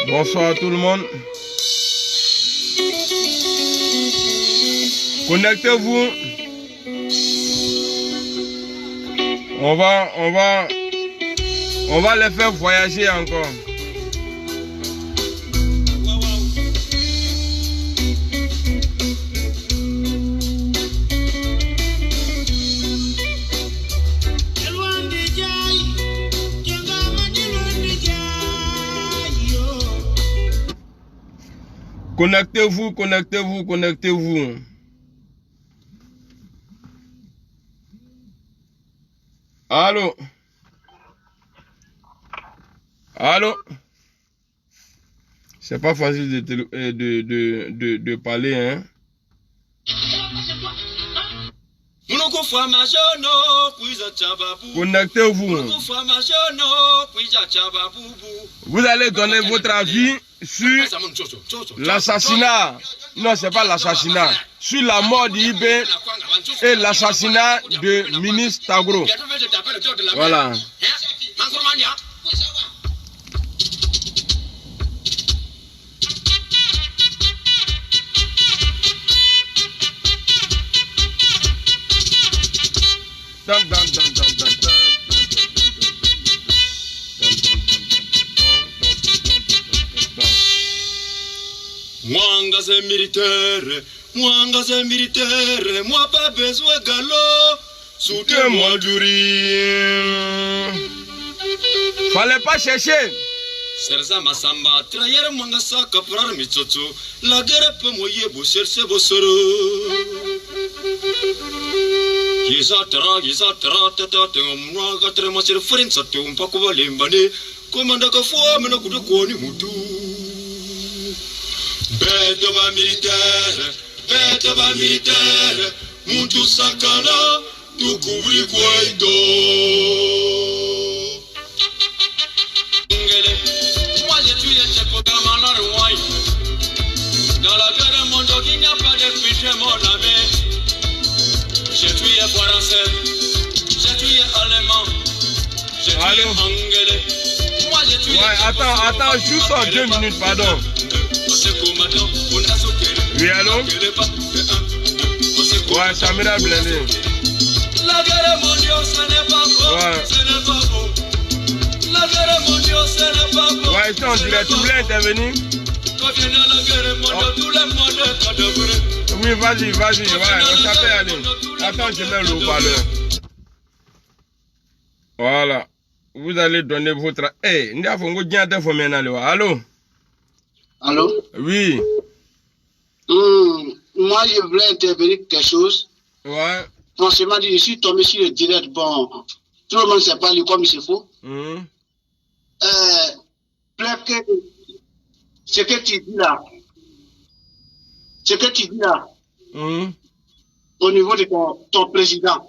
Bonsoir tout le monde. Connectez-vous. On va les faire voyager encore. Connectez-vous, connectez-vous, connectez-vous. Allô? Allô? C'est pas facile de parler, hein? Connectez-vous. Vous allez donner votre avis sur l'assassinat. Non, c'est pas l'assassinat. Sur la mort d'IB et l'assassinat de ministre Tagro. Voilà. Mwanga c'est militaire, moi pas besoin galop, soutien-moi du riz. Fallait pas chercher. Serza Masamba, trahir mwanga sa kaprar mitsotso, la guerre peut moyer vous chercher vos sorrows. Yizatra, tata, mwanga trema sur friend satum, pakuba limbane, commanda ka foi, mena kudu koni mutu. Bête va militaire, Moutou Sakana, tout couvrir Guaido. Moi j'ai tué Chekotamana Rouaï. Dans la guerre mondiale, il n'y a pas de fichier, mon ami. J'ai tué Français, j'ai tué Allemand, j'ai tué Anglais. Moi j'ai tué. Ouais, attends, juste en 2 minutes, pardon. Oui, allô? Ouais, Samira Blendé. La guerre mondiale, ce n'est pas beau. Ouais. Ce n'est pas beau. La guerre mondiale, ce n'est pas beau. Ouais, on dirait, tu voulais intervenir? Quand vient la guerre mondiale, tout le monde est cadavre. Oui, vas-y, ouais, ça peut aller. Attends, je mets le haut-parleur. Voilà. Vous allez donner votre... Hey, allô? Allô? Oui. Moi, je voulais intervenir quelque chose. Ouais. Franchement, je suis tombé sur le direct. Bon, tout le monde ne sait pas lire comme il se faut. Ce que tu dis là, au niveau de ton président.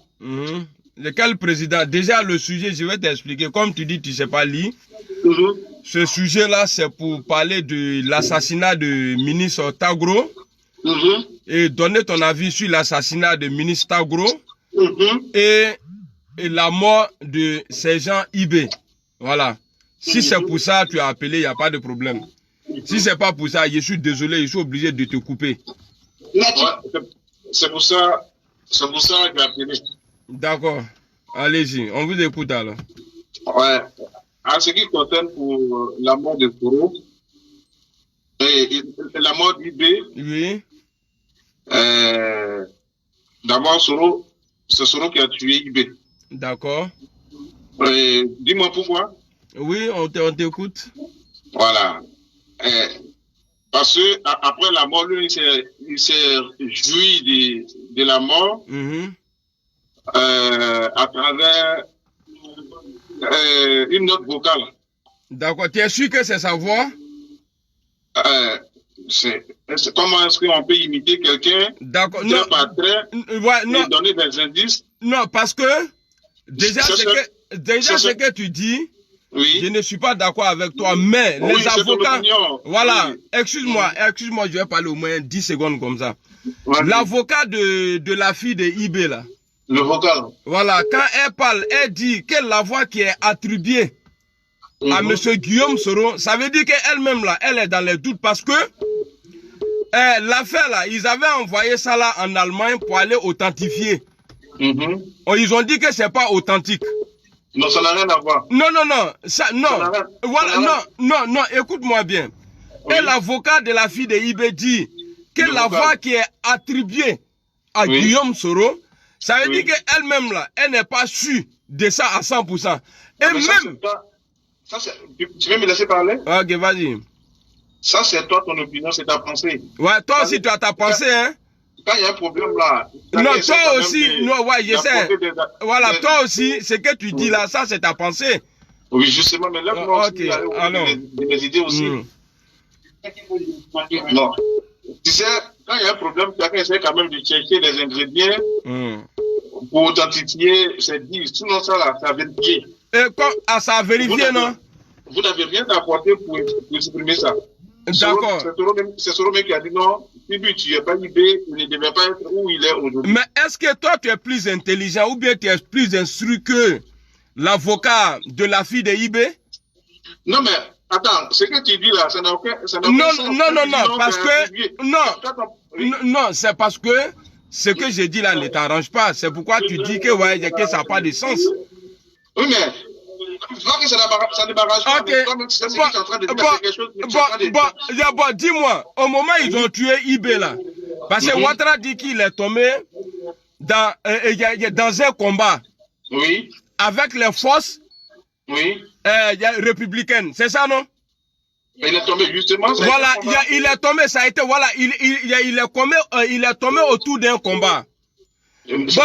Lequel président? Déjà, le sujet, je vais t'expliquer. Comme tu dis, tu ne sais pas lire. Ce sujet-là, c'est pour parler de l'assassinat de ministre Tagro et donner ton avis sur l'assassinat de ministre Tagro et la mort de sergent IB. Voilà. Si c'est pour ça que tu as appelé, il n'y a pas de problème. Si c'est pas pour ça, je suis désolé, je suis obligé de te couper. Ouais, c'est pour ça que j'ai appelé. D'accord. Allez-y, on vous écoute alors. Ouais. En ce qui concerne pour la mort de Koro et la mort d'IB, oui. D'abord, c'est Soro qui a tué IB. D'accord. Dis-moi pourquoi. Oui, on t'écoute. Voilà. Parce que après la mort, lui, il s'est joui de la mort à travers une note vocale. D'accord. Tu es sûr que c'est sa voix? Comment est-ce qu'on peut imiter quelqu'un trait par trait et donner des indices? Non, parce que déjà ce que tu dis, oui. Je ne suis pas d'accord avec toi, mais les avocats... Voilà, oui. Excuse-moi, je vais parler au moins 10 secondes comme ça. Oui. L'avocat de la fille de IB là, Le vocal. Voilà, quand elle parle, elle dit que la voix qui est attribuée à M. Guillaume Soro, ça veut dire qu'elle-même là, elle est dans les doutes parce que l'affaire là, ils avaient envoyé ça là en Allemagne pour aller authentifier. Ils ont dit que c'est pas authentique. Non, ça n'a rien à voir. Non, non, écoute-moi bien. Oui. Et l'avocat de la fille de IB dit que la voix qui est attribuée à Guillaume Soro, ça veut dire qu'elle-même là, elle n'est pas sûre de ça à 100%. Et même... Tu veux me laisser parler? Ok, vas-y. Ça, c'est toi, ton opinion, c'est ta pensée. Ouais, toi aussi, tu as ta pensée, hein? Quand il y a un problème là... Non, toi aussi, non, ouais, j'essaie. Voilà, toi aussi, ce que tu dis là, ça, c'est ta pensée. Oui, justement, mais là, moi aussi, mes idées aussi. Non. Tu sais, quand il y a un problème, quelqu'un essaie quand même de chercher les ingrédients pour authentifier ces disques. Sinon, ça, là, ça vérifier. Et quand ça a vérifié, non? Vous n'avez rien apporté pour supprimer ça. D'accord. C'est Soro même qui a dit non, Bibi, tu n'es pas IB, il ne devait pas être où il est aujourd'hui. Mais est-ce que toi, tu es plus intelligent ou bien tu es plus instruit que l'avocat de la fille de IB? Non, mais attends, ce que tu dis là, ça n'a aucun sens. Non, parce que... Non, c'est parce que ce que j'ai dit là ne t'arrange pas. C'est pourquoi tu dis que, ouais, que ça n'a pas de sens. Oui, mais... que ça ne m'arrange pas, mais toi-même, c'est ce que tu es en train de dire, c'est quelque chose... Bon, dis-moi, au moment où ils ont tué IB là, parce que Ouattara dit qu'il est tombé dans un combat avec les forces républicaines, c'est ça, non? Il est tombé justement. Voilà, il est tombé, ça a été, voilà, il est tombé autour d'un combat. Ils sont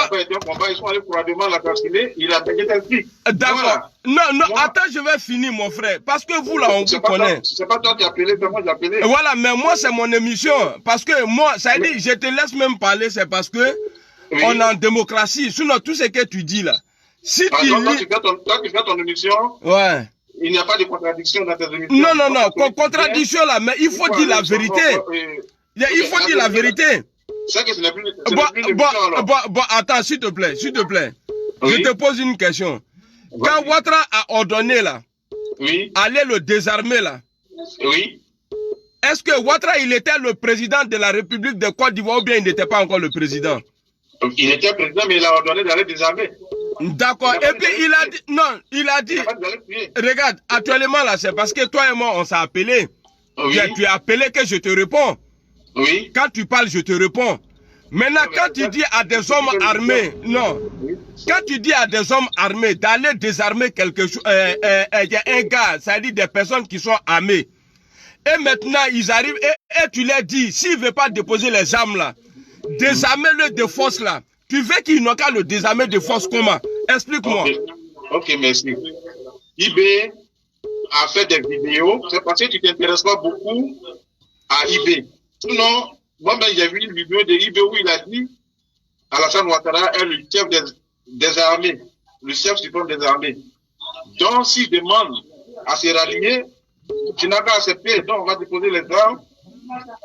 allés probablement l'assassiner, il a été inscrit. D'accord. Voilà. Non, attends, je vais finir, mon frère. Parce que vous, là, on vous connaît. C'est pas toi qui as appelé, c'est moi qui ai appelé. Voilà, mais moi, c'est mon émission. Parce que moi, ça veut dire, je te laisse même parler, c'est parce que on est en démocratie. Sinon, tout ce que tu dis, là. Si tu fais ton émission, ouais. Il n'y a pas de contradiction dans tes émissions. Non, contradiction, là, mais il faut dire la vérité. Il faut dire la vérité. C'est que ce n'est plus bon, attends, s'il te plaît. Je te pose une question. Quand Ouattara a ordonné là, aller le désarmer là, est-ce que Ouattara il était le président de la République de Côte d'Ivoire ou bien il n'était pas encore le président? Il était président, mais il a ordonné d'aller désarmer. D'accord. Et puis il a dit, regarde, actuellement là, c'est parce que toi et moi on s'est appelé. Tu as appelé que je te réponds. Oui. Quand tu parles, je te réponds. Maintenant, quand tu dis à des hommes armés, quand tu dis à des hommes armés d'aller désarmer quelque chose, un gars, c'est-à-dire des personnes qui sont armées, et maintenant ils arrivent, et tu leur dis, s'ils ne veulent pas déposer les armes là, désarmer-le de force là, tu veux qu'ils n'ont qu'à le désarmer de force comment? Explique-moi. Ok, merci. IB a fait des vidéos, c'est parce que tu ne t'intéresses pas beaucoup à IB. Sinon, moi-même, j'ai vu une vidéo de IB où il a dit Alassane Ouattara est le chef des armées, le chef suprême des armées. Donc, s'il demande à se rallier, tu n'as qu'à accepter. Donc, on va déposer les armes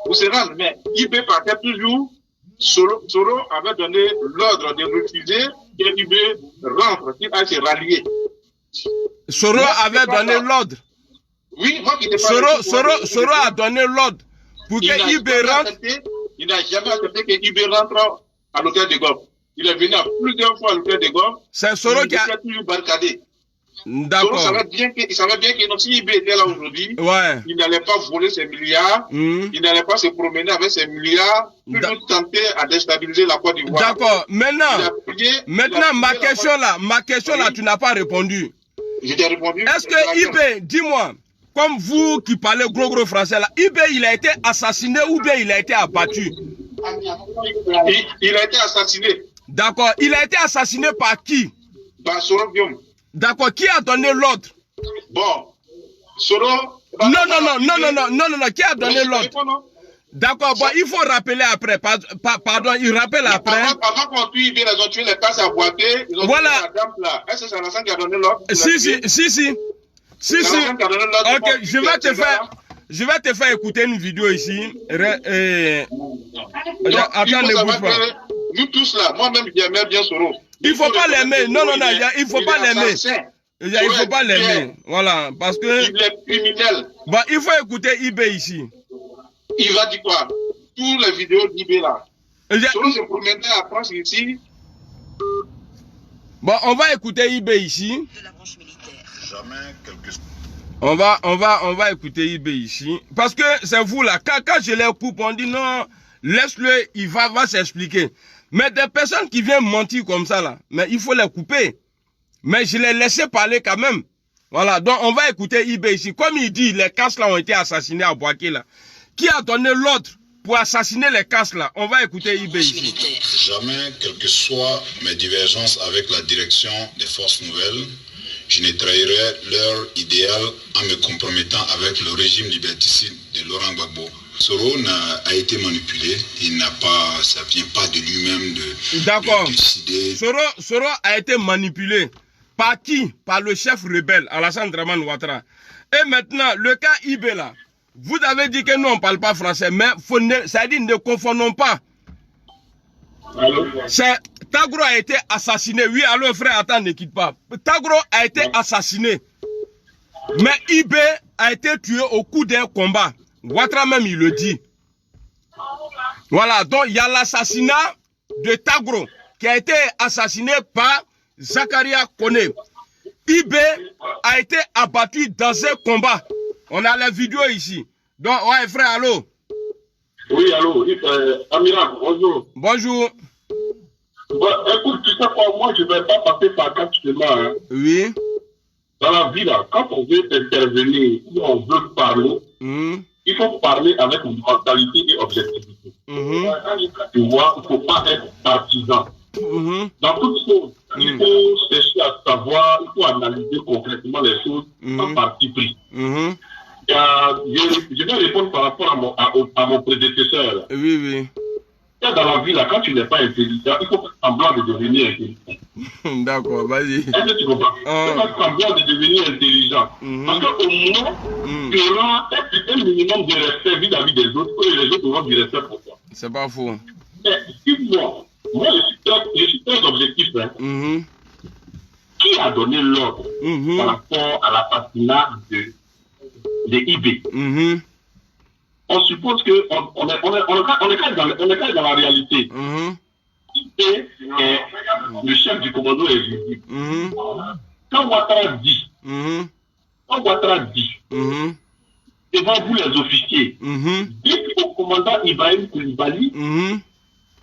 pour se rendre. Mais IB partait toujours. Soro avait donné l'ordre de refuser que IB rentre, qu'il aille se rallier. Soro avait donné l'ordre. Oui, moi qui n'ai pas... Soro a donné l'ordre. Pour que IB rentre. Il n'a jamais accepté que IB rentre à l'hôtel de Gaulle. Il est venu plusieurs fois à l'hôtel de Gaulle. C'est Soro qui a toujours barricadé. D'accord. Soro savait bien que si IB était là aujourd'hui, il n'allait pas voler ses milliards, il n'allait pas se promener avec ses milliards, toujours tenter à déstabiliser la Côte d'Ivoire. D'accord. Maintenant, ma question là, tu n'as pas répondu. Je t'ai répondu. Est-ce que IB, dis-moi, comme vous qui parlez gros français là, IB il a été assassiné ou bien il a été abattu? Il a été assassiné. D'accord. Il a été assassiné par qui? Par Soro Guillaume. D'accord. Qui a donné l'ordre? Bon. Soro. Non. Qui a donné l'ordre? D'accord. Bon, il faut rappeler après. Pardon, il rappelle après. Avant qu'on tue IB, ils ont tué les tasses à boiter. Voilà. Est-ce que c'est Alassane qui a donné l'ordre? Si. Ok, je vais te faire écouter une vidéo ici. Attends, ne bouge pas. nous tous là, moi-même, j'aimais bien Soro. Il ne faut pas l'aimer. Non, non, non, il ne faut pas l'aimer. Il ne faut pas l'aimer. Voilà, parce que... Il est criminel. Bah, il faut écouter IB ici. Il va dire quoi? Toutes les vidéos d'IB là. Soro se promenait à France ici. Bon, on va écouter IB ici. De la branche militaire. Jamais quelque chose. On va écouter IB ici. Parce que c'est vous là, quand je les coupe, on dit non, laisse-le, il va s'expliquer. Mais des personnes qui viennent mentir comme ça là, mais il faut les couper. Mais je les laissé parler quand même. Voilà, donc on va écouter IB ici. Comme il dit, les casques là ont été assassinés à Boaké là. Qui a donné l'ordre pour assassiner les casques là? On va écouter IB ici. Jamais, quelles que soient mes divergences avec la direction des forces nouvelles, je ne trahirai leur idéal en me compromettant avec le régime liberticide de Laurent Gbagbo. Soro a été manipulé, ça vient pas de lui-même de décider. Soro a été manipulé. Par qui? Par le chef rebelle, Alassane Dramane Ouattara. Et maintenant, le cas IB là, vous avez dit que nous on ne parle pas français, mais ça dit ne confondons pas. Tagro a été assassiné. Oui, allô frère, attends, ne quitte pas. Tagro a été assassiné. Mais IB a été tué au cours d'un combat. Ouattara même, il le dit. Voilà, donc il y a l'assassinat de Tagro qui a été assassiné par Zakaria Kone. IB a été abattu dans un combat. On a la vidéo ici. Donc, ouais, frère, allô? Oui, allô, Amiral, bonjour. Bonjour. Bon, écoute, tu sais quoi, moi je ne vais pas passer par quatre chemins. Hein. Oui. Dans la vie, là, quand on veut intervenir, ou on veut parler, il faut parler avec une mentalité et objectivité. Tu vois, il ne faut pas être partisan. Dans toute chose, il faut chercher à savoir, il faut analyser concrètement les choses sans parti pris. Je vais répondre par rapport à mon prédécesseur. Oui, oui. Dans la vie, là, quand tu n'es pas intelligent, il faut faire semblant de devenir intelligent. D'accord, vas-y. Est-ce que tu comprends? Il faut faire semblant de devenir intelligent. Parce qu'au moins, tu auras un minimum de respect vis-à-vis des autres, et les autres auront du respect pour toi. C'est pas faux. Mais, excuse-moi, moi, je suis très objectif. Hein. Qui a donné l'ordre par rapport à l'assassinat de IB? On suppose qu'on est quand dans la réalité. IB est le chef du commando exécutif. Quand Ouattara dit, devant vous les officiers, dites au commandant Ibrahim Koulibaly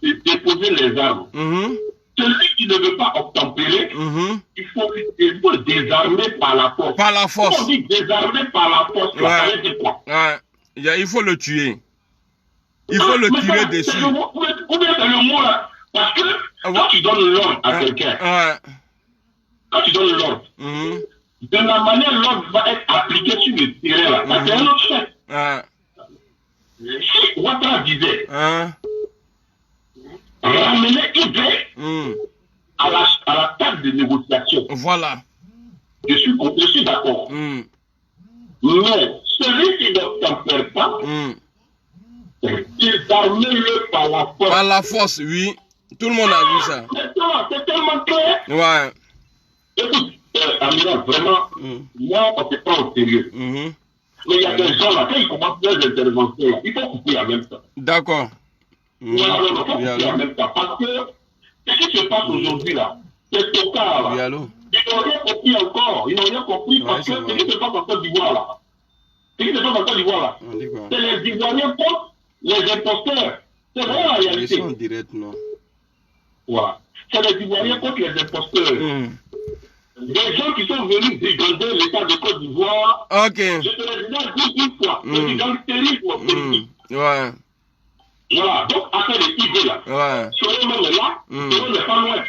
de déposer les armes. Celui qui ne veut pas obtempérer, il faut le désarmer par la force. Par la force. Quand on dit désarmer par la force, ça veut dire quoi? Il faut le tuer. Il faut le tirer dessus. Ou bien c'est le mot là. Parce que quand tu donnes l'ordre à quelqu'un, quand tu donnes l'ordre, de la manière l'ordre va être appliqué sur le terrain là, ça c'est un autre fait. Si Ouattara disait, ramener IB à la table de négociation. Voilà. Je suis d'accord. Mais celui qui ne t'empêche pas, désarmez-le par la force. Par la force, oui. Tout le monde a vu ça. C'est tellement clair. Ouais. Écoute, Amiral, vraiment, moi, on ne fait pas au sérieux. Mais il y a des gens là, quand ils commencent leurs interventions, là, il faut couper en même temps. D'accord. Non, il faut couper en même temps. Parce que ce qui se passe aujourd'hui là, c'est total là. Ils n'ont rien compris encore. Ils n'ont rien compris parce que ce qui se passe en Côte d'Ivoire là. Ce qui se passe en Côte d'Ivoire là. C'est les Ivoiriens contre les imposteurs. C'est vrai la réalité. Ils sont directs, non? Voilà. C'est les Ivoiriens contre les imposteurs. Des gens qui sont venus dégrader l'état de Côte d'Ivoire. Ok. Je te l'ai déjà dit une fois. C'est du gangstérisme politique. Ouais. Voilà. Donc, après les idées là. Ouais. Soro même est là. Soro n'est pas loin.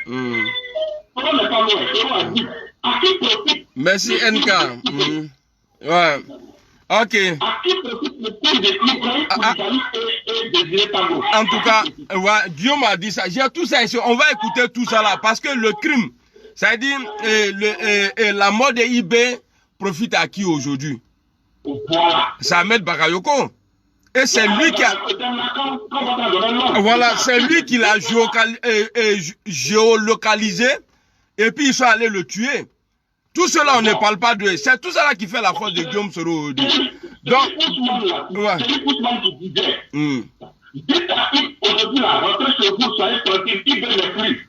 Soro n'est pas loin. Soro a dit. À qui profite? Merci NK. Ouais. Ok. À qui profite le coup de Ibrahim Koulibaly et de Désiré Tagro? En tout cas, ouais, Guillaume a dit ça. J'ai tout ça ici. On va écouter tout ça là. Parce que le crime, ça veut dire la mort de IB profite à qui aujourd'hui? Voilà. C'est Ahmed Bakayoko. Et c'est lui qui a... Voilà, c'est lui qui l'a géolocalisé. Et puis ils sont allés le tuer. Tout cela, on ne parle pas de... C'est tout cela qui fait la force de Guillaume Soro. Donc...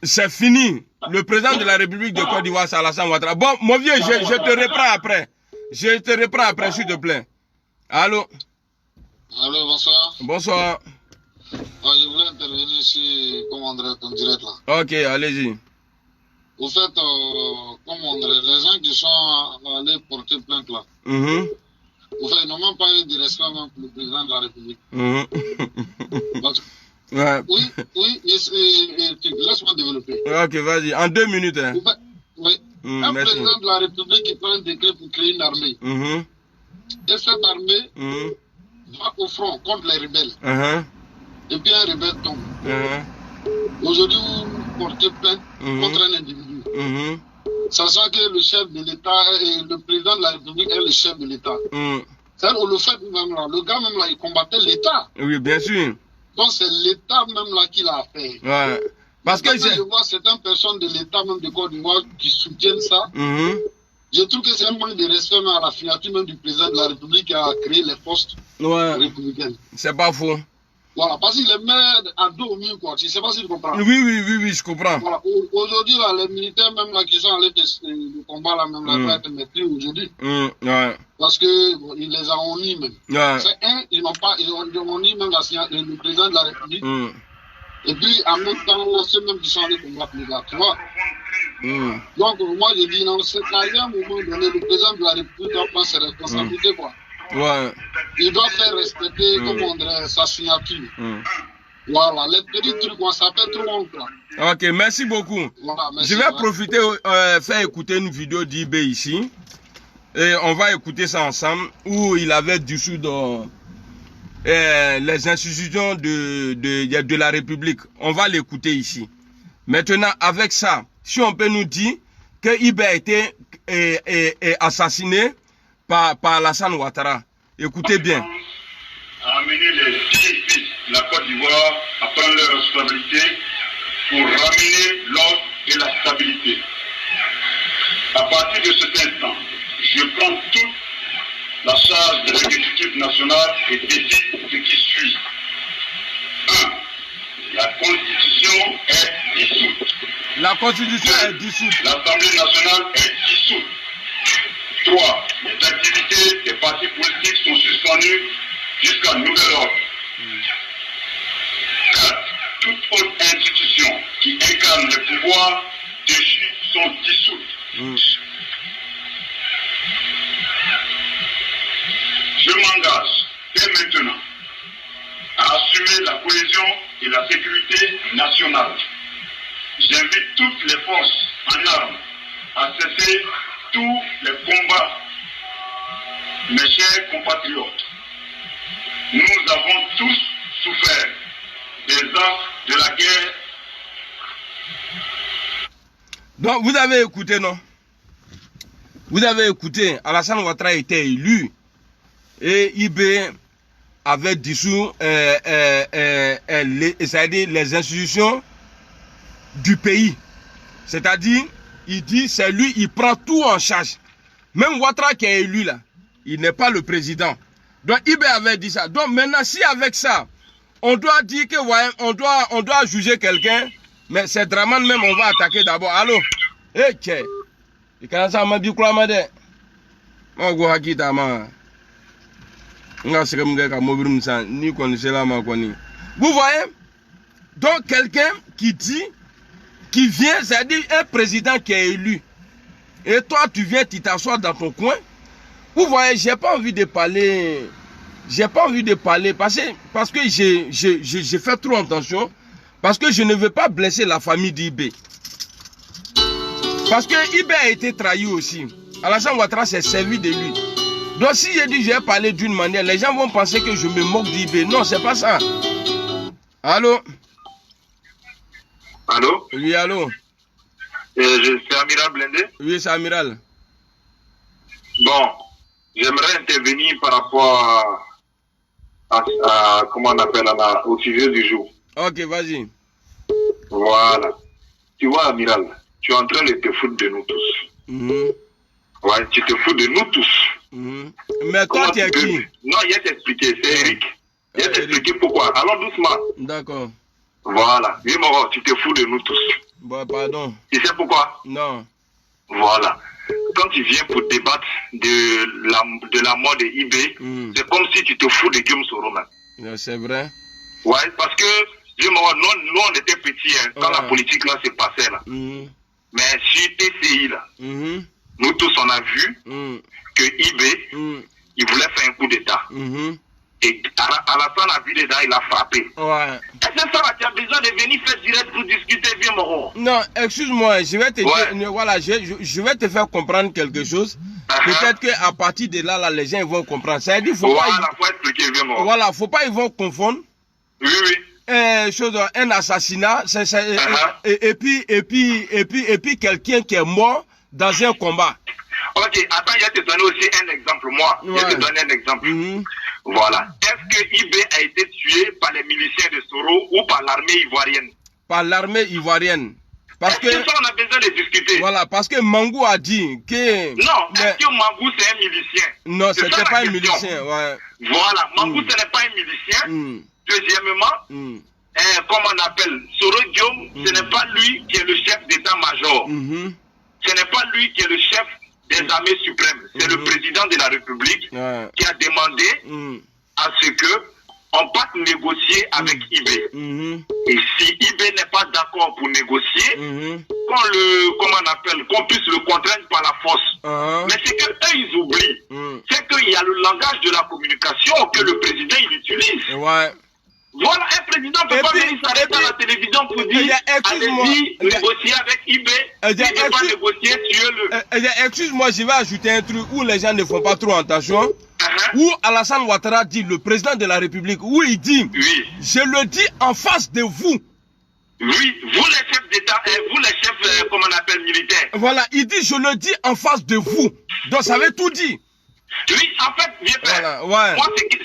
C'est fini. Le président de la République de Côte d'Ivoire, c'est Alassane Ouattara. Bon, mon vieux, je te reprends après. Je te reprends après, s'il te plaît. Allô? Allô, bonsoir. Bonsoir. Je voulais intervenir sur, comment on dirait, ton direct là. Ok, allez-y. Au fait, comment on dirait, les gens qui sont allés porter plainte là, au fait, ils n'ont même pas eu de respect même pour le président de la République. Donc, ouais. Oui, laisse-moi développer. Ok, vas-y, en 2 minutes. Hein. Au fait, oui. Un merci. président de la République qui prend un décret pour créer une armée. Et cette armée va au front contre les rebelles. Et puis un rebelle tombe. Aujourd'hui, vous portez plainte contre un individu. Sachant que le chef de l'État et le président de la République est le chef de l'État. C'est-à-dire, le fait même là, le gars même là, il combattait l'État. Oui, bien sûr. Donc c'est l'État même là qui l'a fait. Ouais. Parce que je vois certaines personnes de l'État même de Côte d'Ivoire qui soutiennent ça. Je trouve que c'est un manque de respect à la signature même du président de la République qui a créé les postes républicaines. C'est pas faux. Voilà, parce qu'il les met à dos au mur, quoi. Je ne sais pas si tu comprends. Oui, je comprends. Voilà. Aujourd'hui, là, les militaires, même là, qui sont allés le combat, là, même là, doivent être maîtrisés aujourd'hui. Parce que bon, ils les ont honnis, même. C'est ils ont honnis même le président de la République. Et puis, en même temps, ceux même qui sont allés combattre les gars, tu vois. Donc, moi, je dis, non, c'est à un moment donné, le président de la République doit prendre ses responsabilités, quoi. Ouais. Il doit faire respecter, comme on dirait, sa signature. Voilà, les petits trucs, on s'appelle tout le monde, quoi. Ok, merci beaucoup. Voilà, merci, je vais profiter, faire écouter une vidéo d'IB ici. Et on va écouter ça ensemble, où il avait dissous dans les institutions de la République. On va l'écouter ici. Maintenant, avec ça, si on peut nous dire que IB a été assassiné par Alassane Ouattara. Écoutez bien. A amené les 10 fils de la Côte d'Ivoire à prendre leurs responsabilités pour ramener l'ordre et la stabilité. À partir de cet instant, je prends toute la charge de l'exécutif national et décide ce qui suit. 1. La Constitution est dissoute. La Constitution est dissoute. L'Assemblée nationale est dissoute. 3. Les activités des partis politiques sont suspendues jusqu'à nouvel ordre. 4. Toute autre institution qui incarne le pouvoir déchu sont dissoutes. Je m'engage dès maintenant à assumer la cohésion et la sécurité nationale. J'invite toutes les forces en armes à cesser tous les combats. Mes chers compatriotes, nous avons tous souffert des actes de la guerre. Donc vous avez écouté, non? Vous avez écouté, Alassane Ouattara était élu et IB avait dissous c'est-à-dire les institutions du pays. C'est-à-dire, il dit, c'est lui, il prend tout en charge. Même Ouattara qui est élu là, il n'est pas le président. Donc IB avait dit ça. Donc maintenant, si avec ça, on doit dire que ouais, on doit juger quelqu'un, mais c'est Draman même, on va attaquer d'abord. Allô? Eh, tché. Et quand ça m'a dit quoi, madame? Moi, je vais quitter ma. Vous voyez? Donc quelqu'un qui dit, qui vient, c'est-à-dire un président qui est élu. Et toi, tu viens, tu t'assois dans ton coin. Vous voyez, j'ai pas envie de parler. J'ai pas envie de parler parce que j'ai fait trop attention. Parce que je ne veux pas blesser la famille d'IB. Parce que IB a été trahi aussi. Alassane Ouattara s'est servi de lui. Donc si je dis que je vais parler d'une manière, les gens vont penser que je me moque d'IB. Non, c'est pas ça. Allô? Allô? Oui, allô? C'est Amiral Blindé? Oui, c'est Amiral. Bon, j'aimerais intervenir par rapport comment on appelle, au sujet du jour. Ok, vas-y. Voilà. Tu vois, amiral, tu es en train de te foutre de nous tous. Ouais, tu te fous de nous tous. Mais toi, tu es qui? Non, il va t'expliquer, c'est Eric. Il va t'expliquer pourquoi. Alors doucement. D'accord. Voilà. Tu te fous de nous tous. Bon, pardon. Tu sais pourquoi? Non. Voilà. Quand tu viens pour débattre de la mort de IB, c'est comme si tu te fous de Guillaume Soro. C'est vrai. Ouais, parce que nous on était petits quand la politique là se passait là. Mais sur TCI là, nous tous on a vu que IB, il voulait faire un coup d'état. Et Alassane a vu dedans, il a frappé. Ouais. C'est ça là, tu as besoin de venir faire direct pour discuter, viens Moro. Non, excuse-moi, je vais te dire, voilà, je vais te faire comprendre quelque chose. Peut-être qu'à partir de là, les gens vont comprendre. Ça veut dire, faut expliquer, viens Moro. Voilà, faut pas ils vont confondre. Oui, oui. Un assassinat, et puis quelqu'un qui est mort dans un combat. Ok, attends, je vais te donner aussi un exemple, moi. Je vais te donner un exemple. Voilà. Est-ce que IB a été tué par les miliciens de Soro ou par l'armée ivoirienne? Par l'armée ivoirienne. Parce que ça, on a besoin de discuter. Voilà, parce que Mangou a dit que... Non, est-ce que Mangou c'est un milicien? Non, c'était pas un milicien, ouais. Voilà, Mangou ce n'est pas un milicien. Deuxièmement, comme on appelle, Soro Guillaume, ce n'est pas lui qui est le chef d'état-major. Ce n'est pas lui qui est le chef des armées suprêmes. C'est le président de la République qui a demandé à ce que on parte négocier avec IB. Et si IB n'est pas d'accord pour négocier, qu'on puisse le contraindre par la force. Mais c'est que eux ils oublient. C'est qu'il y a le langage de la communication que le président il utilise. Voilà, un président ne peut pas venir s'arrêter à la télévision pour dire allez-y, négocier avec IB. Il ne peut pas négocier, tuez-le. Excuse-moi, je vais ajouter un truc où les gens ne font pas trop attention. Où Alassane Ouattara dit, le président de la République, où il dit, je le dis en face de vous. Oui, vous les chefs d'État, vous les chefs, comment on appelle, militaires. Voilà, il dit, je le dis en face de vous. Donc ça veut tout dire. Oui, en fait, vieux frère, moi,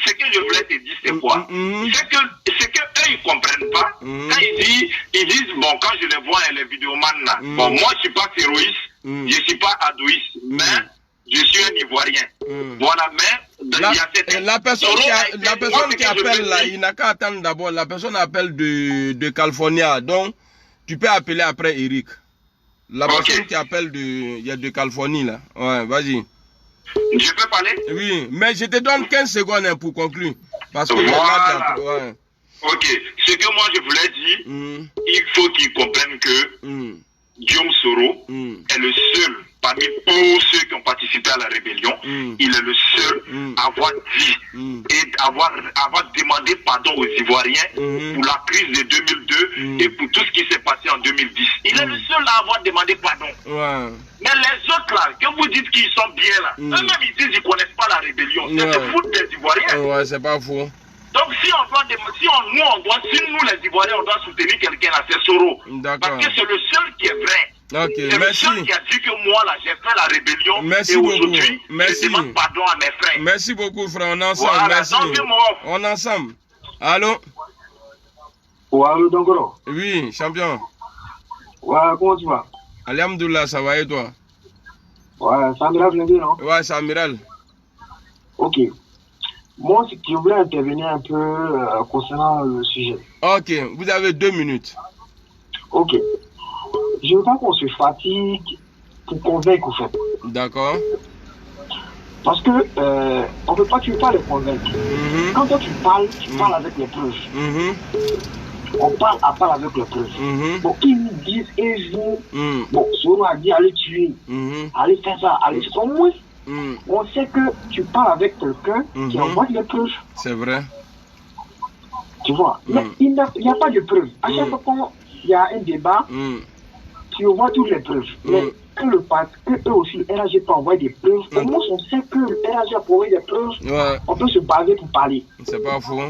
ce que je voulais te dire, c'est quoi? C'est que eux, ils comprennent pas. Quand ils disent, bon, quand je les vois, les vidéomans là, bon, moi, je suis pas terroriste, je suis pas adoïste, mais je suis un Ivoirien. Voilà, mais il y a cette... La personne qui appelle là, il n'a qu'à attendre d'abord. La personne appelle de California, donc tu peux appeler après Eric. La personne qui appelle de Californie là. Ouais, vas-y. Je peux parler? Oui, mais je te donne 15 secondes pour conclure. Parce que voilà. Ok, ce que moi je voulais dire, il faut qu'ils comprennent que Guillaume Soro est le seul parmi tous ceux qui ont participé à la rébellion. Il est le seul à avoir dit et avoir demandé pardon aux Ivoiriens pour la crise de 2002 et pour tout ce qui s'est passé en 2010. Il est le seul à avoir demandé pardon. Mais les autres là, que vous dites qu'ils sont bien là, eux-mêmes ils disent qu'ils ne connaissent pas la rébellion. C'est se foutre des Ivoiriens. Ouais, c'est pas faux. Donc si nous les Ivoiriens, on doit soutenir quelqu'un là, c'est Soro. Parce que c'est le seul qui est vrai. C'est le seul qui a dit que moi là, j'ai fait la rébellion. Merci et beaucoup. Aujourd'hui, je demande pardon à mes frères. Merci beaucoup frère, on est ensemble. Voilà, merci. On est ensemble. Allô? Allô, Dongoro? Oui, champion. Ouais, comment tu vas? Alhamdoulilah, ça va et toi? Ouais, c'est Amiral Flingué, non? Ouais, c'est Amiral. Ok. Moi, je voulais intervenir un peu concernant le sujet. Ok, vous avez 2 minutes. Ok. Je ne veux pas qu'on se fatigue pour convaincre, en fait. D'accord. Parce que on ne peut pas, tu ne peux pas les convaincre. Quand toi tu parles avec les preuves. On parle à part avec les preuves. Bon, ils nous disent, et vous, bon, Soro a dit, allez tuer, allez faire ça, allez faire ça. Au moins, on sait que tu parles avec quelqu'un qui envoie les preuves. C'est vrai. Tu vois, mais il n'y a pas de preuves. À chaque fois qu'il y a un débat, tu vois toutes les preuves. Mais que eux aussi, le RAG peut envoyer des preuves. Au moins, on sait que le RAG a envoyé des preuves. On peut se baser pour parler. C'est pas faux.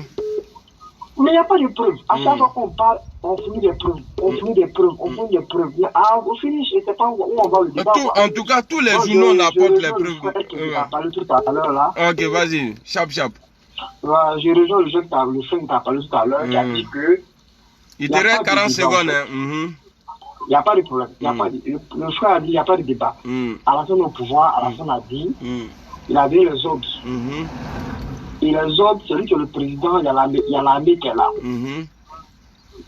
Mais il n'y a pas de preuves. À chaque fois qu'on parle, on finit des preuves. On finit des preuves. On finit des preuves. Au finish, je ne sais pas où on va le débat. En tout cas, tous les journaux n'apportent les preuves. On va parler tout à l'heure là. Ok, vas-y. Chap. J'ai rejoint le jeune qui t'a parlé tout à l'heure, qui a dit que... Il te reste 40 secondes. Il n'y a pas de problème. Le frère a dit qu'il n'y a pas de débat. Alassane au pouvoir, Alassane a dit, il a donné les ordres. Et les ordres, celui qui est le président, il y a l'armée qui est là.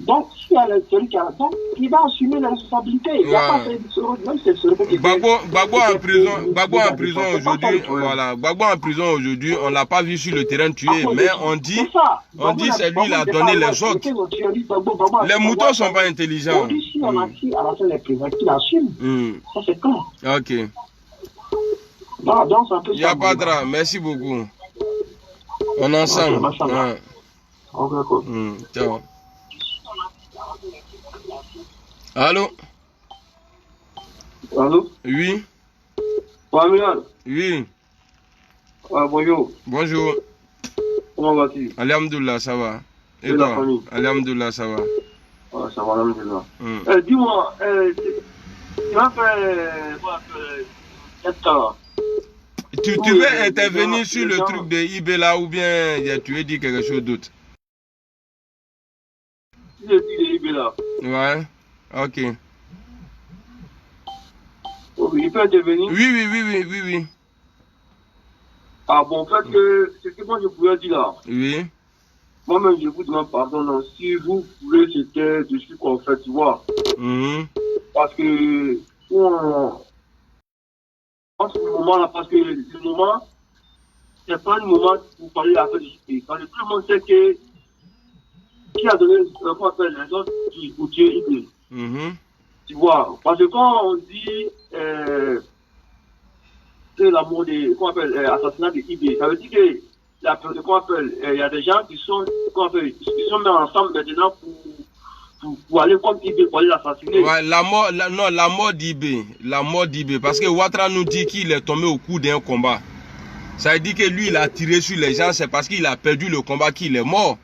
Donc, s'il y a celui qui est là, donc, il va assumer les responsabilités. Il n'y a pas de même c'est celui qui Gbagbo en prison aujourd'hui, voilà. Gbagbo en prison aujourd'hui, on ne l'a pas vu sur le terrain tué, mais on dit c'est lui qui a donné les ordres. Les moutons ne sont pas intelligents. On dit si on assume Alassane les présidents qui l'assument. Ça, c'est clair. Ok. Voilà, donc, c'est un peu ça. Il n'y a pas de drame. Merci beaucoup. On est ensemble. Ok, ciao. Allô? Allô? Oui. Oui. Bonjour. Bonjour. Comment vas-tu? Alhamdulillah, ça va. Et toi? Alhamdulillah, ça va. Ça va, alhamdulillah. Dis-moi, tu vas faire tu veux intervenir sur le truc de IB là ou bien tu veux dire quelque chose d'autre? Je dis de IB là. Ouais. Ok. Il peut intervenir? Oui. Ah bon, en fait, ce que moi je pouvais dire là. Oui. Moi-même, je vous demande pardon. Non. Si vous pouvez se taire dessus qu'on fait, tu vois. Parce que, en ce moment-là, parce que le moment, c'est pas le moment pour parler de l'affaire du pays. Parce que tout le monde sait que qui a donné qu'on appelle les autres qui Gauthier Ibé. Tu vois, parce que quand on dit que la mort de, qu'on appelle assassinat de Ibé, ça veut dire que il y a des gens qui sont mis ensemble maintenant pour aller comme Ibé, pour aller l'assassiner. Ouais, la mort d'Ibé. Parce que Ouattara nous dit qu'il est tombé au coup d'un combat. Ça veut dire que lui, il a tiré sur les gens, c'est parce qu'il a perdu le combat qu'il est mort.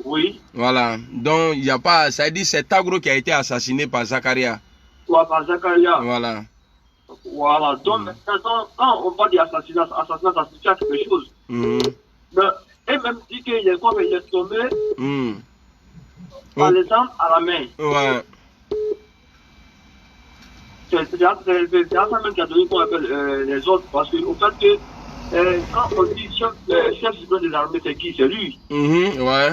Oui. Voilà. Donc, il n'y a pas. Ça veut dire que c'est Tagro qui a été assassiné par Zakaria. Ouais, par Zakaria. Voilà. Voilà. Donc, maintenant, quand on parle d'assassinat, ça signifie quelque chose. Mais, et même dit qu'il est tombé par les armes à la main. Ouais. C'est ça même qui a donné qu'on appelle les autres. Parce qu'au fait que, quand on dit chef suprême des armées, c'est qui? C'est lui. Ouais.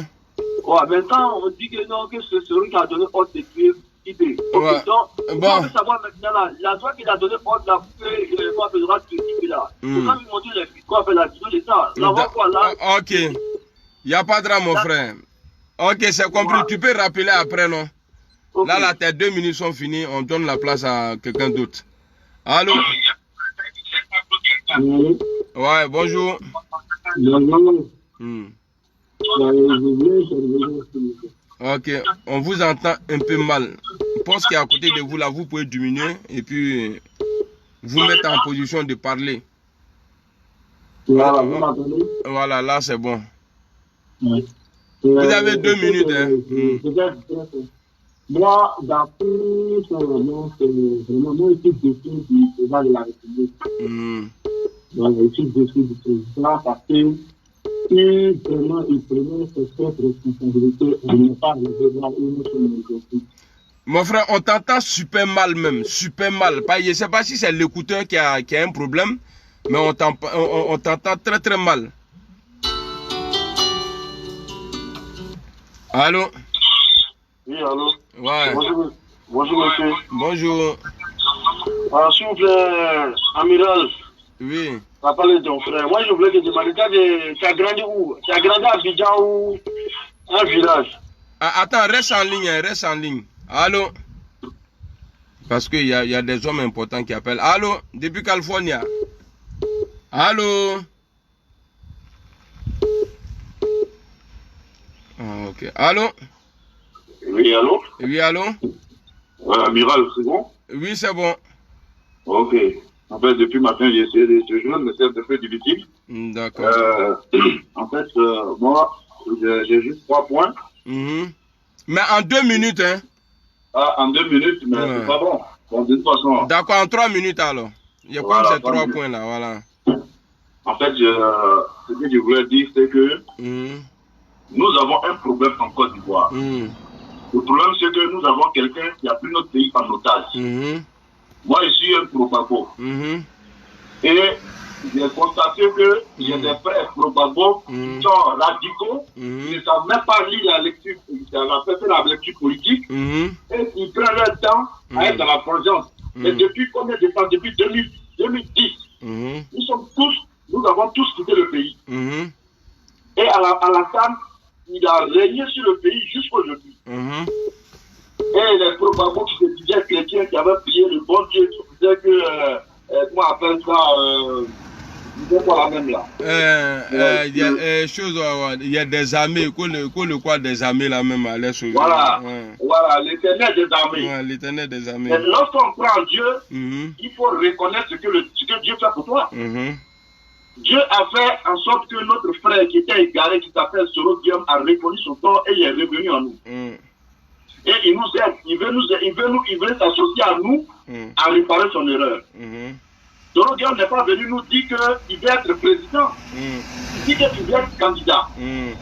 Ouais, maintenant on dit que non, que c'est celui qui a donné ordre de tuer Ibé. Ouais. Donc, on veut savoir maintenant la loi qu'il a donné ordre là, pour que moi, le droit de tuer Ibé là. Quand il montre les quoi fait la vidéo de ça, la voix quoi là. Ok. Il n'y a pas de drame, mon frère. Ok, c'est compris. Ouais. Tu peux rappeler après, non? Okay. Là, tes 2 minutes sont finies. On donne la place à quelqu'un d'autre. Allô? Ouais, bonjour. Ok, on vous entend un peu mal. Je pense qu'à côté de vous, là, vous pouvez diminuer et puis vous mettre en position de parler. Voilà, là, c'est bon. Vous avez 2 minutes. Moi, d'après vraiment, c'est vraiment mon équipe de film du président de la République. L'équipe de film du président, parce que si vraiment il prenait cette responsabilité, on n'est pas arrivé là où nous sommes aujourd'hui. Mon frère, on t'entend super mal même, super mal. Je ne sais pas si c'est l'écouteur qui a un problème, mais on t'entend très très mal. Allô? Oui, allô? Ouais. Bonjour, monsieur. Bonjour. Alors, s'il vous plaît, amiral. Oui. On va parler de ton frère. Moi, je voulais te demander, tu as grandi où? Tu as grandi à Abidjan ou un village? Attends, reste en ligne. Allô? Parce qu'il y a des hommes importants qui appellent. Allô? Depuis Californie. Allô? Ok. Allô? Oui, allô? Oui, allô? Amiral, c'est bon? Oui, c'est bon. Ok. En fait, depuis matin, j'ai essayé de te joindre, mais c'est un peu difficile. D'accord. En fait, moi, j'ai juste 3 points. Mais en 2 minutes, hein? Ah, en 2 minutes, mais c'est pas bon. Bon, de toute façon. D'accord, en 3 minutes alors. Il y a comme ces 3 points là, voilà. En fait, ce que je voulais dire, c'est que nous avons un problème en Côte d'Ivoire. Le problème, c'est que nous avons quelqu'un qui a pris notre pays en otage. Moi, je suis un propago. Et j'ai constaté qu'il y a des frères probabos qui sont radicaux, qui ne savent même pas lire la lecture, la lecture politique, et qui prennent leur temps à être dans la vengeance. Et depuis combien de temps? Depuis 2010, nous avons tous quitté le pays. Et Alassane, il a régné sur le pays jusqu'à aujourd'hui. Et les probabos qui se disaient chrétiens, qui avaient prié le bon Dieu, qui disaient que, comment on appelle ça, c'est quoi la même là? Il y a des armées, quoi des armées là même à l'est. Voilà, voilà, l'éternel des armées. Ouais, l'éternel des armées. Et lorsqu'on croit en Dieu, il faut reconnaître ce que Dieu fait pour toi. Dieu a fait en sorte que notre frère qui était égaré, qui s'appelle Soro Guillaume, a reconnu son tort et il est revenu en nous. Et il nous aide, il veut s'associer à nous à réparer son erreur. Soro Guillaume n'est pas venu nous dire qu'il veut être président. Il dit qu'il veut être candidat.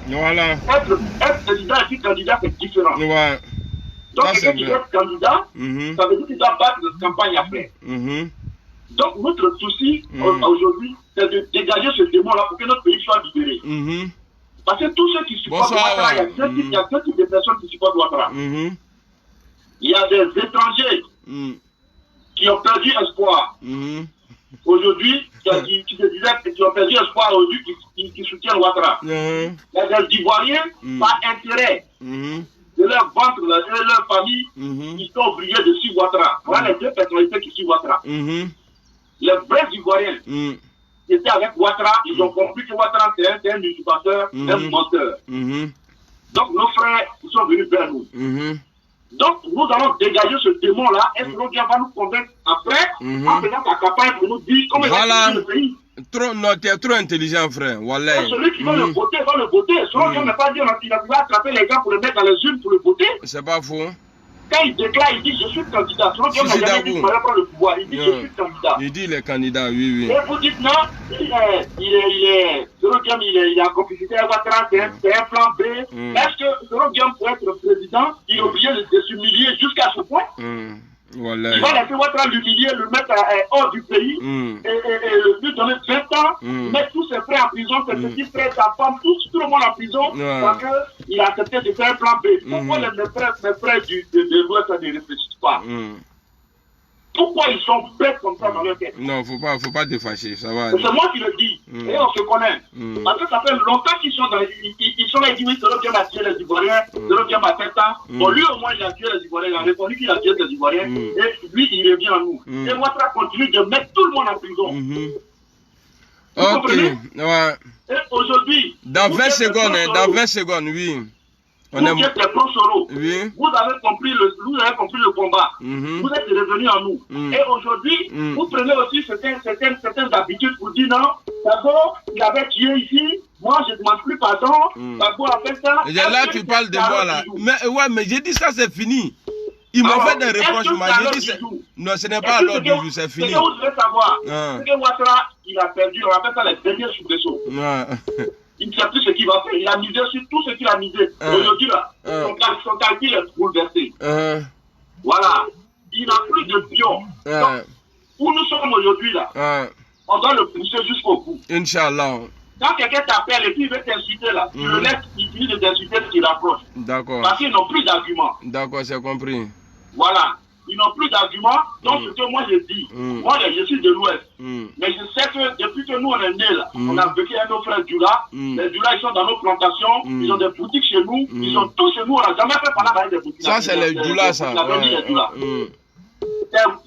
Voilà. Être président et être candidat, c'est différent. Ouais. Donc, quelqu'un qui veut être candidat, ça veut dire qu'il doit battre la campagne après. Donc, notre souci aujourd'hui, c'est de dégager ce démon-là pour que notre pays soit libéré. Parce que tous ceux qui supportent Ouattara, il y a deux types de personnes qui supportent Ouattara. Il y a des étrangers qui ont perdu espoir. Aujourd'hui, qui se disaient qui ont perdu espoir aujourd'hui, qui soutiennent Ouattara. Il y a des Ivoiriens par intérêt de leur ventre et de leur famille qui sont obligés de suivre Ouattara. Voilà les deux personnalités qui suivent Ouattara. Les vrais Ivoiriens qui étaient avec Ouattara, ils ont compris que Ouattara c'est un usurpateur, un menteur. Donc nos frères, ils sont venus vers nous. Donc nous allons dégager ce démon-là et Soro Guillaume va nous convaincre après, en faisant sa campagne pour nous dire comment il va le pays. Non, tu es trop intelligent, frère. Voilà. Celui qui va le voter, va le voter. Soro Guillaume n'a pas dit qu'il va attraper les gens pour les mettre dans les urnes pour le voter. C'est pas faux. Quand il déclare, il dit je suis candidat. Soro Guillaume n'a jamais dit qu'il fallait prendre le pouvoir. Il dit je suis candidat. Il dit il est candidat, oui. Et vous dites non, Soro Guillaume il est en complicité avec Ouattara, c'est un plan B. Est-ce que Soro Guillaume pour être président, il est obligé de s'humilier jusqu'à ce point? Voilà. Il va laisser Ouattara l'humilier, le mettre hors du pays et lui donner 20 ans, mettre tous ses frères en prison, ses petits frères, sa femme, tout le monde en prison, parce qu'il a accepté de faire un plan B. Pourquoi mes frères de l'Ouest ne réfléchissent pas? Pourquoi ils sont bêtes comme ça dans leur tête? Non, faut pas te fâcher, ça va. C'est moi qui le dis, et on se connaît. Parce que ça fait longtemps qu'ils sont là, ils sont là, ils disent oui, Soro Guillaume a tué les Ivoiriens, Soro Guillaume a 7 ans. Bon, lui au moins il a tué les Ivoiriens, il a répondu qu'il a tué les Ivoiriens, et lui il revient à nous. Et Ouattara continue de mettre tout le monde en prison. Vous comprenez? Ouais. Et aujourd'hui, dans 20 secondes, oui. Vous êtes les pro-Soro. Oui. Vous avez compris le combat. Vous êtes revenus à nous. Et aujourd'hui, vous prenez aussi certaines habitudes pour dire non, d'abord, il avait tué ici, moi je ne demande plus pardon, d'abord a fait ça. Là, tu parles de moi là. Mais j'ai dit ça, c'est fini. Ils m'ont fait des reproches. J'ai dit non, ce n'est pas l'ordre du jour, c'est fini. Ce que vous devez savoir, c'est que Ouattara, il a perdu, on appelle ça les derniers soubresauts. Il ne sait plus ce qu'il va faire. Il a misé sur tout ce qu'il a misé. Aujourd'hui, là, son calcul est bouleversé. Voilà. Il n'a plus de pion. Donc, où nous sommes aujourd'hui, là, on doit le pousser jusqu'au bout. Inch'Allah. Quand quelqu'un t'appelle et puis il veut t'insulter, là, tu le laisses, il finit de t'insulter, tu rapproches. D'accord. Parce qu'ils n'ont plus d'arguments. D'accord, j'ai compris. Voilà. Ils n'ont plus d'arguments, donc ce que moi je dis, moi je suis de l'Ouest, mais je sais que depuis que nous on est nés là, on a vécu avec nos frères Djoula, les Djoula ils sont dans nos plantations, ils ont des boutiques chez nous, ils sont tous chez nous, on n'a jamais fait pendant avec des boutiques. Ça c'est les Djoula ça.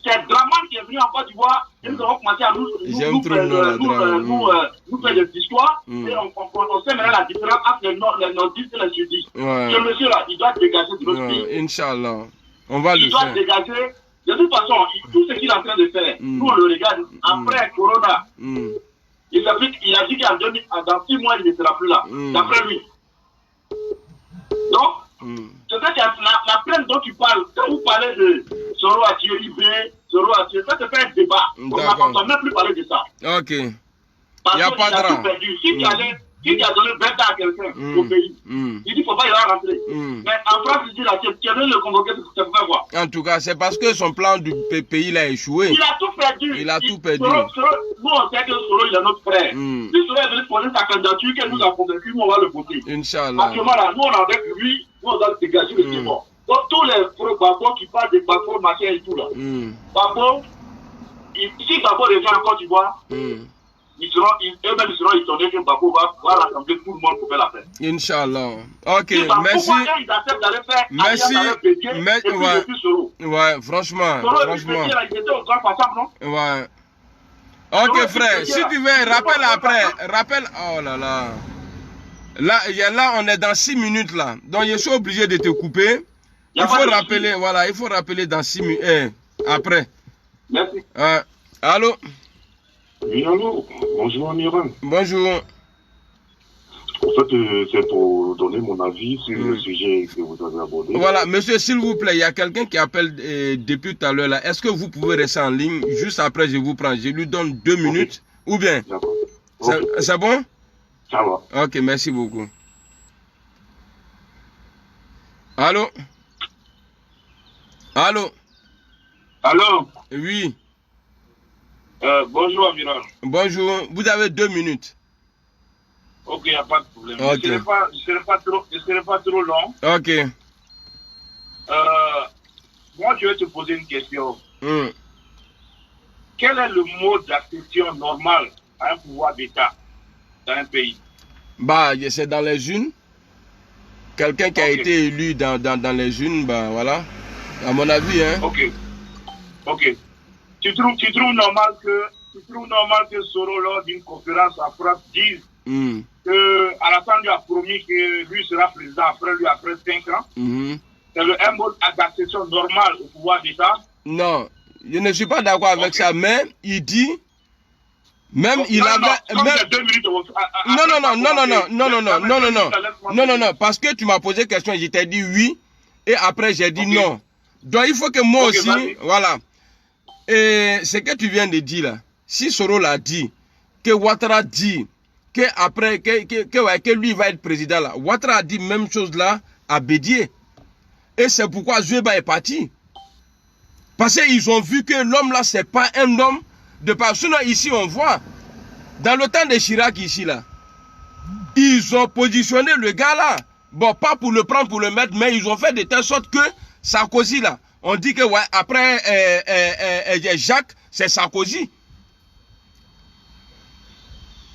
C'est Draman qui est venu en Côte d'Ivoire, et nous avons commencé à nous faire des histoires, et on sait maintenant la différence entre les nordistes et les sudistes. Ce monsieur là, il doit dégager de notre pays. Inch'Allah. On va le faire. Il doit dégager. De toute façon, tout ce qu'il est en train de faire, nous on le regarde. Après Corona, il a dit qu'en dans 6 mois, il ne sera plus là. D'après lui. Donc, c'est vrai que la plainte dont tu parles, quand vous parlez de Soro a tué IB, Soro a tué, ça c'est pas un débat. On ne va même plus parler de ça. Ok. Il n'y a pas de drame. Si tu as donné 20 ans à quelqu'un au pays, il dit qu'il ne faut pas y rentrer. Mais en France, il dit là, tu as donné le convoqué, ça peut faire quoi? En tout cas, c'est parce que son plan du pays a échoué. Il a tout perdu. Il a tout perdu. Nous, on sait que Soro, il est notre frère. Si Soro est venu poser sa candidature, qu'elle nous a convaincu, nous, on va le voter. Inch'Allah. Actuellement, là, nous, on a avec lui, nous, on doit dégager le démon. Donc, tous les Babo qui parlent des Babo, machin et tout là. Babo, si Babo revient en Côte d'Ivoire, eux-mêmes ils seront étonnés que Babo va rassembler tout le monde pour faire la paix. Inch'Allah. Ok, merci. Merci. Ouais, franchement. Ouais. Ok, frère, si tu veux, rappelle après. Rappelle. Oh là là. Là, on est dans 6 minutes là. Donc, je suis obligé de te couper. Il faut rappeler, voilà, il faut rappeler dans 6 minutes. Après. Merci. Allô? Oui, allô. Bonjour, Amiran. Bonjour. En fait, c'est pour donner mon avis sur le sujet que vous avez abordé. Voilà, monsieur, s'il vous plaît, il y a quelqu'un qui appelle depuis tout à l'heure là. Est-ce que vous pouvez rester en ligne? Juste après, je vous prends. Je lui donne 2 minutes. Ou bien? C'est bon? Ça va. Ok, merci beaucoup. Allô? Allô? Allô? Oui. Bonjour, Amiral. Bonjour. Vous avez 2 minutes. Ok, il n'y a pas de problème. Okay. Je ne serai pas trop long. Ok. Moi, je vais te poser une question. Quel est le mode d'accession normal à un pouvoir d'État dans un pays? Bah, c'est dans les urnes. Quelqu'un qui a été élu dans les urnes, bah voilà. À mon avis, hein. Ok. Tu trouves normal que Soro, lors d'une conférence à France, dise que Alassane lui a promis que lui sera président après 5 ans? C'est un mode d'accession normal au pouvoir d'État? Non, je ne suis pas d'accord avec ça, mais il dit, même il avait... Non, parce que tu m'as posé question, je t'ai dit oui, et après j'ai dit non. Donc il faut que moi aussi, voilà. Et ce que tu viens de dire là, si Soro l'a dit, que Ouattara dit, que lui va être président là, Ouattara a dit même chose là à Bédié. Et c'est pourquoi Zueba est parti. Parce qu'ils ont vu que l'homme là, c'est pas un homme de part. Sinon ici on voit, dans le temps de Chirac ici là, ils ont positionné le gars là, bon pas pour le prendre, pour le mettre, mais ils ont fait de telle sorte que Sarkozy là, on dit que ouais, après Jacques, c'est Sarkozy.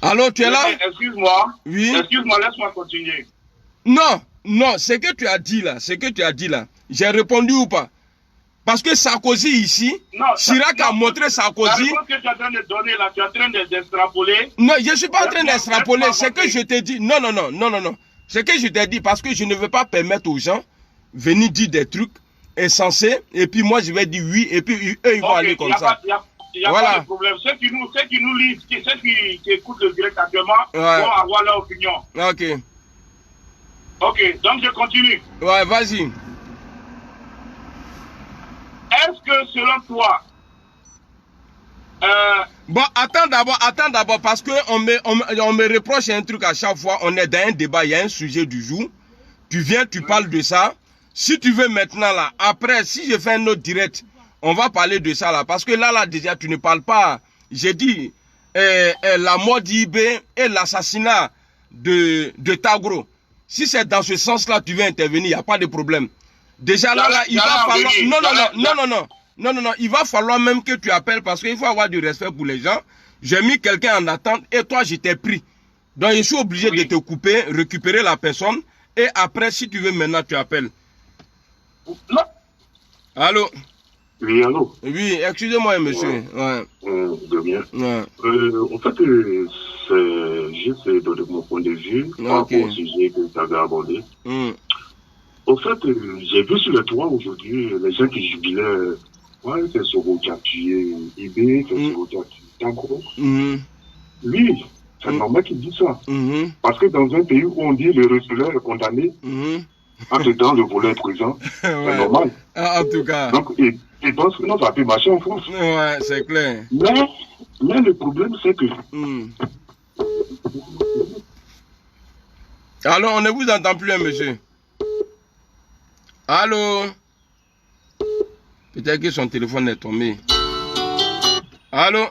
Alors tu es là? Excuse-moi. Oui. Excuse-moi, laisse-moi continuer. Non, ce que tu as dit là, j'ai répondu ou pas? Parce que Sarkozy ici, Chirac a montré Sarkozy. La réponse que tu es en train de donner là, tu es en train d'extrapoler. Non, je ne suis pas en train d'extrapoler. C'est que je t'ai dit. Non. C'est que je t'ai dit parce que je ne veux pas permettre aux gens venir dire des trucs insensés et puis moi je vais dire oui et puis eux ils vont aller comme ça. Il n'y a pas de problème. Ceux qui nous lisent, ceux qui écoutent le direct actuellement vont avoir leur opinion. Ok, donc je continue. Ouais, vas-y. Est-ce que selon toi... Bon, attends d'abord, parce qu'on me reproche un truc à chaque fois. On est dans un débat, il y a un sujet du jour. Tu viens, tu parles de ça. Si tu veux maintenant, là, après, si je fais un autre direct, on va parler de ça, là. Parce que là, déjà, tu ne parles pas. J'ai dit, la mort d'IB et l'assassinat de Tagro. Si c'est dans ce sens-là, tu veux intervenir, il n'y a pas de problème. Déjà, il va falloir... Non, il va falloir même que tu appelles parce qu'il faut avoir du respect pour les gens. J'ai mis quelqu'un en attente et toi, je t'ai pris. Donc, je suis obligé de te couper, récupérer la personne et après, si tu veux, maintenant, tu appelles. Non. Allô? Oui, allô? Oui, excusez-moi, monsieur. De bien. En fait, c'est juste de mon point de vue par rapport au sujet que tu avais abordé. En fait, j'ai vu sur le toit aujourd'hui les gens qui jubilaient. Ouais, c'est Soro qui a tué IB, c'est Soro qui a tué Tagro. Lui, c'est normal qu'il dise ça. Parce que dans un pays où on dit le receleur est condamné, entre temps le voleur est présent, c'est normal. En tout cas. Donc, il pense que non, ça peut marcher en France. Ouais, c'est clair. Mais le problème, c'est que Allô, on ne vous entend plus, hein, monsieur. Allô? Peut-être que son téléphone est tombé. Allô?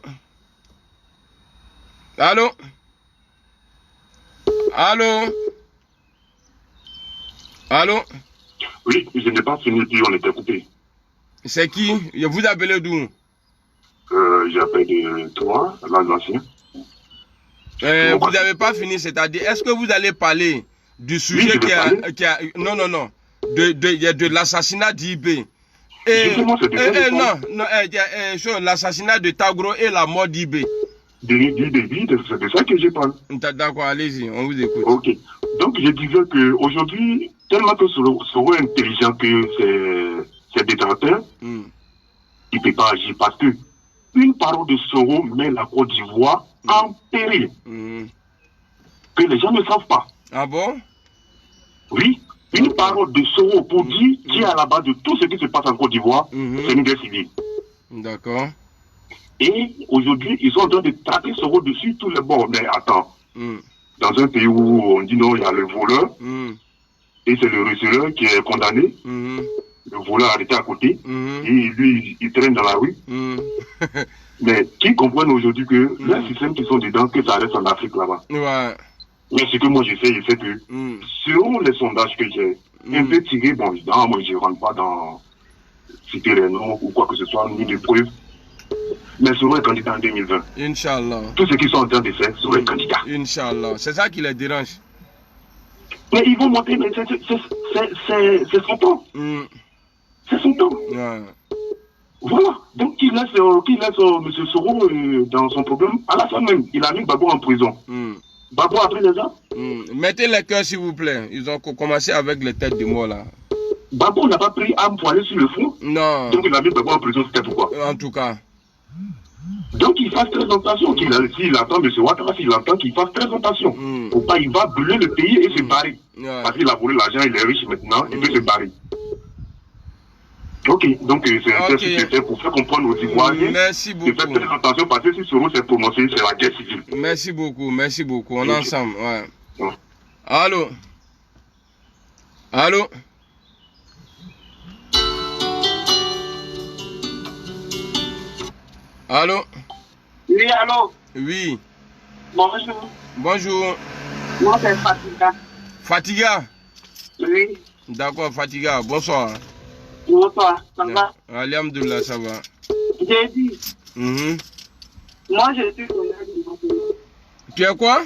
Allô? Allô? Allô? Oui, je n'ai pas fini, puis on était coupé. C'est qui? Vous appelez d'où? J'appelle de toi, l'ancien. Vous n'avez pas fini, c'est-à-dire, est-ce que vous allez parler du sujet qui a... Non, de l'assassinat d'IB. L'assassinat de Tagro et la mort d'IB. C'est de ça que je parle. D'accord, allez-y, on vous écoute. Ok. Donc, je disais qu'aujourd'hui, tellement que Soro est intelligent que c'est détenteur, il ne peut pas agir parce que une parole de Soro met la Côte d'Ivoire en péril. Que les gens ne savent pas. Ah bon? Oui. Une parole de Soro pour dire qui est à la base de tout ce qui se passe en Côte d'Ivoire, c'est une guerre civile. D'accord. Et aujourd'hui, ils sont en train de taper Soro dessus tous les bords. Mais attends, dans un pays où on dit non, il y a le voleur, et c'est le receleur qui est condamné, le voleur arrêté à côté, et lui, il traîne dans la rue. Mais qui comprennent aujourd'hui que les systèmes qui sont dedans, que ça reste en Afrique là-bas. Ouais. Mais ce que moi j'ai fait que, selon les sondages que j'ai un peu tirés, bon, évidemment, moi je ne rentre pas dans citer les noms ou quoi que ce soit, ni de preuves, mais Soro est candidat en 2020. Inch'Allah. Tous ceux qui sont en train de faire, Soro est candidat. Inch'Allah. C'est ça qui les dérange. Mais ils vont monter, mais c'est son temps. C'est son temps. Ouais. Voilà. Donc, il laisse M. Soro dans son problème. À la fin même, il a mis Babo en prison. Babo a pris les armes. Mettez les cœurs, s'il vous plaît. Ils ont commencé avec les têtes de mort, là. Babo n'a pas pris arme pour aller sur le front. Non. Donc, il a mis Babo en prison, c'était pourquoi? En tout cas. Donc, il fasse très attention. S'il attend M. Ouattara, s'il attend qu'il fasse très attention. Pour pas, il va brûler le pays et se barrer. Parce qu'il a volé l'argent, il est riche maintenant, il peut se barrer. Ok, donc c'est pour faire comprendre aux Ivoiriens. Merci beaucoup. De faire très attention parce que si Soro s'est prononcé, c'est la guerre civile. Merci beaucoup. On est ensemble. Ouais. Allô? Allô? Allô? Oui, allô? Oui. Bonjour. Bonjour. Moi, c'est Fatiga. Fatiga? Oui. D'accord, Fatiga. Bonsoir. Bonsoir, ça va? Alhamdoulilah, ça va. J'ai dit. Moi, je suis croyant de Bankoulou. Tu es quoi?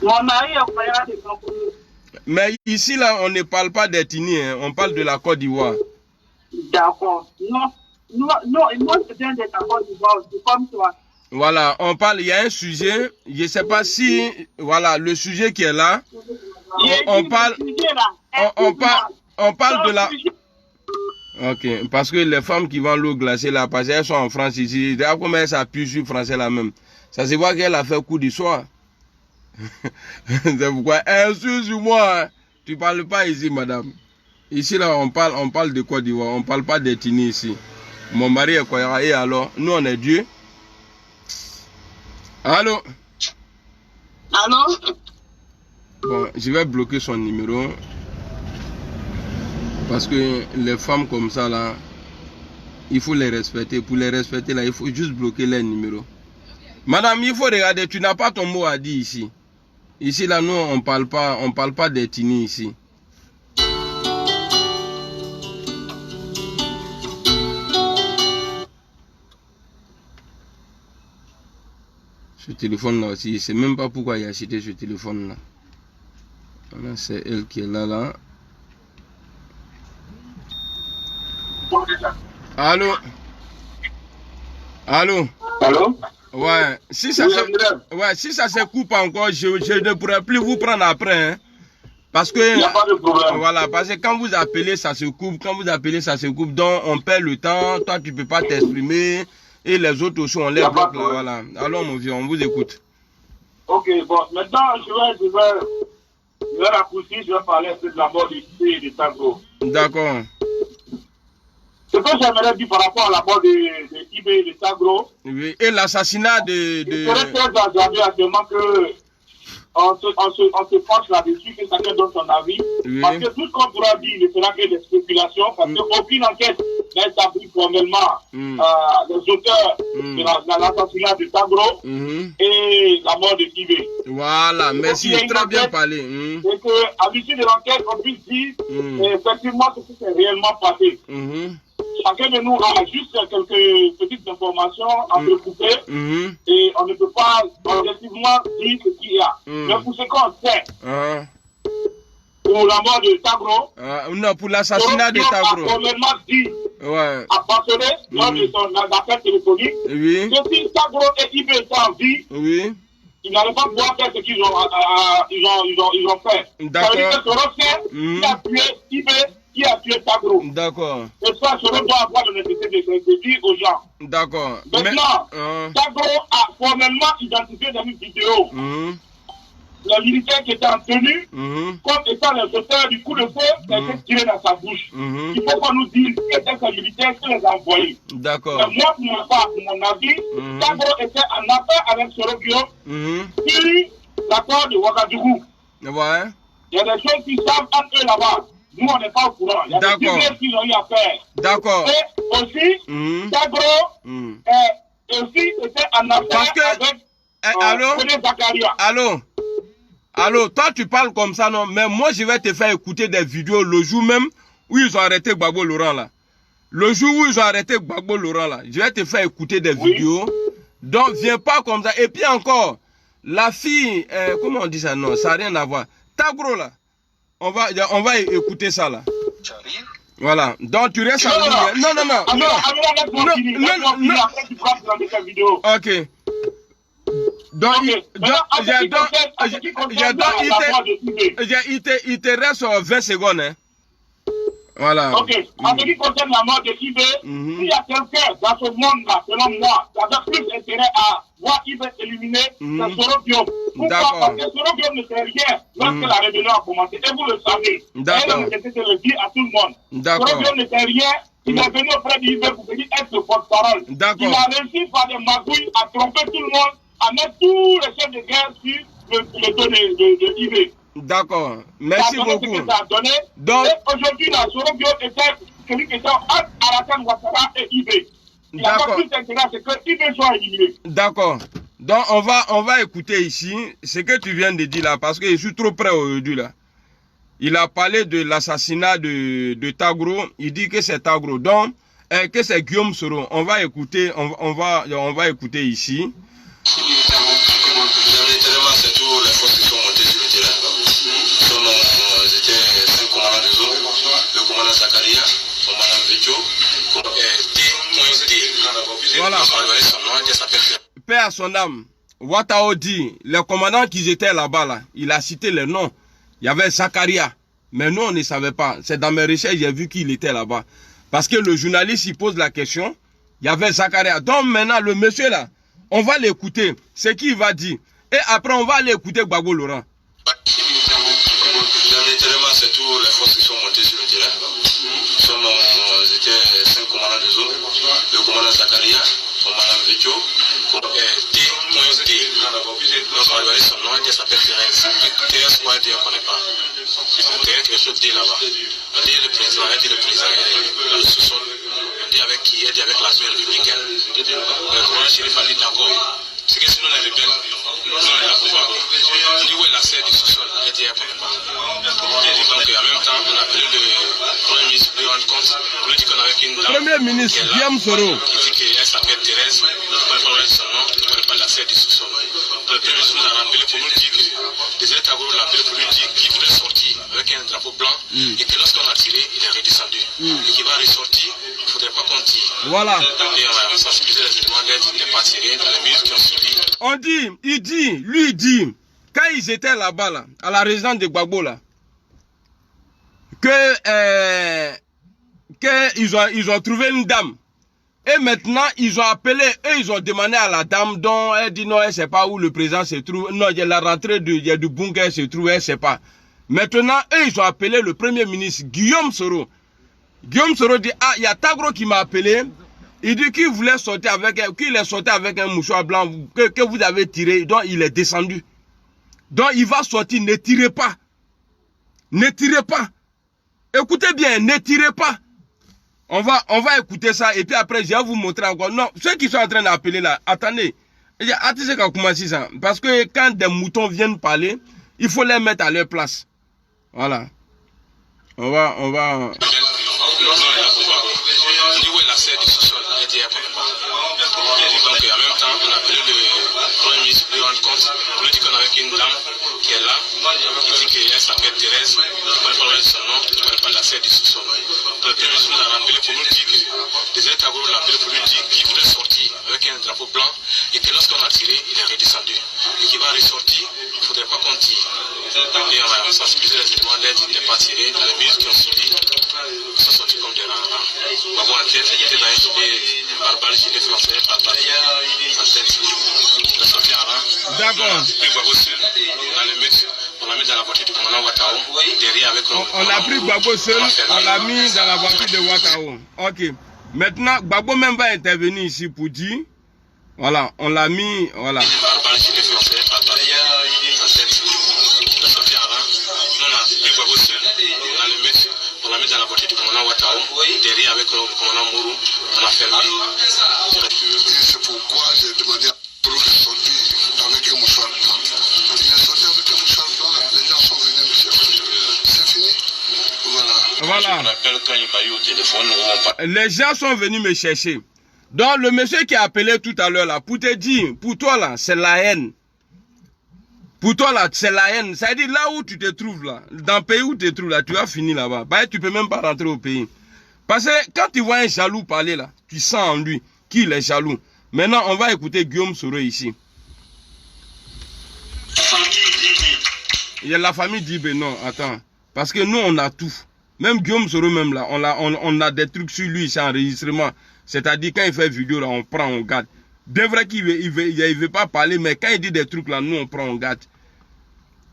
Mon mari est croyant de Bankoulou. Mais ici, là, on ne parle pas d'ethnie, hein. On parle de la Côte d'Ivoire. D'accord. Non, moi, je viens de la Côte d'Ivoire aussi, comme toi. Voilà, on parle, il y a un sujet, je ne sais pas si, voilà, le sujet qui est là, on parle de la... Ok, parce que les femmes qui vendent l'eau glacée là, parce qu'elles sont en France ici, comment elles s'appuient sur le français là même. Ça se voit qu'elle a fait coup du soir. C'est pourquoi, excuse-moi, tu ne parles pas ici, madame. Ici là, on parle de Côte d'Ivoire, on ne parle pas d'ethnie ici. Mon mari est quoi, et alors, nous on est Dieu. Allô? Allô? Bon, je vais bloquer son numéro. Parce que les femmes comme ça là, il faut les respecter. Pour les respecter là, il faut juste bloquer les numéros. Madame, il faut regarder, tu n'as pas ton mot à dire ici. Ici là, nous on parle pas d'ethnie ici. Ce téléphone là aussi, je ne sais même pas pourquoi il a acheté ce téléphone là. Voilà, c'est elle qui est là. Allô? Allô? Allô? Ouais, si ça se coupe encore, je ne pourrai plus vous prendre après. Hein. Parce que, il n'y a pas de problème. Voilà, parce que quand vous appelez, ça se coupe. Quand vous appelez, ça se coupe. Donc, on perd le temps. Toi, tu ne peux pas t'exprimer. Et les autres aussi, on les bloque là. Voilà. Alors, mon vieux, on vous écoute. Ok, bon, maintenant, je vais raccourcir, je vais parler un peu de la mort d'IB et de Tagro. D'accord. Ce que j'aimerais dire par rapport à la mort d'IB et de Tagro. Oui, et l'assassinat de... Il serait très agréable actuellement que on se penche là-dessus, que chacun donne son avis. Oui. Parce que tout ce qu'on pourra dire ne sera que des spéculations, parce qu'aucune enquête n'a établi formellement les auteurs de l'assassinat de Tagro et la mort de Ibé. Voilà, merci, très bien parlé. Et qu'à l'issue de l'enquête, on puisse dire effectivement ce qui s'est réellement passé. Chacun de nous a juste quelques petites informations entrecoupées et on ne peut pas objectivement dire ce qu'il y a. Mais pour ce qu'on sait, pour la mort de Tagro, non, pour l'assassinat de Tagro, a formellement dit à Passolé lors de son appel téléphonique que si Tagro et Ibé étaient en vie, ils n'allaient pas pouvoir faire ce qu'ils ont fait. Ça veut dire que ce reflet qui a tué Ibé, qui a tué Tagro. D'accord. Et ça, je dois avoir la nécessité de dire aux gens. D'accord. Maintenant, Tagro a formellement identifié dans une vidéo les militaires qui étaient en tenue comme étant les auteurs du coup de feu qui a été tiré dans sa bouche. Il faut qu'on nous dise qui étaient ces militaires qui les a envoyés. D'accord. Mais moi, pour ma part, pour mon avis, Tagro était en affaire avec Sorobio sur l'accord de Ouagadougou. Ouais. Il y a des choses qui savent entre eux là-bas. Nous, on n'est pas au courant. Il y a des sujets qu'ils ont eu à faire. D'accord. Et aussi, Tagro était en affaire avec Allô, toi tu parles comme ça, non? Mais moi je vais te faire écouter des vidéos le jour même où ils ont arrêté Gbagbo Laurent là. Le jour où ils ont arrêté Gbagbo Laurent là, je vais te faire écouter des vidéos. Donc viens pas comme ça. Et puis encore, la fille, comment on dit ça? Non, ça n'a rien à voir. Tagro là, on va écouter ça là. Voilà, donc tu restes en ligne. Non. Ok. Donc, il te reste 20 secondes. Hein. Voilà. Ok. En ce qui concerne la mort de Ibé, s'il y a quelqu'un dans ce monde-là, selon moi, qui avait plus intérêt à voir Ibé éliminé, c'est Sorobio. Pourquoi? Parce que Sorobio ne fait rien lorsque la rébellion a commencé. Et vous le savez. D'accord. Et je le dis à tout le monde. Sorobio ne fait rien. Il est venu auprès d'Ibé pour venir être porte-parole. Il a réussi par des magouilles à tromper tout le monde, à mettre tous les chefs de guerre sur le dos de Ibé. D'accord. Merci beaucoup. Donc, aujourd'hui, la Sorobio était celui qui était entre Alassane Ouattara et Ibé. Il n'a pas plus d'intérêt à ce que Ibé soit éliminé. D'accord. Donc, on va écouter ici ce que tu viens de dire là, parce que je suis trop près aujourd'hui là. Il a parlé de l'assassinat de Tagro. Il dit que c'est Tagro. Donc, que c'est Guillaume Soro. On va écouter, on va écouter ici. C'est tous les forces qui sont montées sur le terrain. C'était 5 commandants de zone, le commandant Zakaria, le commandant Vejo, T.D. Voilà. Paix à son âme. Watao dit, les commandants qui étaient là-bas, là, il a cité les noms. Il y avait Zakaria. Mais nous, on ne savait pas. C'est dans mes recherches, j'ai vu qu'il était là-bas. Parce que le journaliste, il pose la question. Il y avait Zakaria. Donc maintenant, le monsieur là, on va l'écouter. Ce qu'il va dire. Et après, on va aller écouter Gbagbo Laurent. C'est tous les forces qui sont montées sur le terrain. C'était 5 commandants de zone, le commandant Zakaria, le commandant Vejo, T.D. Donc on va donner son nom, il s'appelle Thérèse. Thérèse, on ne connaît pas. Thérèse, quelque chose dit là-bas. On dit le président est dans le sous-sol. On dit avec qui? Elle dit avec l'armée républicaine. Le commandant Chérif a dit d'accord. C'est que sinon les rebelles, nous on est là pour voir. On dit où est l'accès du sous-sol? Elle dit elle ne connaît pas. Donc en même temps, on a appelé le Premier ministre pour lui rendre compte. On lui dit qu'on avait qu'une dame. Premier ministre, Guillaume Soro. Qui dit qu'elle s'appelle Thérèse. On ne connaît pas son nom, on ne connaît pas l'accès du sous-sol. Le Premier ministre nous a rappelé pour nous dire que les Tagro l'a appelé pour lui dire qu'il voulait sortir avec un drapeau blanc et que lorsqu'on a tiré, il est redescendu. Et qu'il va ressortir, il ne faudrait pas qu'on tire. Voilà. Et on va sensibiliser les éléments d'aide, il n'est pas tiré dans les minutes qui ont suivi. On dit, il dit, quand ils étaient là-bas, là, à la résidence de Gbagbo, là, ils ont trouvé une dame. Et maintenant, ils ont appelé, et ils ont demandé à la dame, dont elle dit non, elle ne sait pas où le président se trouve. Non, il y a la rentrée il y a du bunker, elle se trouve, elle ne sait pas. Maintenant, eux, ils ont appelé le Premier ministre, Guillaume Soro. Guillaume Soro dit, ah, il y a Tagro qui m'a appelé. Il dit qu'il voulait sortir avec un mouchoir blanc que vous avez tiré, donc il est descendu. Donc il va sortir, ne tirez pas. Ne tirez pas. Écoutez bien, ne tirez pas. On va écouter ça et puis après je vais vous montrer encore. Non, ceux qui sont en train d'appeler là, attendez. Parce que quand des moutons viennent parler, il faut les mettre à leur place. Voilà. On va... Donc en même temps, on a appelé le Premier ministre pour lui rendre compte, pour lui dire qu'on avait une dame qui est là, qui dit qu'elle s'appelle Thérèse, on ne connaît pas son nom, on ne connaît pas la sœur du sous-sol. Le Premier ministre nous a rappelé pour nous dire que les États-Unis l'ont appelé pour lui dire qu'il voulait sortir avec un drapeau blanc et que lorsqu'on a tiré, il est redescendu. Et qu'il va ressortir, il ne faudrait pas qu'on tire. Et on a sensibilisé les éléments d'aide, il n'est pas tiré. Dans les minutes qui ont suivi, ils sont sortis comme des rangs. Babou en tête, il était dans un gilet barbare, gilet français, barbare. En tête, il a sorti en rang. D'accord. On l'a mis dans la voiture du commandant Ouattao. Derrière avec on a pris Gbagbo seul, on l'a mis dans la voiture de Ouattao. Ok. Maintenant, Gbagbo même va intervenir ici pour dire. Voilà, on l'a mis. Voilà. Barbare, gilet français, barbare. En tête, il a sorti en rang. Nous, on a pris Gbagbo seul. On l'a mis dans la voiture du commandant Ouattao. Derrière avec le commandant Mourou. On a fermé. C'est pourquoi j'ai demandé à Mourou de sortir avec un mouchoir blanc. Il est sorti avec un mouchoir blanc. Les gens sont venus me chercher. C'est fini. Voilà. Les gens sont venus me chercher. Donc le monsieur qui a appelé tout à l'heure là, pour te dire, pour toi là, c'est la haine. Pour toi là, c'est la haine. Ça veut dire là où tu te trouves là, dans le pays où tu te trouves là, tu vas finir là-bas. Bah, tu peux même pas rentrer au pays. Parce que quand tu vois un jaloux parler là, tu sens en lui qu'il est jaloux. Maintenant, on va écouter Guillaume Soro ici. Il y a la famille Dibé, non, attends. Parce que nous, on a tout. Même Guillaume Soro même là, on a des trucs sur lui, c'est enregistrement. C'est-à-dire quand il fait vidéo là, on prend, on garde. De vrai qu'il veut pas parler, mais quand il dit des trucs là, nous on prend, on garde.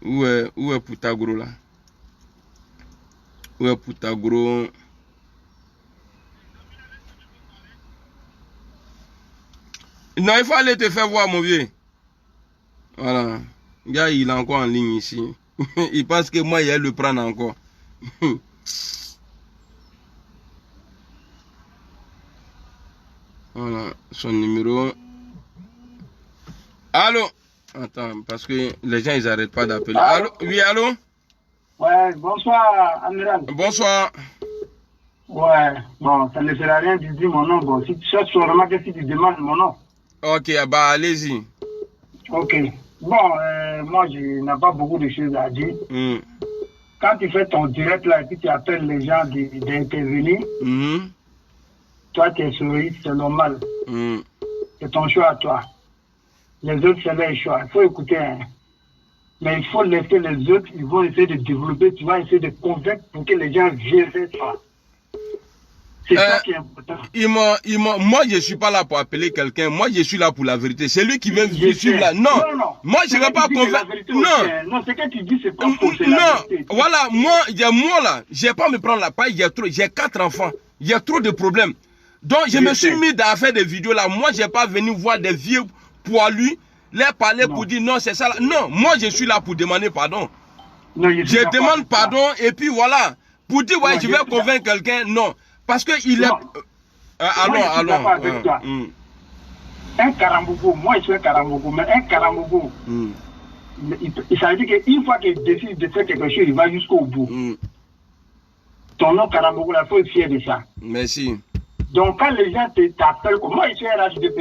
Où est Poutagro là? Où est Poutagro? Non, il faut aller te faire voir mon vieux. Voilà. Le gars, il est encore en ligne ici. Il pense que moi, il va le prendre encore. Voilà, son numéro. Allô? Attends, parce que les gens, ils n'arrêtent pas d'appeler. Allô? Oui, allô? Ouais, bonsoir, Amiral. Bonsoir. Ouais, bon, ça ne sert à rien de dire mon nom. Bon, si tu cherches vraiment que si tu demandes mon nom. Ok, bah allez-y. Ok. Bon, moi, je n'ai pas beaucoup de choses à dire. Quand tu fais ton direct là et puis tu appelles les gens d'intervenir, toi, tu es sourire, c'est normal. C'est ton choix à toi. Les autres, c'est leur choix. Il faut écouter. Hein. Mais il faut laisser les autres, ils vont essayer de développer, tu vas essayer de convaincre pour que les gens viennent vers toi. C'est ça qui est important. Moi, je ne suis pas là pour appeler quelqu'un. Moi, je suis là pour la vérité. C'est lui qui veut suivre là. Non. Moi, je ne vais pas convaincre. Non. Non, c'est que tu dis, c'est pas pour c'est la vérité. Voilà, moi là, je ne vais pas me prendre la paille. J'ai 4 enfants. Il y a trop de problèmes. Donc, je me suis mis à faire des vidéos là. Moi, je n'ai pas venu voir des vieux poilus, les parler pour dire non, c'est ça. Là. Non, moi, je suis là pour demander pardon. Non, je demande pardon et puis voilà. Pour dire, ouais, je vais convaincre quelqu'un, non. Parce qu'il est... allons. Un Karambogo, moi je suis un Karambogo, mais un Karambogo, ça veut dire qu'une fois qu'il décide de faire quelque chose, il va jusqu'au bout. Ton nom Karambogo, il faut être fier de ça. Merci. Donc quand les gens t'appellent, moi je suis un RHDP,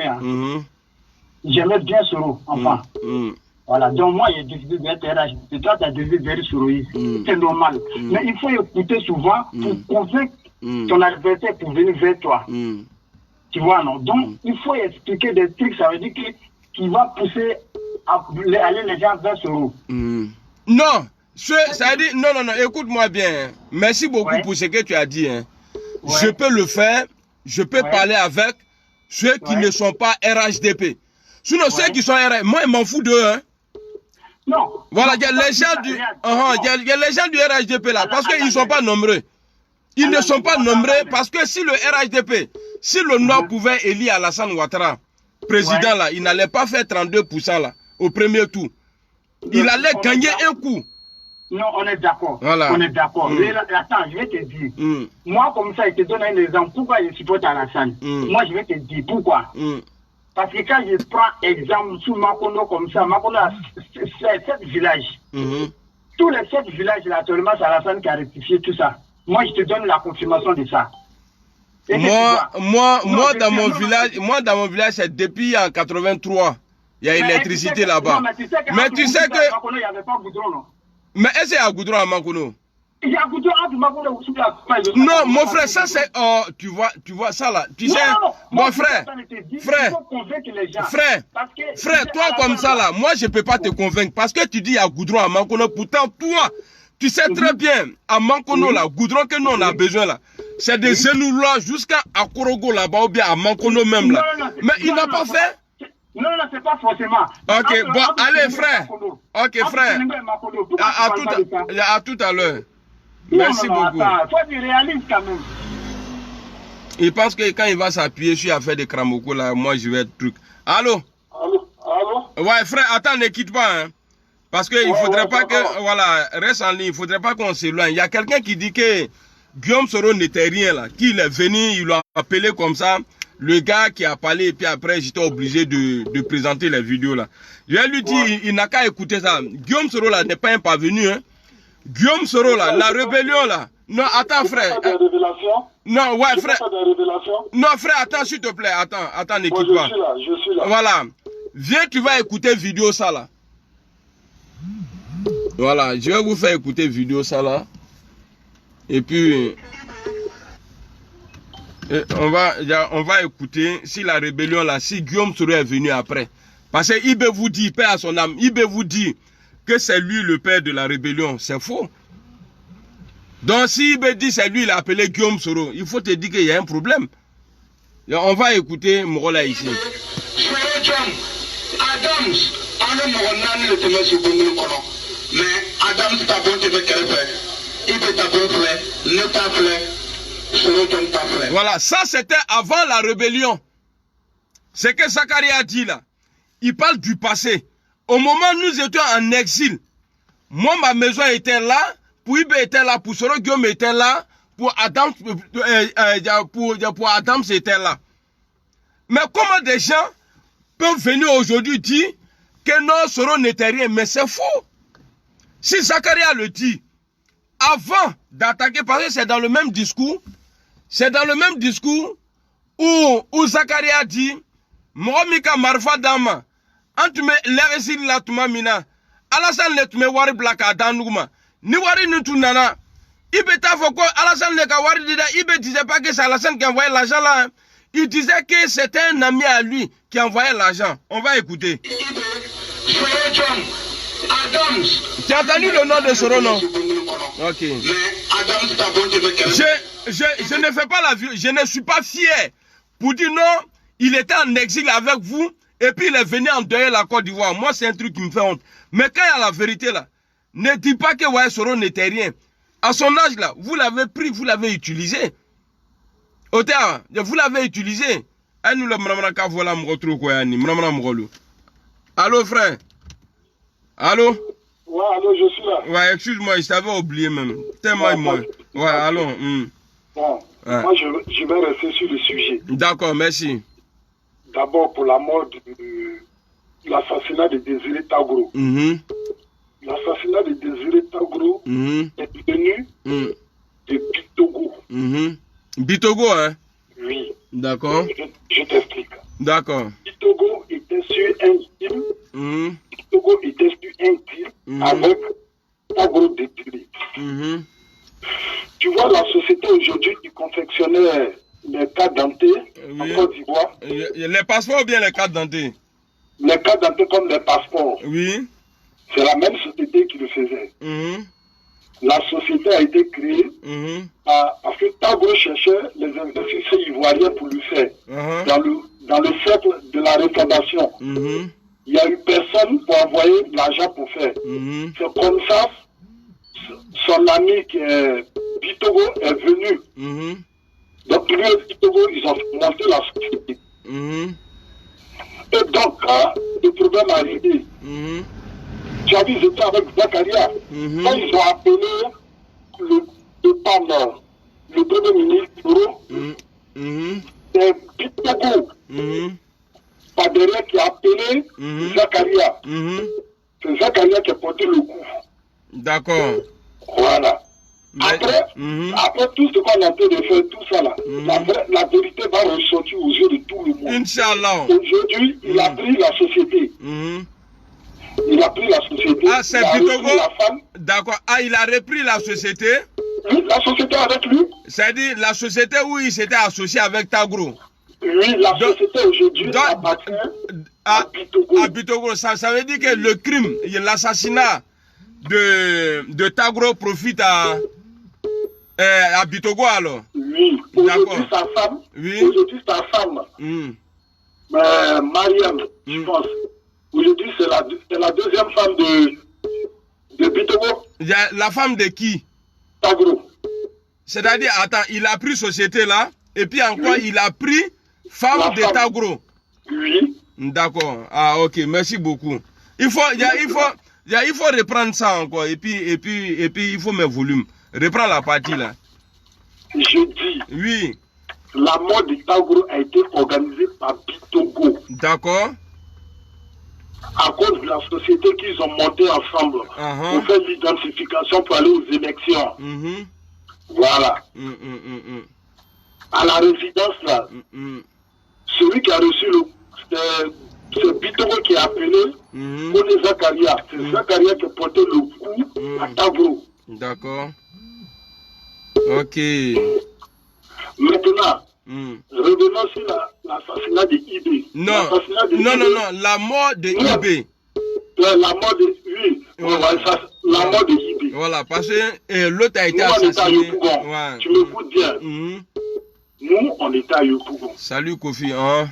j'aimais bien Soro, enfin. Voilà, donc moi j'ai décidé d'être RHDP, toi tu as décidé d'être Soroïste, c'est normal. Mais il faut écouter souvent pour convaincre ton adversaire pour venir vers toi. Tu vois, non? Donc, il faut expliquer des trucs, ça veut dire qu'il va pousser à aller les gens vers ce roue. Non, ça veut dire, non, écoute-moi bien. Merci beaucoup pour ce que tu as dit. Hein. Je peux le faire, je peux parler avec ceux qui ne sont pas RHDP. Sinon, ceux qui sont RHDP, moi, je m'en fous d'eux. Hein. Non. Voilà, il y a les gens du RHDP là, parce qu'ils ne sont pas nombreux. Ils ne sont pas nombreux parce que si le RHDP, si le Nord pouvait élire Alassane Ouattara, président là, il n'allait pas faire 32% là, au premier tour. Il allait gagner un coup. Non, on est d'accord. Voilà. On est d'accord. Attends, je vais te dire. Moi, comme ça, je te donne un exemple. Pourquoi je supporte Alassane? Moi, je vais te dire pourquoi. Parce que quand je prends exemple sur Makono comme ça, Makono a 7 villages. Tous les 7 villages, là, actuellement, c'est Alassane qui a rectifié tout ça. Moi, je te donne la confirmation de ça. Moi, dans mon village, c'est depuis en 83. Il y a l'électricité là-bas. Mais tu sais que... Il n'y avait pas goudron, non? Mais est-ce qu'il y a goudron à Makono? Il y a goudron à Makono. Non, mon frère, ça c'est... Oh, tu vois ça là. Tu sais, mon frère, toi comme ça là, moi je ne peux pas te convaincre. Parce que tu dis il y a goudron à Makono. Pourtant, toi, tu sais très bien, à Makono là, goudron que nous on a besoin là, c'est des genoux là jusqu'à Akorogo là-bas ou bien à Makono même là. Mais il n'a pas fait. Non, c'est pas forcément. Ok, bon, allez, frère. Ok, frère. À tout à l'heure. Merci beaucoup. Il faut du réalisme quand même. Il pense que quand il va s'appuyer sur l'affaire de Kramoko, là, moi, je vais être truc. Allô? Ouais, frère, attends, ne quitte pas, hein. Parce qu'il ne faudrait pas que, voilà, reste en ligne, il ne faudrait pas qu'on s'éloigne. Il y a quelqu'un qui dit que Guillaume Soro n'était rien, là. Qu'il est venu, il l'a appelé comme ça. Le gars qui a parlé, et puis après, j'étais obligé de présenter les vidéos là. Je vais lui dire, il n'a qu'à écouter ça. Guillaume Soro là n'est pas un parvenu, hein. Guillaume Soro là, la rébellion là. Non, attends, frère. Non, ouais, frère. Non, frère, attends, s'il te plaît. Attends, n'écoute pas. Je suis là. Voilà. Viens, tu vas écouter vidéo ça là. Voilà, je vais vous faire écouter vidéo ça là. Et puis... on va écouter si la rébellion là, si Guillaume Soro est venu après. Parce que Ibé vous dit, paix à son âme, Ibé vous dit que c'est lui le père de la rébellion. C'est faux. Donc si Ibé dit c'est lui, il a appelé Guillaume Soro, il faut te dire qu'il y a un problème. On va écouter Morola ici. Mais Adams t'a bon te faire Ibé t'a bon frère, ne t'a frère. Voilà, ça c'était avant la rébellion. C'est que Zakaria a dit là. Il parle du passé. Au moment où nous étions en exil, moi ma maison était là, pour Ibé était là, pour Soro Guillaume était là, pour Adam, pour Adam était là. Mais comment des gens peuvent venir aujourd'hui dire que non, Soro n'était rien, mais c'est faux. Si Zakaria le dit, avant d'attaquer, parce que c'est dans le même discours, où Zakaria dit, Mohamika Marfa Dama, Antume Leresil Latuma Mina, Alassane Letume Wari Blaka Danuma, Ni Wari Nutunana, Ibe Tafoko, Alassane Lekawari Dida, Ibe disait pas que c'est Alassane qui envoyait l'argent là, hein. Il disait que c'était un ami à lui qui envoyait l'argent. On va écouter. Tu as entendu le nom de Soro, non? Ok. Je ne fais pas la vue, je ne suis pas fier pour dire non, il était en exil avec vous et puis il est venu endeuiller la Côte d'Ivoire. Moi, c'est un truc qui me fait honte. Mais quand il y a la vérité là, ne dis pas que ouais, Soro n'était rien. À son âge là, vous l'avez pris, vous l'avez utilisé. Otea, vous l'avez utilisé. Allô, frère. Allô? Ouais, allô, je suis là. Ouais, excuse-moi, je t'avais oublié même. Tellement moi. Ouais, allô. Bon, ouais. Moi, je vais rester sur le sujet. D'accord, merci. D'abord, pour la mort de l'assassinat de Désiré Tagro. L'assassinat de Désiré Tagro est venu de Bitogo. Bitogo, hein? Oui. D'accord. Je t'explique. D'accord. Bitogo était sur un île. Bitogo était sur un île avec Tagro Désiré. Tu vois, la société aujourd'hui qui confectionnait les cartes dentées en Côte d'Ivoire. Les passeports ou bien les cartes dentées? Les cartes dentées comme les passeports. Oui. C'est la même société qui le faisait. La société a été créée parce que Tagro cherchait les investisseurs ivoiriens pour lui faire. Dans le cercle de la refondation, il n'y a eu personne pour envoyer l'argent pour faire. C'est comme ça, son ami qui est Bitogo est venu. Donc, lui et Bitogo, ils ont monté la société. Et donc, quand le problème est arrivé, Tu as vu, j'étais avec Zakaria. Quand ils ont appelé le PAN, le premier ministre, c'est Bitogo. Pas derrière qui a appelé Zakaria. C'est Zakaria qui a porté le coup. D'accord. Voilà. Après, après tout ce qu'on a en train de faire, tout ça là, la vérité va ressortir aux yeux de tout le monde. Inch'Allah. Aujourd'hui, il a pris la société. Il a pris la société. Ah, c'est Bitogo. D'accord. Ah, il a repris la société. Oui, la société avec lui. C'est-à-dire la société où il s'était associé avec Tagro. Oui, la société aujourd'hui appartient à Bitogo. À Bitogo. Ça veut dire que le crime, l'assassinat de Tagro profite à Bitogo alors. Oui, aujourd'hui sa femme. Oui. Aujourd'hui sa femme. Mariam, je pense. Aujourd'hui c'est la deuxième femme de Bitogo. La femme de qui? Tagro. C'est-à-dire, attends, il a pris société là, et puis encore il a pris femme de Tagro. Oui. D'accord. Ah ok, merci beaucoup. Il faut reprendre ça encore, et puis il faut mes volumes. Reprends la partie là. Je dis. Oui. La mort de Tagro a été organisée par Bitogo. D'accord. À cause de la société qu'ils ont montée ensemble pour faire l'identification pour aller aux élections. Voilà. À la résidence là, celui qui a reçu c'est Bitogo qui a appelé pour les Zakaria. C'est Zakaria qui a porté le coup à Tagro. D'accord. Ok. Maintenant, revenons sur l'assassinat de IB. Non, la mort de IB. La mort de oui, la mort de IB. Voilà, parce que l'autre a été assassiné. Ouais. Tu m'écoutes bien. Nous, on était à Yopougon. Salut Kofi. Hein?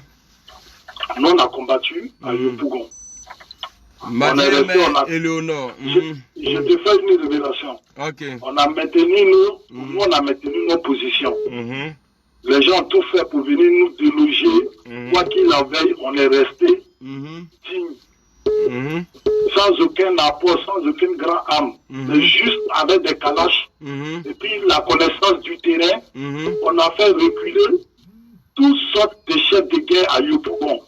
Nous, on a combattu à Yopougon. Madame Éléonore. Je te fais une révélation. Okay. On a maintenu on a maintenu nos positions. Les gens ont tout fait pour venir nous déloger. Quoi qu'il en veille, on est resté digne. Sans aucun apport, sans aucune grande âme. Mais juste avec des calaches. Et puis la connaissance du terrain, on a fait reculer toutes sortes de chefs de guerre à Yopougon.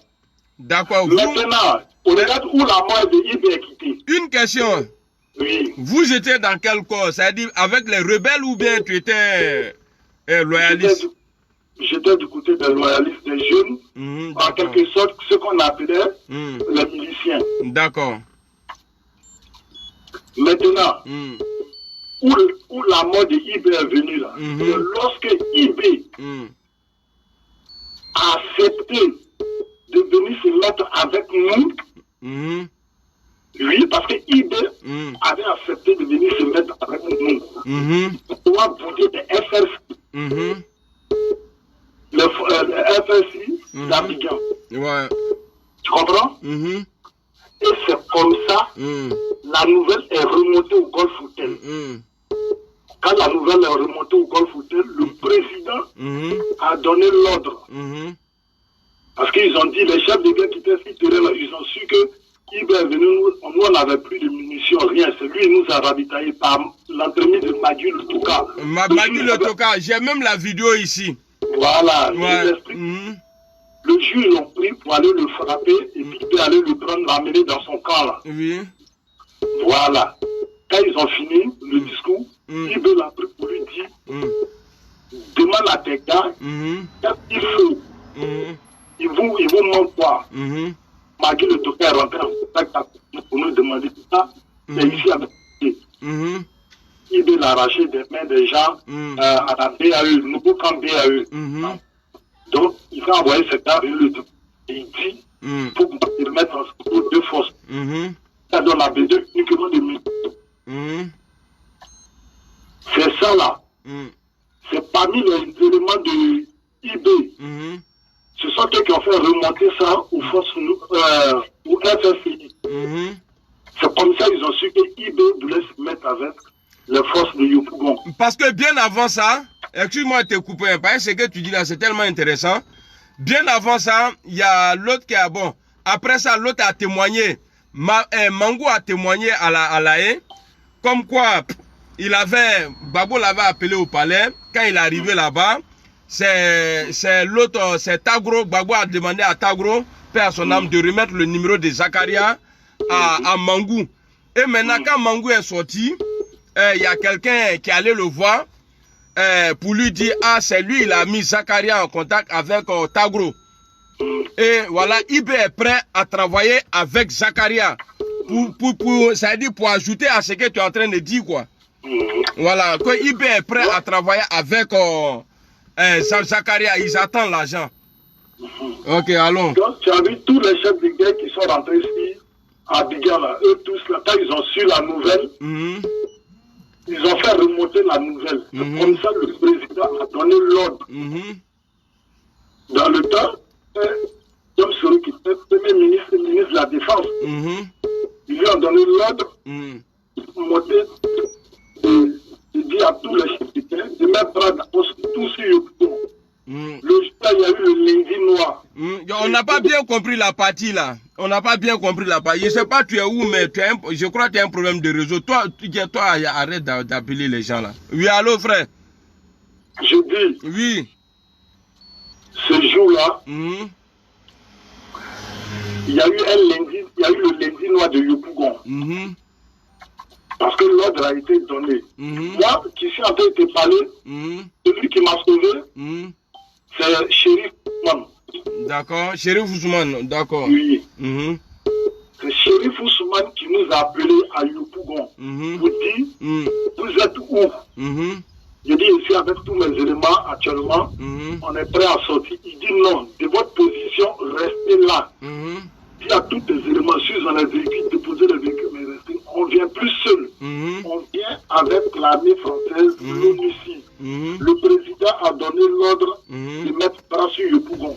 D'accord. Maintenant, on regarde où la mort de Ibé est quittée. Une question. Oui. Vous étiez dans quel corps? C'est-à-dire avec les rebelles ou bien tu étais loyaliste? J'étais du côté des loyalistes, des jeunes, en quelque sorte ce qu'on appelait les miliciens. D'accord. Maintenant, où la mort de Ibé est venue là, lorsque Ibé a accepté de venir se mettre avec nous, oui, parce que IB avait accepté de venir se mettre avec nous pour pouvoir bouger des FRC. Le FRC d'Abidjan. Ouais. Tu comprends? Et c'est comme ça, la nouvelle est remontée au Golf Hotel. Quand la nouvelle est remontée au Golf Hotel, le président a donné l'ordre. Parce qu'ils ont dit, les chefs de guerre qui étaient sur terrain, ils ont su que IB est venu, nous on n'avait plus de munitions, rien. C'est lui qui nous a ravitaillé par l'entremise de Magui Le Toka. Magui Le Toka, j'ai même la vidéo ici. Voilà, le juge, ils l'ont pris pour aller le frapper et puis il peut aller le prendre, l'amener dans son camp là. Oui. Voilà. Quand ils ont fini le discours, IB l'a pris pour lui dire demande à tes gars qu'est-ce qu'il faut. Il vous manque quoi. Magui Le Toka est rentré en contact pour nous demander tout ça. C'est ici avec lui. IB l'a arraché des mains des gens à la BAE, le nouveau camp BAE. Donc, il va envoyer cet gars et il dit pour le mettre en secours de force. Ça donne la besoin uniquement de minutes. C'est ça là. C'est parmi les éléments de IB. Ce sont eux qui ont fait remonter ça aux forces, au FFI. C'est comme ça qu'ils ont su que IB voulait se mettre avec les forces de Yopougon. Parce que bien avant ça, excuse-moi de te couper, parce que ce que tu dis là, c'est tellement intéressant. Bien avant ça, il y a l'autre qui a, bon, après ça, l'autre a témoigné. Mangou a témoigné à la haie, comme quoi Gbagbo l'avait appelé au palais. Quand il est arrivé là-bas, c'est l'autre, c'est Tagro. Gbagbo a demandé à Tagro, paix à son âme, de remettre le numéro de Zakaria à Mangou. Et maintenant, quand Mangou est sorti, il y a quelqu'un qui allait le voir pour lui dire, ah, c'est lui, il a mis Zakaria en contact avec Tagro. Et voilà, IB est prêt à travailler avec Zakaria c'est-à-dire pour ajouter à ce que tu es en train de dire, quoi. Voilà, que IB est prêt à travailler avec Zakaria, ils attendent l'argent. Ok, allons. Donc, tu as vu tous les chefs de guerre qui sont rentrés ici, à Abidjan, eux tous, là, quand ils ont su la nouvelle, ils ont fait remonter la nouvelle. Comme ça, le président a donné l'ordre. Dans le temps, Tom Soro, qui était premier ministre et ministre de la Défense, ils lui ont donné l'ordre de monter, de dire à tous les chefs de guerre, de mettre bras d'abord tous sur le pont. Le jour, il y a eu le lundi noir. On n'a pas bien compris la partie là. On n'a pas bien compris la partie. Je ne sais pas tu es où, mais je crois que tu as un problème de réseau. Toi, arrête d'appeler les gens là. Oui, allô frère. Je dis. Oui. Ce jour-là, il y a eu le lundi noir de Yopougon. Parce que l'ordre a été donné. Moi, qui suis en train de te parler, celui qui m'a sauvé, c'est Chérif Ousmane. D'accord, Chérif Ousmane, d'accord. Oui. C'est Chérif Ousmane qui nous a appelés à Yopougon. Vous dites, vous êtes où? Je dis, je suis avec tous mes éléments actuellement. On est prêt à sortir. Il dit non, de votre position, restez là. Il y a tous les éléments sur dans les véhicules, déposer les véhicules, mais restez. On ne vient plus seul. On vient avec l'armée française, l'ONUCI. Le président a donné l'ordre de mettre bras sur Yopougon.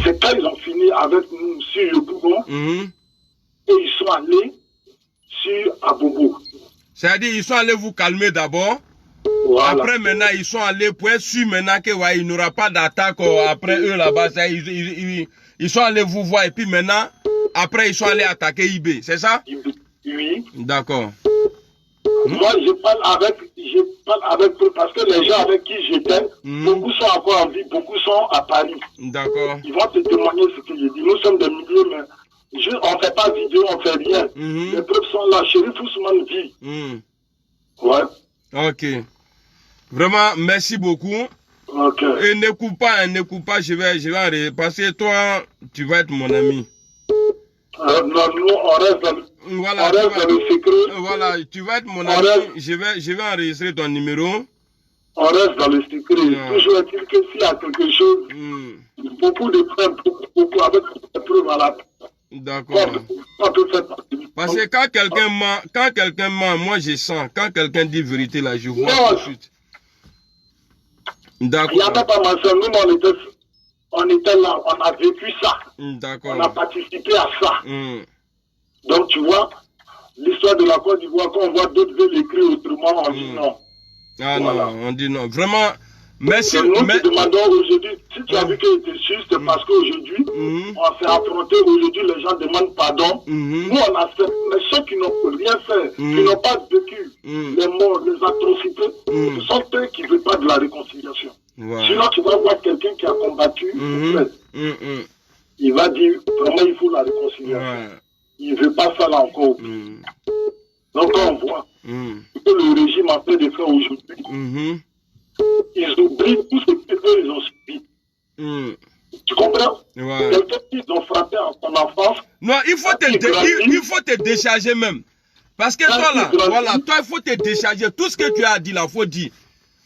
C'est quand ils ont fini avec nous sur Yopougon et ils sont allés sur Abobo. C'est-à-dire ils sont allés vous calmer d'abord. Voilà. Après maintenant ils sont allés pour être sûrs maintenant qu'il n'y aura pas d'attaque après eux là-bas. Ils sont allés vous voir et puis maintenant après ils sont allés attaquer IB, c'est ça? Oui. D'accord. Moi je parle avec eux parce que les gens avec qui j'étais, beaucoup sont encore en vie, beaucoup sont à Paris. D'accord. Ils vont te témoigner ce que je dis. Nous sommes des milliers, mais on ne fait pas vidéo, on ne fait rien. Les preuves sont là. Chérif Ousmane vit. Ouais. Ok. Vraiment, merci beaucoup. Ok. Et n'écoute pas, je vais en parce que toi, tu vas être mon ami. Non, nous, on reste dans le secret. Voilà, tu vas être mon ami. Je vais enregistrer ton numéro. On reste dans le secret. Toujours est-il que s'il y a quelque chose, beaucoup de preuves, beaucoup avec des preuves à la. D'accord. Parce que quand quelqu'un ment, moi je sens. Quand quelqu'un dit vérité là, je vois tout de suite. D'accord. Il n'y avait pas ma soeur, nous on était là, on a vécu ça. D'accord. On a participé à ça. Donc tu vois, l'histoire de la Côte d'Ivoire, quand on voit d'autres veulent l'écrire autrement, on dit non. Ah voilà. Non, on dit non. Vraiment, merci. Nous te demandons aujourd'hui, si tu as vu qu'il était sûr, c'est parce qu'aujourd'hui, on s'est affronté, aujourd'hui les gens demandent pardon. Nous on a fait, mais ceux qui n'ont rien fait, qui n'ont pas vécu les morts, les atrocités, ce sont eux qui ne veulent pas de la réconciliation. Sinon tu vas voir quelqu'un qui a combattu, il va dire, vraiment il faut la réconciliation. Il ne veut pas ça là encore. Donc on voit que le régime a fait de faire aujourd'hui. Ils oublient tout ce qu'eux ils ont subi. Tu comprends? Quelqu'un qu'ils ont frappé en son enfance. Non, il faut te décharger même. Parce que toi là, voilà, toi il faut te décharger. Tout ce que tu as dit là, il faut dire.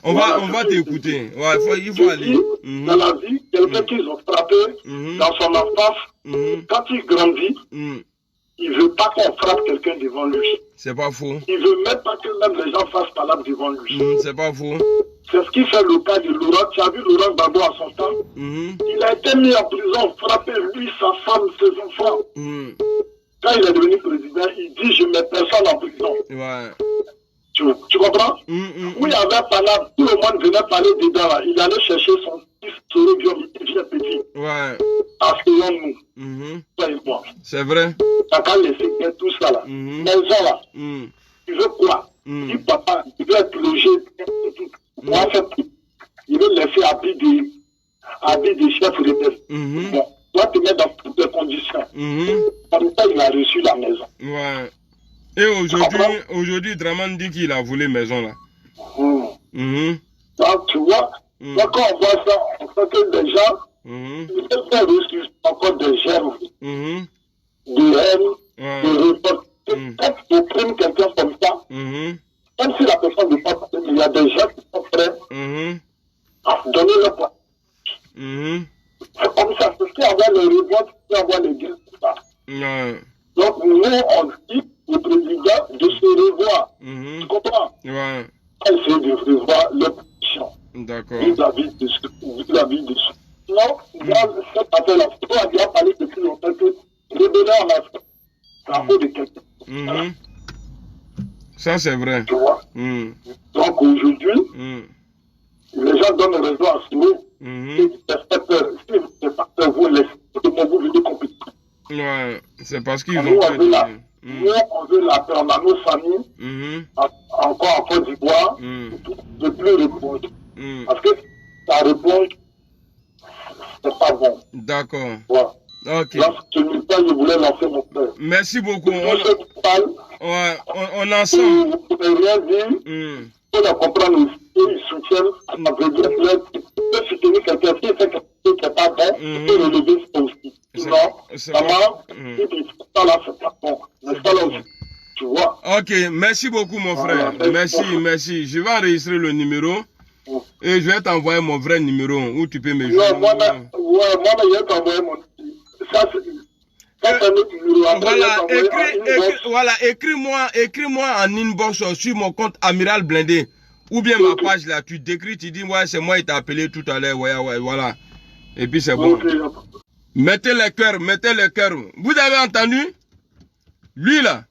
On va t'écouter. Ouais, il faut aller. Dans la vie, quelqu'un qu'ils ont frappé dans son enfance, quand il grandit, il ne veut pas qu'on frappe quelqu'un devant lui. C'est pas faux. Il ne veut même pas que même les gens fassent palabre devant lui. C'est pas faux. C'est ce qui fait le cas de Laurent. Tu as vu Laurent Gbagbo à son temps? Il a été mis en prison, frappé, lui, sa femme, ses enfants. Quand il est devenu président, il dit je mets personne en prison. Tu comprends? Où il y avait Paname, tout le monde venait parler dedans là. Il allait chercher son fils Soro Guillaume, il était petit. Ouais. Asseyons-nous. Toi et moi. C'est vrai. T'as qu'à laisser bien tout ça là. Maison là. Tu veux quoi? Si papa, il veut être logé, moi, il veut laisser habit de chef rebelle. Bon, toi, te mettre dans toutes les conditions. Comme ça, il a reçu la maison. Ouais. Et aujourd'hui, Draman dit qu'il a volé maison là. Donc, tu vois, quand on voit ça, on sait que les gens, ils peuvent reçu encore des germes de haine, de révolte. Quand tu primes quelqu'un comme ça, même si la personne ne pas, il y a des gens qui sont prêts à donner le poids. C'est comme ça, c'est ce qu'il y a les révoltes, il y a les guerres, tout ça. Donc, nous, on dit au président de se revoir. Tu comprends? Ouais. Essayer de revoir leur position. D'accord. Vis-à-vis de ce. Non, dans cette affaire-là, toi, tu as parlé depuis longtemps que rébellion en Afrique, c'est un peu de quelqu'un. Ça, c'est vrai. Tu vois? Donc, aujourd'hui, les gens donnent raison à ce mot. Si vous laissez, vous venez compétir. Ouais, c'est parce qu'ils ont nous, on veut la paix, on a nos familles, encore en Côte d'Ivoire, de plus répondre. Parce que ça répond, c'est pas bon. D'accord. Voilà. Ok. Là, je voulais lancer mon frère. Merci beaucoup. Ouais, on est ensemble. Vous ne pouvez rien dire. Il faut comprendre aussi. Ils soutiennent. Ça veut dire qu'ils peuvent soutenir quelqu'un qui fait quelque chose qui n'est pas bon. Il peut relever ça aussi. Sinon, maman, ça là, c'est pas bon. Mais ça là aussi. Tu vois. Ok, merci beaucoup, mon frère. Merci. Je vais enregistrer le numéro. Et je vais t'envoyer mon vrai numéro où tu peux me joindre. Moi, je vais t'envoyer mon. Ça, voilà, écris-moi en inbox sur mon compte Amiral Blindé. Ou bien ma page là, tu décris, tu dis, ouais, c'est moi, il t'a appelé tout à l'heure, ouais, voilà. Et puis c'est bon. Mettez les cœurs. Vous avez entendu? Lui là,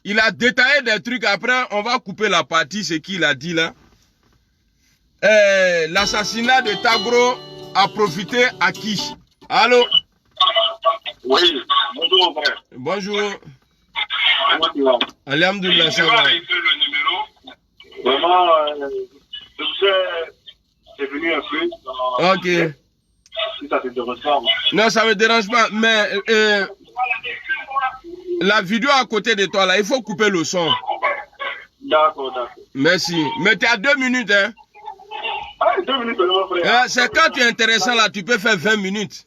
il a détaillé des trucs. Après, on va couper la partie, ce qu'il a dit là. L'assassinat de Tagro a profité à qui? Allô? Oui, bonjour mon frère. Bonjour. Comment tu vas? Alhamdoulilah, ça va. Le numéro. Vraiment, c'est venu un peu. Ok. Si ça te dérange pas. Non, ça me dérange pas, mais la vidéo à côté de toi là, il faut couper le son. D'accord. Merci. Mais tu as 2 minutes, hein? Ah, 2 minutes, mon frère. C'est quand tu es intéressant là, tu peux faire 20 minutes.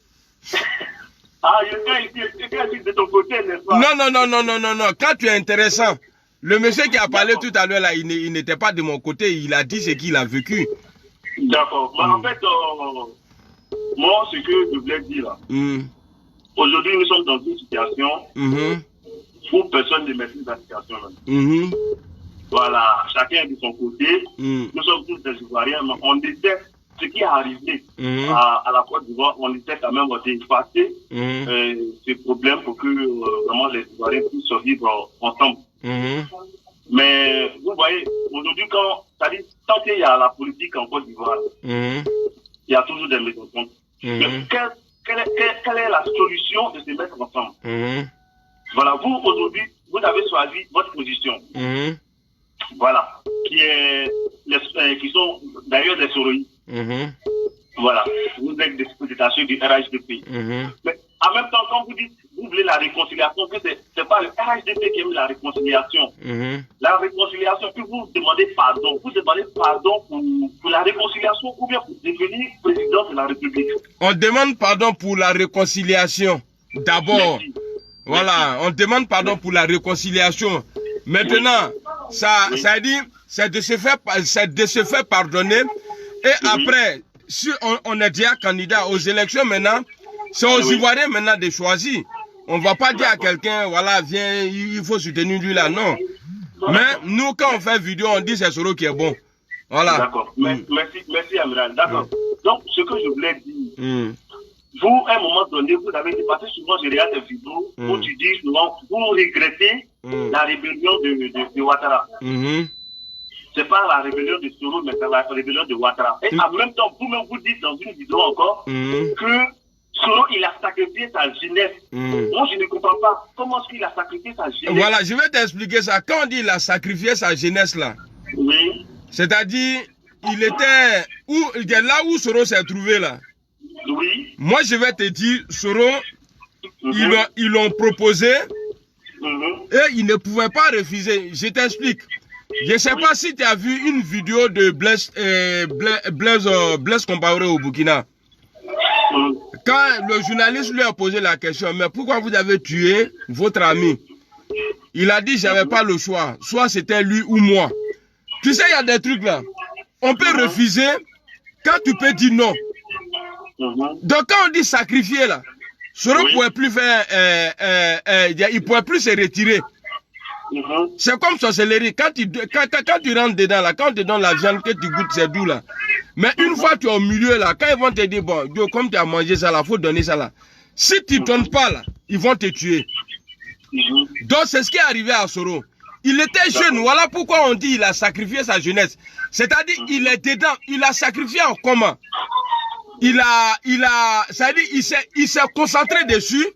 Ah, je suis de ton côté, n'est-ce pas? Non. Quand tu es intéressant, le monsieur qui a parlé tout à l'heure là, il n'était pas de mon côté, il a dit ce qu'il a vécu. D'accord. En fait, moi, ce que je voulais dire là, aujourd'hui, nous sommes dans une situation où personne ne maîtrise la situation là. Voilà, chacun de son côté. Nous sommes tous des Ivoiriens, mais on déteste ce qui est arrivé à la Côte d'Ivoire. On essaie quand même d'effacer ces problèmes pour que vraiment les Ivoiriens puissent vivre ensemble. Mais vous voyez, aujourd'hui, tant qu'il y a la politique en Côte d'Ivoire, il y a toujours des mésententes. Mais quelle est la solution de se mettre ensemble? Voilà, vous aujourd'hui, vous avez choisi votre position. Voilà, qui sont d'ailleurs des Soroïs. Voilà, vous êtes détachés du RHDP. Mais en même temps, quand vous dites vous voulez la réconciliation, que c'est pas le RHDP qui aime la réconciliation. La réconciliation, que vous demandez pardon. Vous demandez pardon pour la réconciliation ou bien pour devenir président de la République. On demande pardon pour la réconciliation. D'abord, voilà, on demande pardon pour la réconciliation. Maintenant, ça dit, c'est de se faire pardonner. Et après, si on est déjà candidat aux élections maintenant, c'est aux Ivoiriens maintenant de choisir. On ne va pas dire à quelqu'un, voilà, viens, il faut soutenir lui là, non. Mais nous, quand on fait vidéo, on dit c'est Soro qui est bon. Voilà. D'accord. Merci, Amiral. D'accord. Donc, ce que je voulais dire, vous, à un moment donné, vous avez dit, parce que souvent, je regarde des vidéos où tu dis souvent, vous regrettez la rébellion de Ouattara. c'est pas la rébellion de Soro, mais c'est la rébellion de Ouattara. Et en même temps, vous-même vous dites dans une vidéo encore que Soro, il a sacrifié sa jeunesse. Moi, je ne comprends pas comment est-ce qu'il a sacrifié sa jeunesse. Voilà, je vais t'expliquer ça. Quand on dit il a sacrifié sa jeunesse là, oui. C'est-à-dire, il était là où Soro s'est trouvé là. Oui. Moi, je vais te dire, Soro, ils l'ont proposé et il ne pouvait pas refuser. Je t'explique. Je ne sais pas si tu as vu une vidéo de Blaise Compaoré au Burkina. Quand le journaliste lui a posé la question, mais pourquoi vous avez tué votre ami? Il a dit, j'avais pas le choix. Soit c'était lui ou moi. Tu sais, il y a des trucs là. On peut refuser quand tu peux dire non. Donc quand on dit sacrifier là, Soro ne pouvait plus faire, il pouvait plus se retirer. C'est comme sorcellerie. Quand tu rentres dedans là, quand tu donnes la viande que tu goûtes, c'est doux là. Mais une fois tu es au milieu là, quand ils vont te dire, bon, comme tu as mangé ça là, il faut donner ça là. Si tu ne donnes pas là, ils vont te tuer. Donc c'est ce qui est arrivé à Soro. Il était jeune, voilà pourquoi on dit il a sacrifié sa jeunesse. C'est-à-dire, il est dedans, il a sacrifié en comment? C'est-à-dire, il s'est concentré dessus.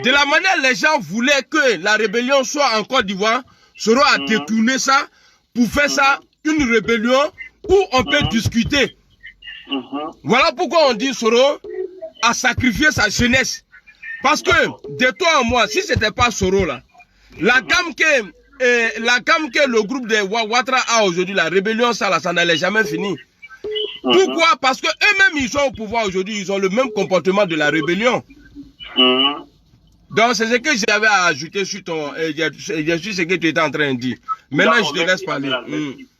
De la manière les gens voulaient que la rébellion soit en Côte d'Ivoire, Soro a détourné ça pour faire ça une rébellion où on peut discuter. Voilà pourquoi on dit Soro a sacrifié sa jeunesse. Parce que, de toi à moi, si ce n'était pas Soro là, la gamme que le groupe de Ouattara a aujourd'hui, la rébellion, ça n'allait jamais finir. Pourquoi? Parce que eux-mêmes, ils sont au pouvoir aujourd'hui, ils ont le même comportement de la rébellion. Donc, c'est ce que j'avais à ajouter sur ton... Je suis ce que tu étais en train de dire. Maintenant, je te laisse parler.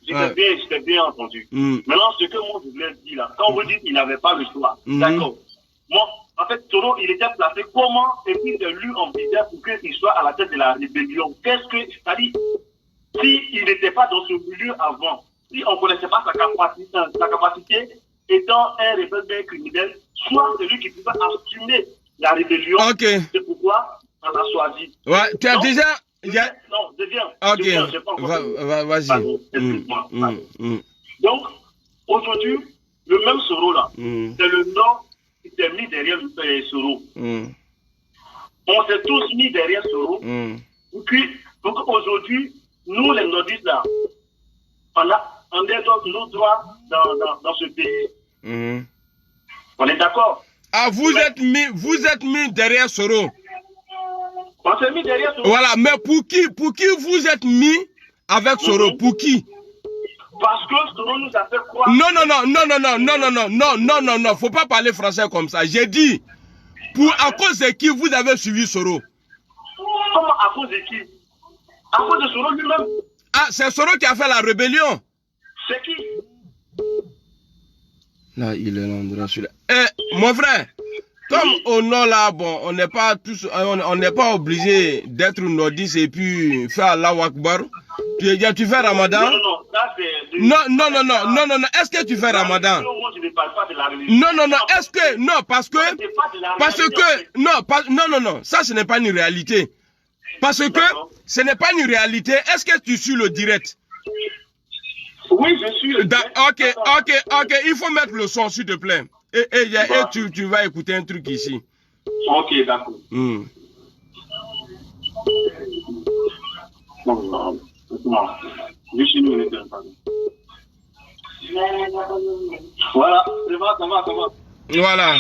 J'étais bien entendu. Maintenant, ce que moi, je voulais dire là, quand vous dites qu'il n'avait pas le choix, d'accord. Moi, en fait, Soro, il était placé comment et puis de lui en visait pour qu'il soit à la tête de la rébellion. Qu'est-ce que... C'est-à-dire, s'il n'était pas dans ce milieu avant, si on ne connaissait pas sa capacité étant un rebelle bien criminel, soit celui qui pouvait assumer la rébellion. C'est pourquoi on l'a choisi. Ouais, tu as donc, déjà... Non, je viens. Vas-y. Donc, aujourd'hui, le même Soro là, c'est le Nord qui s'est mis derrière Soro. On s'est tous mis derrière Soro. Donc aujourd'hui, nous les Nordistes là, on est dans nos droits dans ce pays. On est d'accord? Ah, vous êtes mis derrière Soro. On s'est mis derrière Soro. Voilà, mais pour qui vous êtes mis avec Soro? Pour qui? Parce que Soro nous a fait croire... Non, faut pas parler français comme ça. J'ai dit, à cause de qui vous avez suivi Soro? Comment à cause de qui? À cause de Soro lui-même. Ah, c'est Soro qui a fait la rébellion. C'est qui? Là, il est l'endroit celui-là. Mon frère, comme au nord là, bon, on n'est pas tous, on n'est pas obligé d'être nordiste et puis faire Allahu Akbar. Tu fais Ramadan? Non, est-ce que tu fais Ramadan? Non, est-ce que, non, parce que, ça ce n'est pas une réalité. Parce que ce n'est pas une réalité. Est-ce que tu suis le direct? Oui, je suis. Ok, il faut mettre le son, s'il te plaît. Et tu vas écouter un truc ici. Ok, d'accord. Voilà, ça va. Voilà.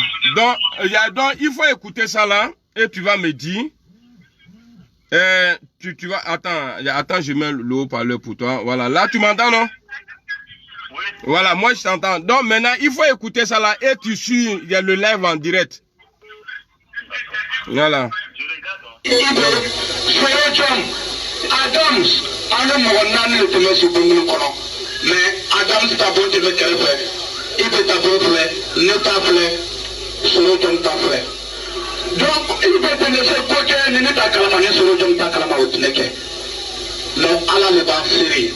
Donc, il faut écouter ça là. Et tu vas me dire. Tu vas. Attends, je mets le haut-parleur pour toi. Voilà. Là, tu m'entends, non? Oui. Voilà, moi je t'entends. Donc maintenant, il faut écouter ça là. Et tu suis le live en direct. Voilà. Donc, il peut te laisser côté, il n'est pas calamane sur le jom ta calama au tineke. Non, ala ne va série.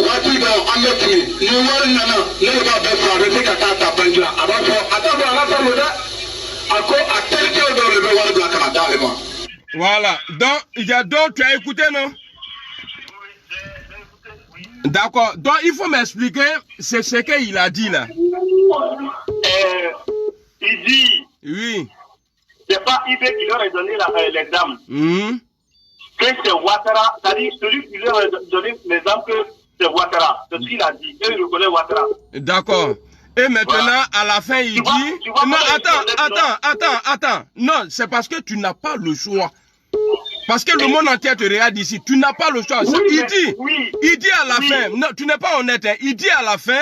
Wati do ameti, ni wari nana, ne va be fra de ka ta bangla. Aba fo, ata ba ala fa moda. Ako atel ke do le be wari bla kana dalema. Voilà. Donc, il y a d'autres, tu as écouté, non? D'accord. Donc, il faut m'expliquer c'est ce qu'il a dit là. Il dit... Oui. C'est pas Ibé qui leur a donné les armes. Que c'est Ouattara, c'est-à-dire celui qui leur a donné les armes, que c'est Ouattara. C'est ce qu'il a dit. Et il reconnaît Ouattara. D'accord. Et maintenant, voilà. À la fin, il dit... Non, attends. Non, c'est parce que tu n'as pas le choix. Parce que le monde entier te regarde ici. Tu n'as pas le choix. Oui, il dit à la fin... Non, tu n'es pas honnête. Hein, il dit à la fin...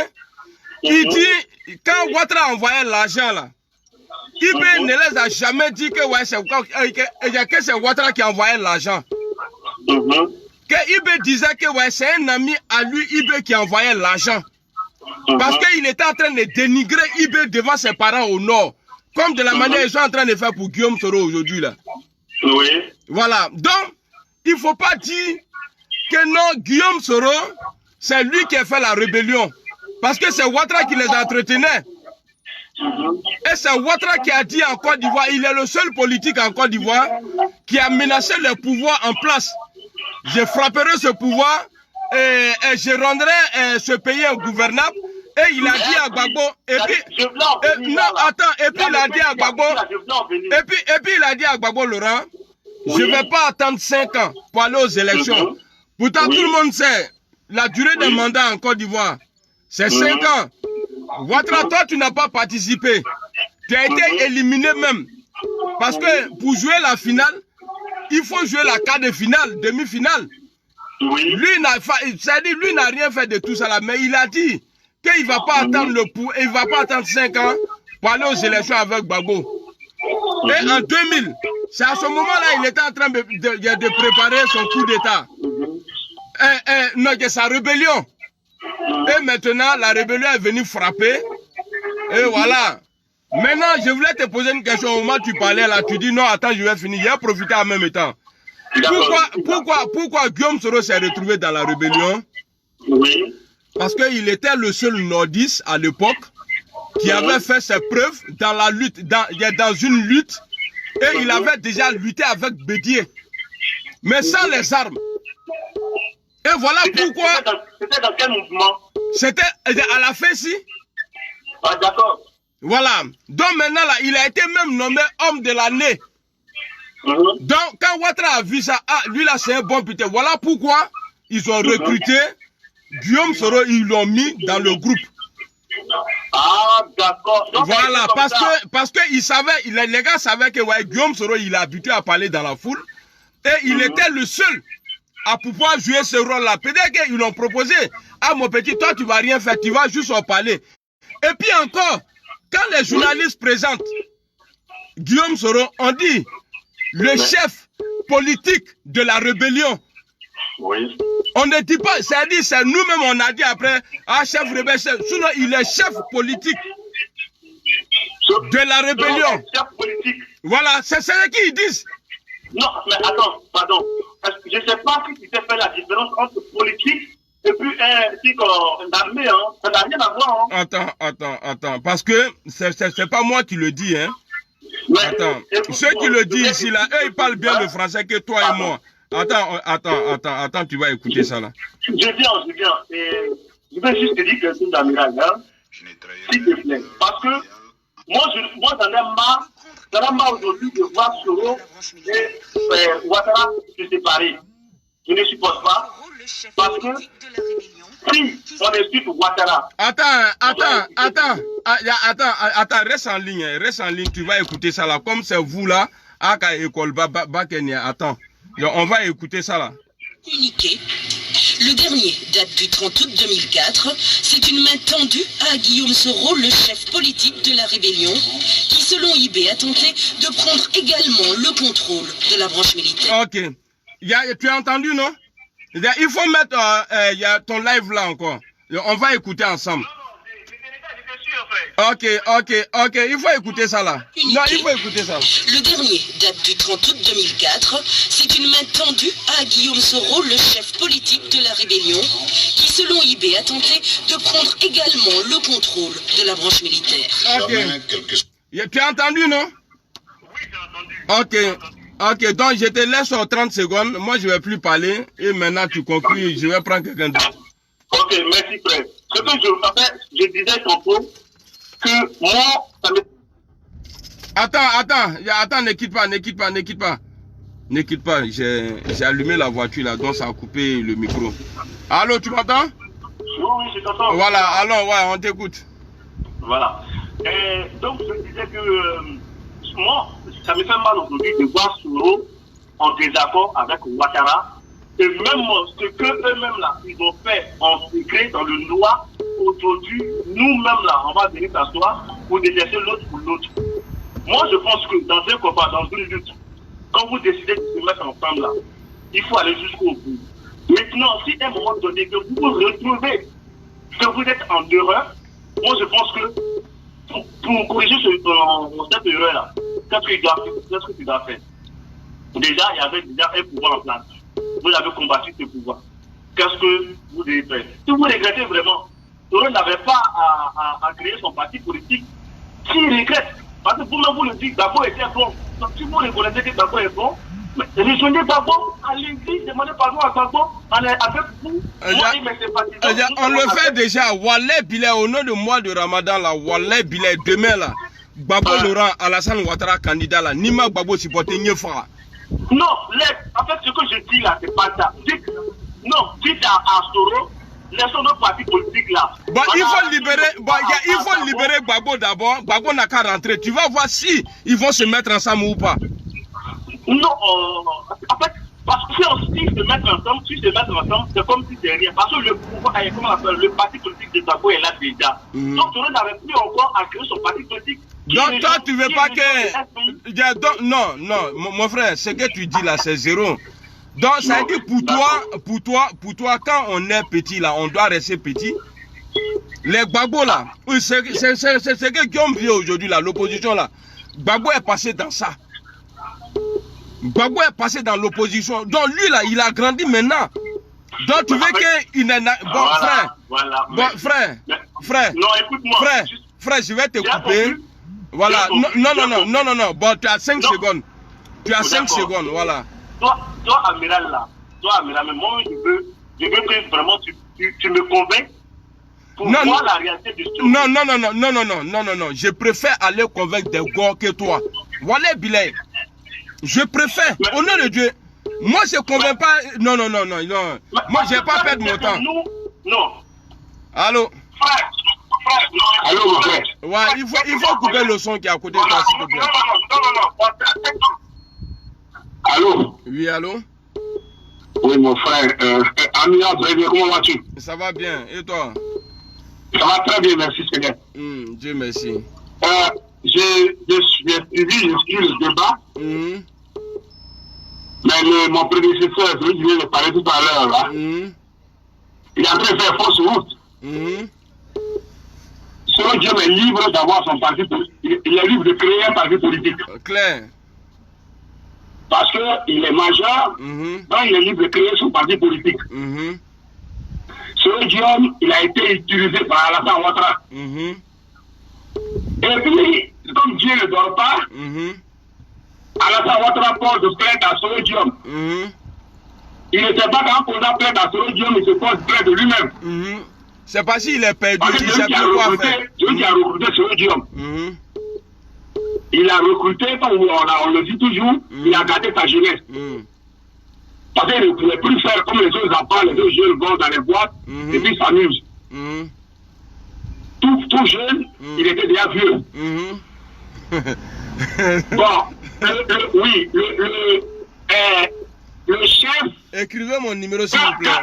Il dit... Quand Ouattara a envoyé l'argent là... Ibé ne les a jamais dit que ouais, c'est Ouattara qui a envoyé l'argent. Que Ibé disait que ouais, c'est un ami à lui, Ibé, qui a envoyé l'argent. Parce qu'il était en train de dénigrer Ibé devant ses parents au nord. Comme de la manière ils sont en train de faire pour Guillaume Soro aujourd'hui là. Oui. Voilà. Donc, il ne faut pas dire que non, Guillaume Soro, c'est lui qui a fait la rébellion. Parce que c'est Ouattara qui les entretenait. Et c'est Ouattara qui a dit en Côte d'Ivoire, il est le seul politique en Côte d'Ivoire qui a menacé le pouvoir en place. Je frapperai ce pouvoir et je rendrai ce pays ingouvernable. Et il a dit à Gbagbo, et puis il a dit à Gbagbo, et puis il a dit à Gbagbo Laurent, je ne vais pas attendre 5 ans pour aller aux élections. Pourtant tout le monde sait, la durée des mandats en Côte d'Ivoire, c'est 5 ans. Ouattara, toi, tu n'as pas participé. Tu as été éliminé même. Parce que pour jouer la finale, il faut jouer la quart de finale, demi-finale. Lui n'a rien fait de tout ça là, mais il a dit qu'il ne va pas attendre il va pas attendre 5 ans pour aller aux élections avec Gbagbo. Et en 2000, c'est à ce moment-là il était en train de préparer son coup d'État. Non, sa rébellion. Et maintenant, la rébellion est venue frapper. Et voilà. Maintenant, je voulais te poser une question. Au moment où tu parlais là, tu dis non, attends, je vais finir. J'ai profité en même temps. Pourquoi Guillaume Soro s'est retrouvé dans la rébellion? Oui. Parce qu'il était le seul nordiste à l'époque qui avait fait ses preuves dans la lutte, dans une lutte. Et il avait déjà lutté avec Bédier. Mais sans les armes. Et voilà pourquoi... C'était dans quel mouvement? C'était à la fin, si. Ah, d'accord. Voilà. Donc maintenant, là, il a été même nommé homme de l'année. Donc, quand Ouattara a vu ça, lui là, c'est un bon putain. Voilà pourquoi ils ont recruté Guillaume Soro, ils l'ont mis dans le groupe. Ah, d'accord. Voilà, parce que les gars savaient que ouais, Guillaume Soro, il est habitué à parler dans la foule. Et il était le seul à pouvoir jouer ce rôle-là. Peut-être qu'ils l'ont proposé. Ah, mon petit, toi, tu vas rien faire, tu vas juste en parler. Et puis encore, quand les journalistes présentent Guillaume Soro, on dit le chef politique de la rébellion. Oui. On ne dit pas, c'est-à-dire, c'est nous-mêmes, on a dit après, ah, chef rebelle, sinon il est chef politique de la rébellion. Chef politique. Voilà, c'est ce qu'ils disent. Non, mais attends, pardon. Je ne sais pas si tu sais faire la différence entre politique et puis une armée, hein. Ça n'a rien à voir, hein. Attends. Parce que c'est pas moi qui le dis, hein. Mais, attends. Ceux qui le disent ici, là, eux, ils parlent bien le français que toi et moi. Attends, tu vas écouter ça, là. Je viens. Et je vais juste te dire quelque chose d'amiral, hein. S'il te plaît. Parce que moi, j'en ai marre aujourd'hui de voir Soro et Ouattara se séparer. Je ne supporte pas. Parce que si on explique Ouattara. Attends, reste en ligne, tu vas écouter ça là. Comme c'est vous là, à l'école, attends, on va écouter ça là. Communiqué. Le dernier date du 30 août 2004. C'est une main tendue à Guillaume Soro, le chef politique de la rébellion, qui selon IB a tenté de prendre également le contrôle de la branche militaire. Ok. Tu as entendu, non? Il faut mettre ton live là encore. On va écouter ensemble. Ok, il faut écouter ça là. Non, il faut écouter ça. Le dernier date du 30 août 2004. C'est une main tendue à Guillaume Soro, le chef politique de la rébellion, qui selon IB a tenté de prendre également le contrôle de la branche militaire. Ok. Tu as entendu, non? Oui, j'ai entendu. Ok, donc je te laisse en 30 secondes. Moi, je ne vais plus parler. Et maintenant, tu conclus. Je vais prendre quelqu'un d'autre. Ok, Ok, merci frère. Ce que je disais tantôt, que moi, ça me... Attends, ne quitte pas, j'ai allumé la voiture là, donc ça a coupé le micro. Allô, tu m'entends? Oui, je t'entends. Voilà, alors, ouais, on t'écoute. Voilà. Donc, je disais que moi, ça me fait mal aujourd'hui de voir Soro en désaccord avec Ouattara. Et même ce qu'eux-mêmes là, ils ont fait en secret dans le noir, aujourd'hui, nous-mêmes là, on va venir s'asseoir pour détester l'autre pour l'autre. Moi, je pense que dans un combat, dans une lutte, quand vous décidez de se mettre ensemble là, il faut aller jusqu'au bout. Maintenant, si à un moment donné que vous vous retrouvez, que vous êtes en erreur, moi je pense que pour corriger cette erreur-là, qu'est-ce que tu dois faire? Déjà, il y avait déjà un pouvoir en place. Vous avez combattu ce pouvoir. Qu'est-ce que vous devez faire? Si vous regrettez vraiment, Soro n'avait pas à créer son parti politique, s'il regrette, parce que vous-même vous le dites, Gbagbo était bon. Donc si vous reconnaissez que Gbagbo est bon, rejoignez Gbagbo, allez-y, demandez pardon à Gbagbo, avec vous. On le fait déjà. Wallet Bilay, au nom de mois de Ramadan, là, Wallet Bilay, demain là, Gbagbo Laurent, Alassane Ouattara, candidat là, Nima Gbagbo supporter Nyefa. Non, en fait, ce que je dis là, c'est pas ça. Dites à Soro, laissons nos partis politiques là. Bon, il faut libérer Gbagbo d'abord. Gbagbo n'a qu'à rentrer. Tu vas voir si ils vont se mettre ensemble ou pas. Non, en fait, parce que si se mettre ensemble, c'est comme si c'est rien. Parce que le pouvoir, le parti politique de Gbagbo est là déjà. Donc, Soro n'avait plus encore à créer son parti politique. Donc toi tu veux pas que... Non, mon frère, ce que tu dis là c'est zéro. Donc ça veut dire pour toi, quand on est petit là, on doit rester petit. Les Gbagbo là, c'est ce que Guillaume vit aujourd'hui là, l'opposition là. Gbagbo est passé dans ça. Gbagbo est passé dans l'opposition. Donc lui là, il a grandi maintenant. Donc tu veux qu'il n'ait... Bon frère, non, écoute-moi. Frère, je vais te couper. Voilà, non, bon, tu as 5 secondes. Tu as 5 secondes, voilà. Toi, Amiral, là, mais moi, je veux que vraiment tu me convaincs pour voir la réalité du truc. Non, je préfère aller convaincre des gars que toi. Voilà, Bilay. Je préfère, au nom de Dieu. Moi, je ne convainc pas. Non. Moi, je ne vais pas perdre mon temps. Non. Allô? Allô, mon frère. Ouais, il faut couper le son qui est à côté de toi, s'il te plaît. Non. Allô? Oui, allô? Oui, mon frère. Amina, comment vas-tu? Ça va bien. Et toi? Ça va très bien, merci, Seigneur. Dieu merci. J'ai suivi le débat. Mais mon prédécesseur, celui qui vient de parler tout à l'heure, là, il a fait faire fausse route. Selon Dieu est libre d'avoir son parti politique. Il est libre de créer un parti politique. Clair. Parce qu'il est majeur, donc il est libre de créer son parti politique. Selon Dieu, il a été utilisé par Alassane Ouattara. Et puis, comme Dieu ne dort pas, Alassane Ouattara pose de plainte à Soro Diom. Il ne sait pas qu'en posant plainte à Soro Diom, il se pose plainte de lui-même. C'est pas s'il est perdu, il sait plus quoi faire. Celui qui a recruté Soro Diom. Il a recruté, comme on le dit toujours, il a gardé sa jeunesse. Parce qu'il ne pouvait plus faire comme les autres enfants, les autres jeunes vont dans les boîtes et puis s'amusent. Tout jeune, il était déjà vieux. Bon, oui, le chef... Écrivez mon numéro s'il vous plaît.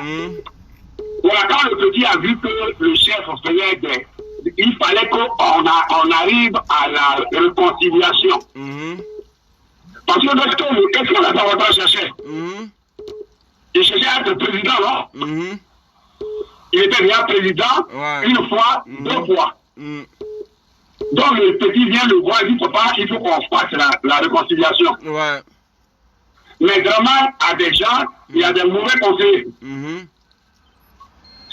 Voilà, quand le petit a vu que le chef faisait des... Il fallait qu'on arrive à la réconciliation. Parce que qu'est-ce que Alassane Ouattara cherchait? Il cherchait à être président, non? Il était déjà président une fois, 2 fois. Donc le petit vient le voir, il dit papa, il faut qu'on fasse la réconciliation. Mais vraiment, à des gens, il y a des mauvais conseillers.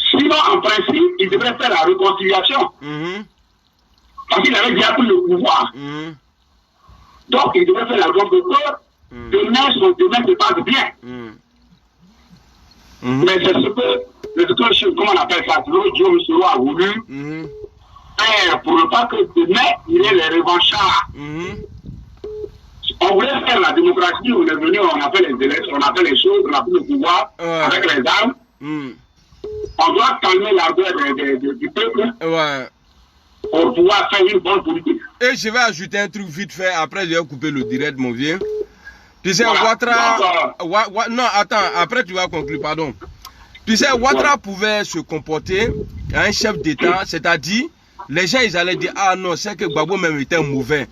Sinon, en principe, il devrait faire la réconciliation. Parce qu'il avait déjà pris le pouvoir. Donc, il devrait faire la réconciliation. Demain, son domaine se passe bien. Mais c'est ce que comment on appelle ça, Guillaume Soro a voulu faire pour ne pas que demain, il y ait les revanchards. On voulait faire la démocratie, on est venu, on a fait les élections, on a fait les choses, on a pris le pouvoir avec les armes. On doit calmer l'ardeur du peuple pour pouvoir faire une bonne politique. Et je vais ajouter un truc vite fait, après je vais couper le direct, mon vieux. Tu sais, Ouattara... non, attends, après tu vas conclure, pardon. Tu sais, Ouattara pouvait se comporter à un chef d'État, c'est-à-dire, les gens, ils allaient dire, ah non, c'est que Gbagbo même était mauvais.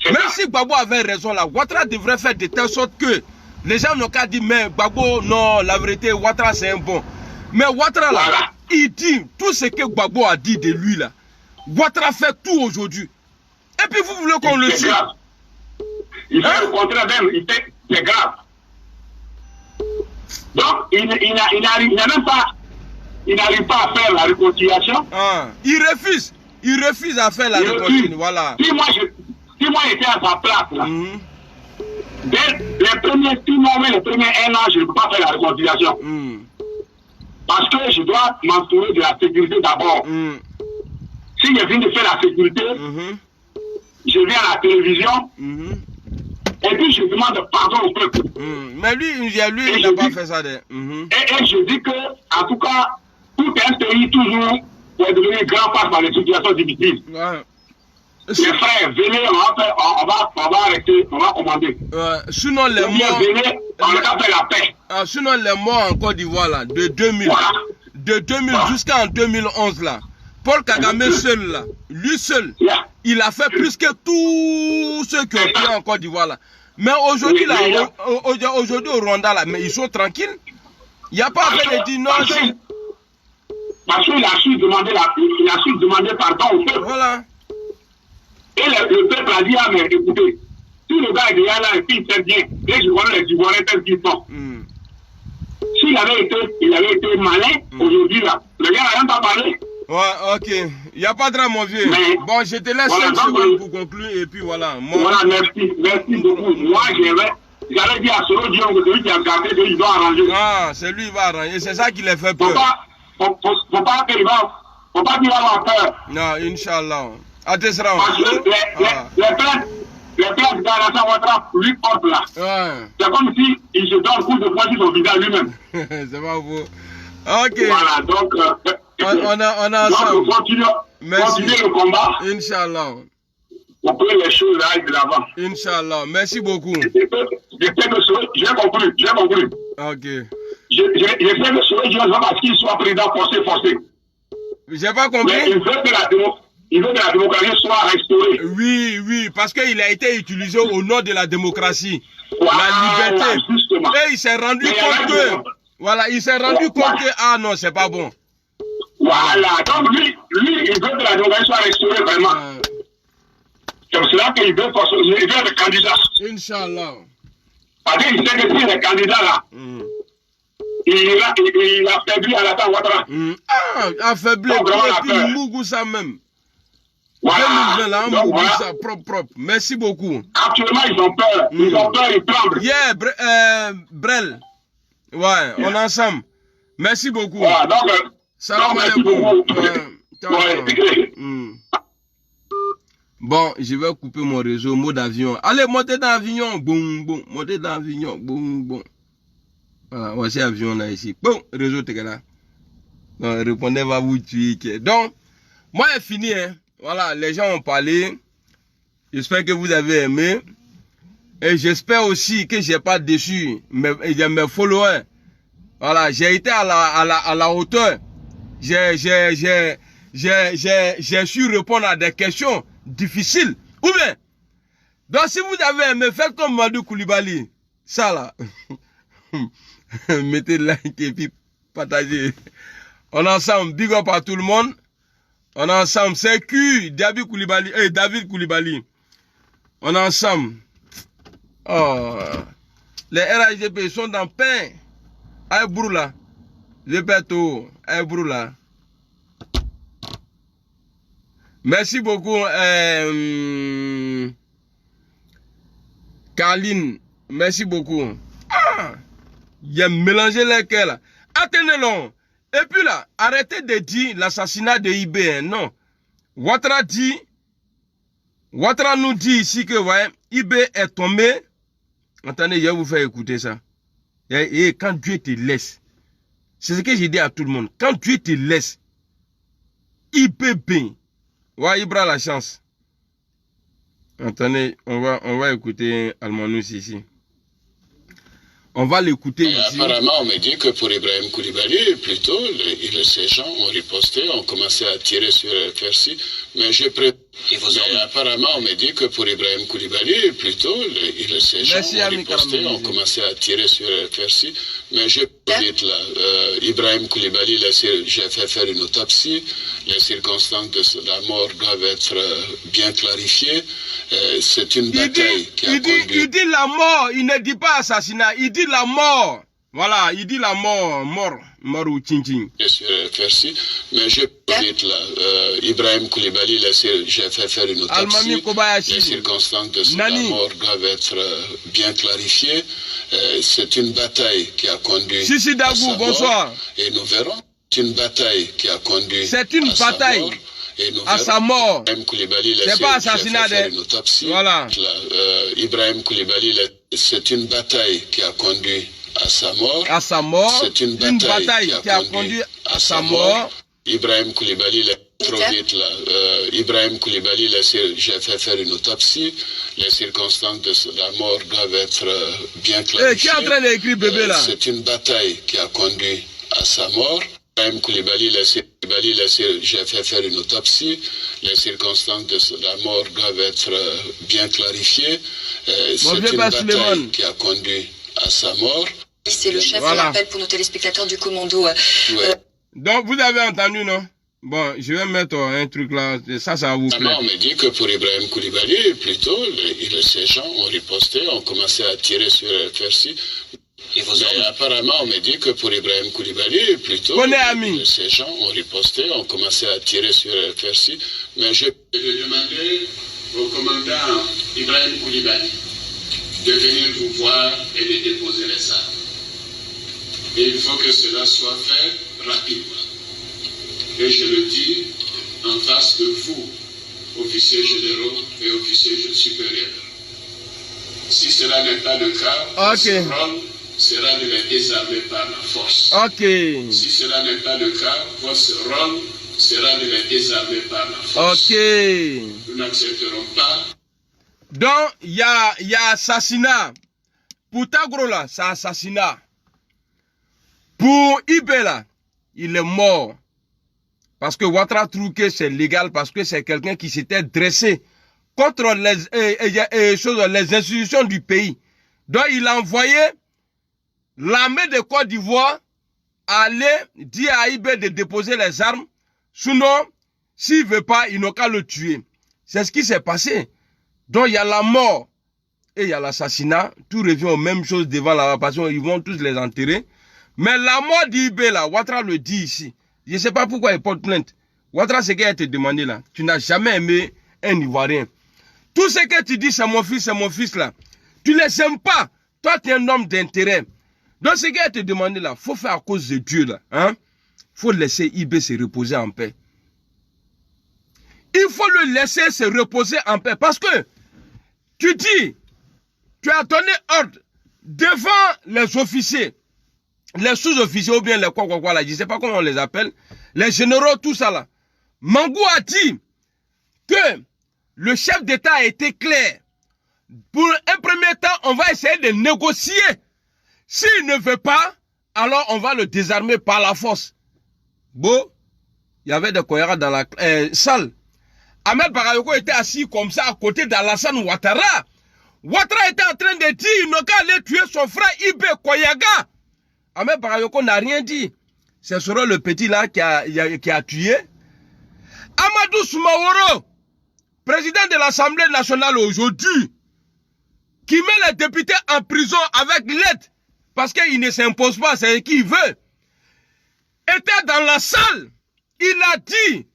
Même si Gbagbo avait raison là, Ouattara devrait faire de telle sorte que les gens n'ont qu'à dire, mais Gbagbo, non, la vérité, Ouattara c'est un bon. Mais Ouattara là, il dit tout ce que Gbagbo a dit de lui là. Ouattara fait tout aujourd'hui. Et puis vous voulez qu'on le suive. Il fait le contraire même, c'est grave. Donc, il n'arrive pas à faire la réconciliation. Il refuse à faire la réconciliation. Voilà. Si moi j'étais à sa place, là, dès les premiers 6 mois, les premiers 1 an, je ne peux pas faire la réconciliation. Parce que je dois m'entourer de la sécurité d'abord. Si je viens de faire la sécurité, je viens à la télévision, et puis je demande pardon au peuple. Mais lui, il n'a pas fait ça. Et je dis que, en tout cas, tout un pays toujours est devenu grand face par les situations difficiles. Les frères, venez, on va arrêter, on va commander. Sinon les morts, venez, on va faire la paix. Sinon les morts en Côte d'Ivoire là, de 2000, de 2000 jusqu'en 2011 là, Paul Kagame seul là, lui seul, il a fait plus que tous ceux qui ont pris en Côte d'Ivoire là. Mais aujourd'hui là, aujourd'hui au Rwanda là, mais ils sont tranquilles. Il n'y a pas fait de dire non. Parce qu'il a su demander pardon au peuple. Voilà. Et le peuple a dit, ah mais écoutez, si le gars est déjà là et puis il sait bien, les Ivoiriens tels qu'ils sont. S'il avait été malin, aujourd'hui là, le gars n'a même pas parlé. Ouais, ok. Il n'y a pas de drame, mon vieux. Mais, bon, je te laisse 5 secondes pour conclure et puis voilà. Voilà, merci beaucoup. Moi, j'allais dire à Soro Dion que celui qui a gardé, il doit arranger. Ah, c'est lui qui va arranger. C'est ça qui les fait peur. Faut pas qu'il va avoir peur. Non, Inch'Allah. Parce que les plaintes d'Alassane Ouattara lui portent là. C'est comme s'il se donne coup de poing sur son visage lui-même. C'est pas beau. Ok. Voilà, donc on a ensemble. Continuez le combat. Inch'Allah. Pour que les choses aillent de l'avant. Inch'Allah. Merci beaucoup. J'ai compris. Ok. Je sais que ce Dieu parce qu'il soit président forcé. J'ai pas compris. Mais il veut que la démocratie soit restaurée. Oui, parce qu'il a été utilisé au nom de la démocratie. La liberté. Justement. Et il s'est rendu compte que... Voilà, il s'est rendu compte que... Ah non, c'est pas bon. Voilà, donc lui, il veut que la démocratie soit restaurée vraiment. C'est pour cela qu'il veut être candidat. Inch'Allah. Parce qu'il sait que s'il est candidat là, il a affaibli Alassane Ouattara. Affaibli, et puis Mougoussa même. Voilà. 2020 là, Mougoussa, propre. Merci beaucoup. Actuellement, ils ont peur. Ils tremblent. Yeah, Brel. Ouais, on est ensemble. Merci beaucoup. Voilà, donc, salam alaikum. Bon, je vais couper mon réseau, mode d'avion. Allez, montez dans l'avion. Boum, boum. Montez dans l'avion. Boum, boum. Voilà, voici l'avion là ici. Bon, réseau t'es là. Non, répondez, va vous tuer. Donc, moi, c'est fini. Hein. Voilà, les gens ont parlé. J'espère que vous avez aimé. Et j'espère aussi que j'ai pas déçu mes followers. Voilà, j'ai été à la hauteur. J'ai su répondre à des questions difficiles. Ou bien, donc si vous avez aimé, faites comme Madou Koulibaly. Ça là. Mettez like et puis partagez. On est ensemble. Big up à tout le monde. On est ensemble. C'est David Koulibaly. On est ensemble. Oh. Les RAGP sont dans pain. Aïe broula. Je pète tout. Aïe broula. Merci beaucoup. Carline. Merci beaucoup. Ah. Il a mélangé les cœurs là. Attendez-le. Et puis là, arrêtez de dire l'assassinat de IB, hein, non. Ouattara nous dit ici que, voyez, IB est tombé. Attendez, je vais vous faire écouter ça. Et quand Dieu te laisse, c'est ce que j'ai dit à tout le monde, quand Dieu te laisse, IB bien. Ouais, il prend la chance. Attendez, on va écouter Almanous ici. On va l'écouter ici. Apparemment, on me dit que pour Ibrahim Koulibaly, plutôt, ces gens ont riposté, ont commencé à tirer sur FRC, mais apparemment, on me dit que pour Ibrahim Koulibaly, plutôt, ces gens ont riposté, ont commencé à tirer sur FRC, mais je vite là. Ibrahim Koulibaly, j'ai fait faire une autopsie, les circonstances de la mort doivent être bien clarifiées. C'est une bataille qui a conduit. Il dit la mort, il ne dit pas assassinat, il dit la mort. Voilà, il dit la mort, mort ou tching-tching. Mais je vite là. Ibrahim Koulibaly, j'ai fait faire une autopsie. Les circonstances de la mort doivent être bien clarifiées. C'est une bataille qui a conduit. Sissi Dagou, bonsoir. Et nous verrons. C'est une bataille qui a conduit. C'est une bataille. À sa mort. C'est pas assassinat. Voilà. Ibrahim Koulibaly, c'est une bataille qui a conduit à sa mort. À sa mort. C'est une bataille qui a conduit à sa mort. Ibrahim Koulibaly, trop vite là. Ibrahim Koulibaly, j'ai fait faire une autopsie. Les circonstances de la mort doivent être bien clarifiées. Qui est en train d'écrire bébé là? C'est une bataille qui a conduit à sa mort. Ibrahim Koulibaly, j'ai fait faire une autopsie. Les circonstances de la mort doivent être bien clarifiées. C'est une bataille qui a conduit à sa mort. C'est le chef, voilà. Rappel pour nos téléspectateurs du commando. Donc vous avez entendu, non? Bon, je vais mettre un truc là, ça va vous plaire. On me dit que pour Ibrahim Koulibaly, plutôt, ces gens ont riposté, ont commencé à tirer sur FRC. Apparemment, on me dit que pour Ibrahim Koulibaly, plutôt, ces gens ont riposté, ont commencé à tirer sur FRC. Mais je demandais au commandant Ibrahim Koulibaly de venir vous voir et de déposer les armes. Et il faut que cela soit fait rapidement. Et je le dis en face de vous, officiers généraux et officiers supérieurs. Si cela n'est pas le cas, votre rôle sera de les désarmer par la force. Si cela n'est pas le cas, votre rôle sera de les désarmer par la force. Nous n'accepterons pas. Donc, il y a assassinat. Pour Tagro là, c'est assassinat. Pour Ibé là, il est mort. Parce que Ouattara trouve que c'est légal, parce que c'est quelqu'un qui s'était dressé contre les institutions du pays. Donc, il a envoyé l'armée de Côte d'Ivoire aller dire à Ibé de déposer les armes. Sinon, s'il ne veut pas, il n'a qu'à le tuer. C'est ce qui s'est passé. Donc, il y a la mort et il y a l'assassinat. Tout revient aux mêmes choses devant la passion. Ils vont tous les enterrer. Mais la mort d'Ibé, là, Ouattara le dit ici. Je ne sais pas pourquoi il porte plainte. Ouattara, c'est qu'il a été demandé là. Tu n'as jamais aimé un Ivoirien. Tout ce que tu dis, c'est mon fils là. Tu ne les aimes pas. Toi, tu es un homme d'intérêt. Donc, ce qu'il a été demandé là, il faut faire à cause de Dieu là. Hein? Faut laisser Ibé se reposer en paix. Il faut le laisser se reposer en paix. Parce que, tu dis, tu as donné ordre devant les officiers, les sous-officiers ou bien les quoi là, je ne sais pas comment on les appelle, les généraux, tout ça là. Mangou a dit que le chef d'État a été clair. Pour un premier temps, on va essayer de négocier. S'il ne veut pas, alors on va le désarmer par la force. Bon, il y avait des Koyara dans la salle. Ahmed Bakayoko était assis comme ça à côté d'Alassane Ouattara. Ouattara était en train de dire qu'il n'a qu'à aller tuer son frère Ibé Koyaga. Ahmed Bakayoko n'a rien dit. Ce sera le petit là qui a tué. Amadou Soumaoro, président de l'Assemblée nationale aujourd'hui, qui met les députés en prison avec l'aide, parce qu'il ne s'impose pas, c'est ce qu'il veut, était dans la salle. Il a dit,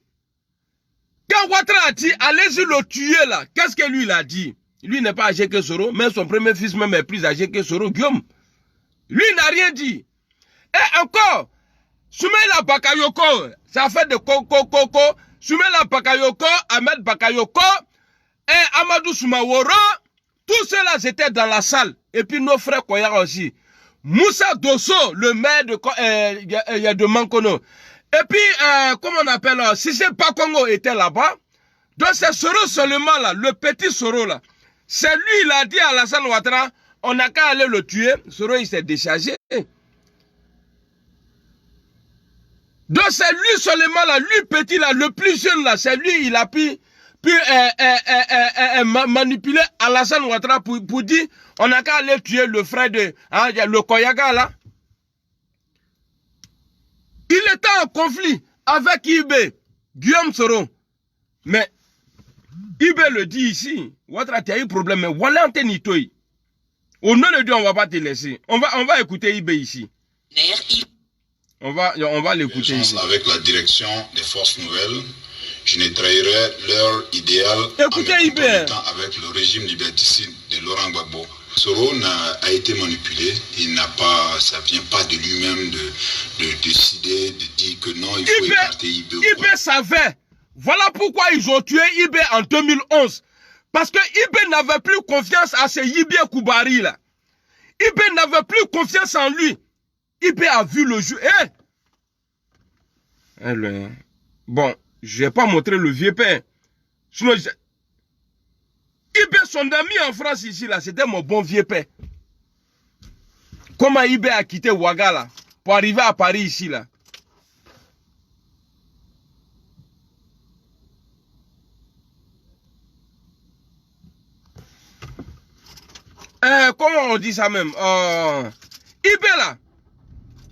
quand Ouattara a dit, allez-y le tuer là, qu'est-ce que lui il a dit? Lui n'est pas âgé que Soro, mais son premier fils même est plus âgé que Soro, Guillaume. Lui n'a rien dit. Et encore, Soumaïla Bakayoko, ça fait de Koko. Soumaïla Bakayoko, Ahmed Bakayoko et Amadou Soumaworo. Tous ceux-là étaient dans la salle. Et puis nos frères Koyara aussi. Moussa Dosso, le maire de Mankono. Et puis, comment on appelle, Sissé Pakongo était là-bas. Donc c'est Soro seulement là, le petit Soro là. C'est lui, il a dit à Alassane Ouattara, on n'a qu'à aller le tuer. Soro, il s'est déchargé. Donc c'est lui seulement là, lui petit là, le plus jeune là, c'est lui, il a pu manipuler Alassane Ouattara pour dire, on n'a qu'à aller tuer le frère de le Koyaga là. Il était en conflit avec Ibé, Guillaume Soro. Mais Ibé le dit ici, Ouattara, tu as eu problème, mais voilà Antenitoy. Au nom de Dieu, on ne va pas te laisser. On va écouter Ibé ici. On va l'écouter ici. Avec la direction des forces nouvelles, je ne trahirai leur idéal écoutez, en me compromettant avec le régime liberticide de Laurent Gbagbo. Soro a été manipulé, ça vient pas de lui-même de décider, de dire que non, il faut écarter Ibé. Ibé savait. Voilà pourquoi ils ont tué Ibé en 2011. Parce que Ibé n'avait plus confiance à ce Ibé Koubari là. Ibé n'avait plus confiance en lui. Ibé a vu le jeu. Bon, je vais pas montrer le vieux père. Sinon, Ibé, son ami en France ici, là, c'était mon bon vieux père. Comment Ibé a quitté Ouaga, là, pour arriver à Paris, ici, là. Comment on dit ça même? Ibé, là,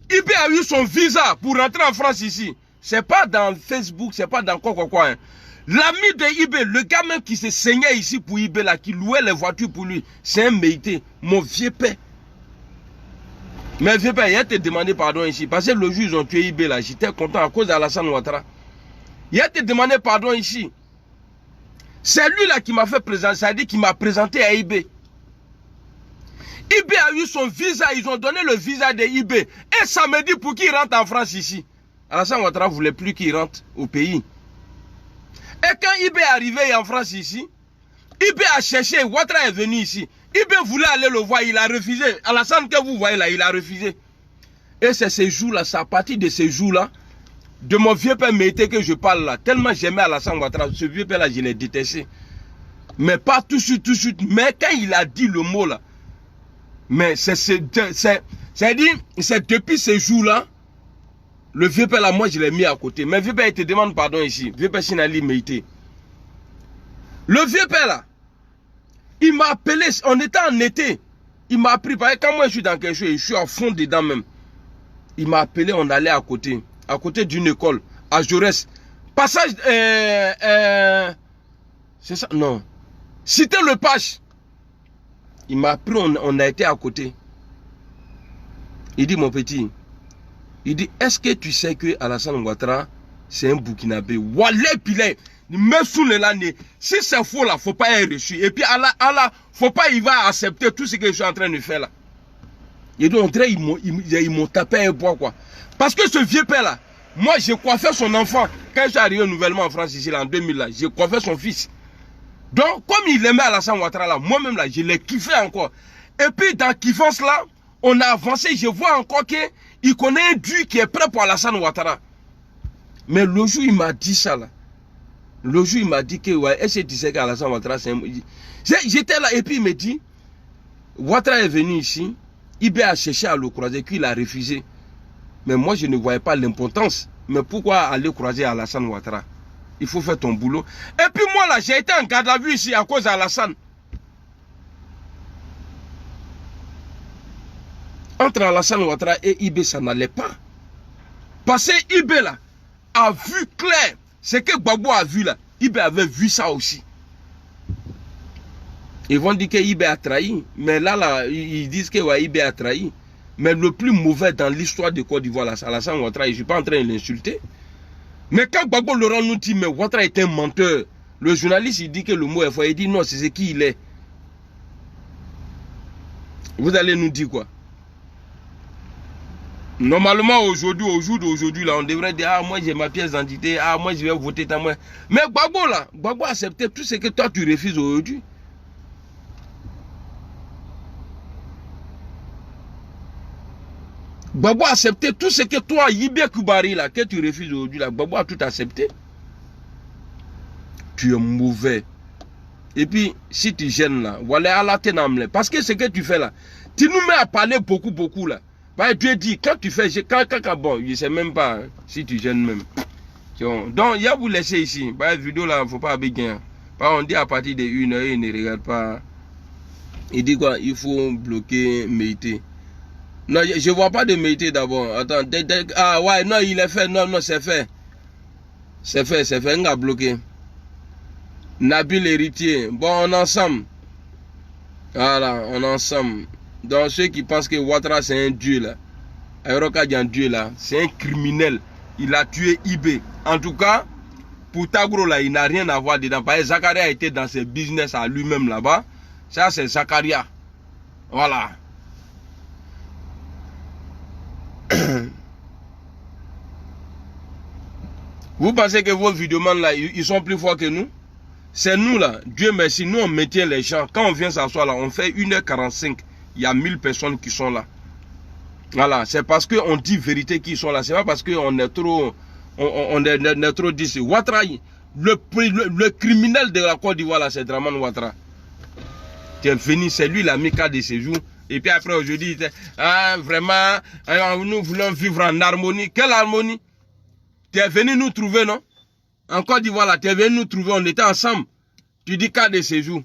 Ibé a eu son visa pour rentrer en France, ici. C'est pas dans Facebook, c'est pas dans quoi. Hein. L'ami de Ibé, le gars même qui se saignait ici pour Ibé, là, qui louait les voitures pour lui, c'est un méité, mon vieux père. Mais vieux père, il a te demandé pardon ici, parce que le jour ils ont tué Ibé, là, j'étais content à cause d'Alassane Ouattara. Il a te demandé pardon ici. C'est lui là qui m'a fait présenter, ça a dit qu'il m'a présenté à Ibé. Ibé a eu son visa, ils ont donné le visa de Ibé. Et samedi pour qu'il rentre en France ici. Alassane Ouattara ne voulait plus qu'il rentre au pays. Et quand Ibé est arrivé en France ici, Ibé a cherché, Ouattara est venu ici. Ibé voulait aller le voir, il a refusé. Alassane que vous voyez là, il a refusé. Et c'est ces jours-là, c'est à partir de ces jours-là, de mon vieux père Mété que je parle là. Tellement j'aimais Alassane Ouattara, ce vieux père là, je l'ai détesté. Mais pas tout de suite. Mais quand il a dit le mot là, mais c'est depuis ces jours-là, le vieux père là, moi je l'ai mis à côté. Mais vieux père, il te demande pardon ici. Vieux père Sinali Meïté. Le vieux père là, il m'a appelé, on était en été. Il m'a appris, quand moi je suis dans quelque chose, je suis à fond dedans même. Il m'a appelé, on allait à côté d'une école, à Jaurès. Passage, c'est ça, non. Cité Le Page. Il m'a appris, on a été à côté. Il dit, mon petit, il dit, est-ce que tu sais que Alassane Ouattara, c'est un Burkinabé? Walé pilé, même sous le l'année. Si c'est faux là, faut pas être reçu. Et puis Allah, faut pas, il va accepter tout ce que je suis en train de faire là. Et donc, ils m'ont tapé un bois quoi. Parce que ce vieux père là, moi j'ai coiffé son enfant. Quand je suis arrivé nouvellement en France ici là, en 2000 là, j'ai coiffé son fils. Donc, comme il aimait Alassane Ouattara là, moi-même là, je l'ai kiffé encore. Et puis dans kiffance là, on a avancé, je vois encore qu'il connaît un dieu qui est prêt pour Alassane Ouattara. Mais le jour il m'a dit ça là, le jour il m'a dit que, ouais, est-ce que tu sais qu'Alassane Ouattara c'est un... J'étais là et puis il me dit, Ouattara est venu ici, Ibé a cherché à le croiser, puis il a refusé. Mais moi je ne voyais pas l'importance. Mais pourquoi aller croiser Alassane Ouattara? Il faut faire ton boulot. Et puis moi là, j'ai été en garde à vue ici à cause d'Alassane. Entre Alassane Ouattara et Ibé, ça n'allait pas. Parce que Ibé là a vu clair. Ce que Gbagbo a vu là, Ibé avait vu ça aussi. Ils vont dire que Ibé a trahi. Mais là, ils disent que ouais, Ibé a trahi. Mais le plus mauvais dans l'histoire de Côte d'Ivoire, Alassane Ouattara, je ne suis pas en train de l'insulter. Mais quand Gbagbo Laurent nous dit, mais Ouattara est un menteur, le journaliste il dit que le mot est faux, il dit non, c'est ce qui il est. Vous allez nous dire quoi? Normalement, aujourd'hui, au jour d'aujourd'hui, là, on devrait dire, ah, moi j'ai ma pièce d'identité, ah, moi je vais voter tant moi. Mais Gbagbo, là, Gbagbo a accepté tout ce que toi tu refuses aujourd'hui. Gbagbo a accepté tout ce que toi, Yibé Koubari, là, que tu refuses aujourd'hui, là, Gbagbo a tout accepté. Tu es mauvais. Et puis, si tu gênes là, voilà, à la tenamle. Parce que ce que tu fais là, tu nous mets à parler beaucoup là. Bah, Dieu dit, quand tu fais, bon, je ne sais même pas hein, si tu gênes même. Donc, il y a vous laisser ici. Bah, la vidéo là, il ne faut pas abéguer. Bah, on dit à partir de 1 heure, il ne regarde pas. Il dit quoi? Il faut bloquer Méité. Non, je ne vois pas de Méité d'abord. Attends, ah ouais, non, il est fait. Non, c'est fait. C'est fait, on a bloqué. Nabil héritier. Bon, on est ensemble. Voilà, on est ensemble. Donc ceux qui pensent que Ouattara c'est un dieu là, Ayroka dit un dieu là, c'est un criminel. Il a tué Ibé. En tout cas, pour Tagro là, il n'a rien à voir dedans. Parce que Zakaria était dans ses business à lui-même là-bas. Ça c'est Zakaria. Voilà. Vous pensez que vos vidéomans là, ils sont plus forts que nous? C'est nous là, Dieu merci, nous on maintient les gens. Quand on vient s'asseoir là, on fait 1h45. Il y a 1000 personnes qui sont là. Voilà, c'est parce qu'on dit vérité qu'ils sont là. C'est pas parce qu'on est trop, on est trop dit. Ouattara, le criminel de la Côte d'Ivoire là, c'est Dramane Ouattara. Tu es venu, c'est lui la Mika de séjour. Et puis après aujourd'hui, ah, vraiment, nous voulons vivre en harmonie. Quelle harmonie? Tu es venu nous trouver, non? En Côte d'Ivoire là, tu es venu nous trouver, on était ensemble. Tu dis cas de séjour.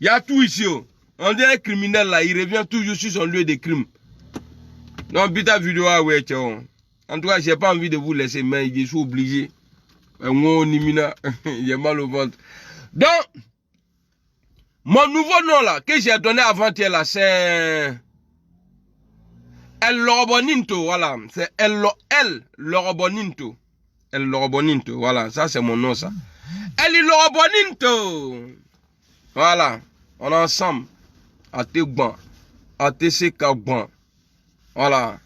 Il y a tout ici. Oh. On dit un criminel là, il revient toujours sur son lieu de crime. Non, bita vidéo à ouais, en tout cas, j'ai pas envie de vous laisser, mais je suis obligé. Il a mal au ventre. Donc, mon nouveau nom là, que j'ai donné avant-hier là, c'est El Loroboninto, voilà. C'est El Loroboninto. El Loroboninto, voilà, ça c'est mon nom ça. El Loroboninto. Voilà, on est ensemble. Ategban, Atesekagban. Voilà.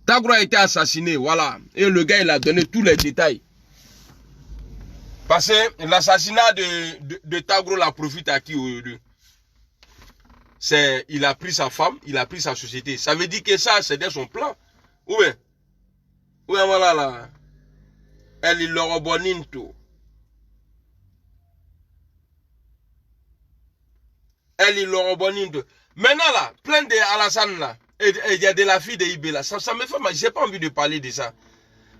Tagro a été assassiné, voilà. Et le gars, il a donné tous les détails. Parce que l'assassinat de Tagro la profite à qui aujourd'hui? C'est, il a pris sa femme, il a pris sa société. Ça veut dire que ça, c'était son plan. Oui, voilà là. Elle est Loroboninto. Elle est Loroboninto. Maintenant là, plein de Alassane là, et il y a de la fille de Ibé là, ça me fait mal, j'ai pas envie de parler de ça.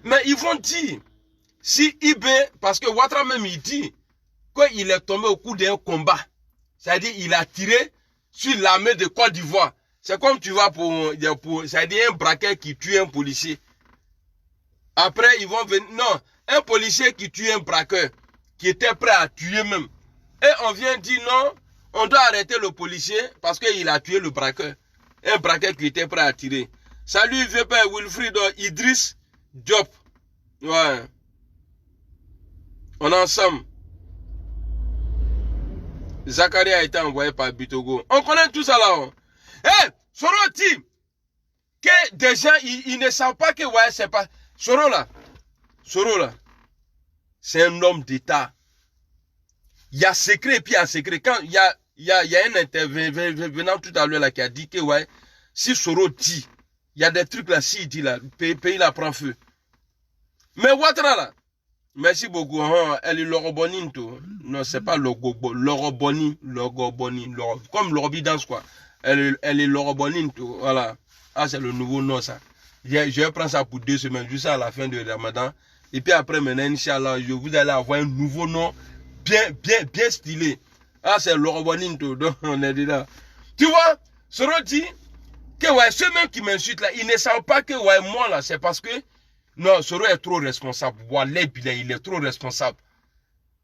Mais ils vont dire, si Ibé, parce que Ouattara même il dit, qu'il est tombé au coup d'un combat, c'est-à-dire il a tiré sur l'armée de Côte d'Ivoire. C'est comme tu vas pour c'est-à-dire un braqueur qui tue un policier. Après ils vont venir, non, un policier qui tue un braqueur, qui était prêt à tuer même. Et on vient dire non, on doit arrêter le policier parce qu'il a tué le braqueur. Un braqueur qui était prêt à tirer. Salut vieux père Wilfried Idriss Diop. Ouais. On est ensemble. Zakaria a été envoyé par Bitogo. On connaît tout ça là. Hé, Soro dit que des gens, ils ne savent pas que ouais, c'est pas. Soro là, c'est un homme d'État. Il y a secret et puis il y a secret. Quand il y a un intervenant tout à l'heure là qui a dit que ouais, si Soro dit, il y a des trucs là, s'il dit là, le pays là prend feu. Mais Ouattara là, merci beaucoup. Elle est Loroboninto. Non, c'est pas Loroboni, comme Lorobidance quoi. Elle est Loroboninto. Voilà. Ah, c'est le nouveau nom ça. Je vais prendre ça pour 2 semaines, juste à la fin de Ramadan. Et puis après, maintenant, Inch'Allah, vous allez avoir un nouveau nom bien stylé. Ah, c'est Loroboninto. Donc, on est là. Tu vois, Soro dit que ouais, ceux même qui m'insultent là, ils ne savent pas que ouais, moi là, c'est parce que non, Soro est trop responsable. Voilà, il est trop responsable.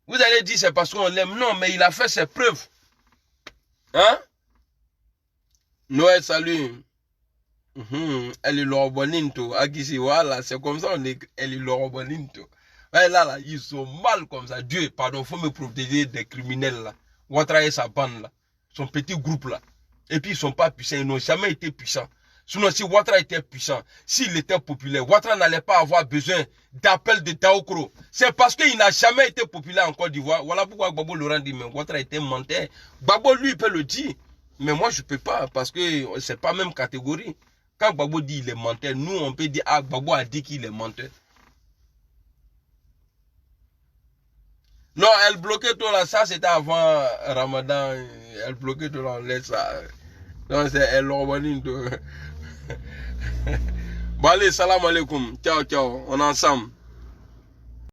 Vous allez dire c'est parce qu'on l'aime. Non, mais il a fait ses preuves. Hein? Noël, salut. Elle est Loroboninto. Agisi, voilà, c'est comme ça, elle est Loroboninto. Ouais, là, ils sont mal comme ça. Dieu, pardon, il faut me protéger des criminels là. Ouattara et sa bande là. Son petit groupe là. Et puis ils ne sont pas puissants, ils n'ont jamais été puissants. Sinon, si Ouattara était puissant, s'il était populaire, Ouattara n'allait pas avoir besoin d'appel de Daokro. C'est parce qu'il n'a jamais été populaire en Côte d'Ivoire. Voilà pourquoi Gbagbo Laurent dit, mais Ouattara était menteur. Gbagbo, lui, il peut le dire. Mais moi, je ne peux pas, parce que ce n'est pas la même catégorie. Quand Gbagbo dit qu'il est menteur, nous, on peut dire, ah, Gbagbo a dit qu'il est menteur. Non, elle bloquait tout là, ça c'était avant Ramadan. Elle bloquait tout là, on laisse ça. Non, c'est elle l'orbanine. Bon allez, salam alaikum. Ciao, ciao. On est ensemble.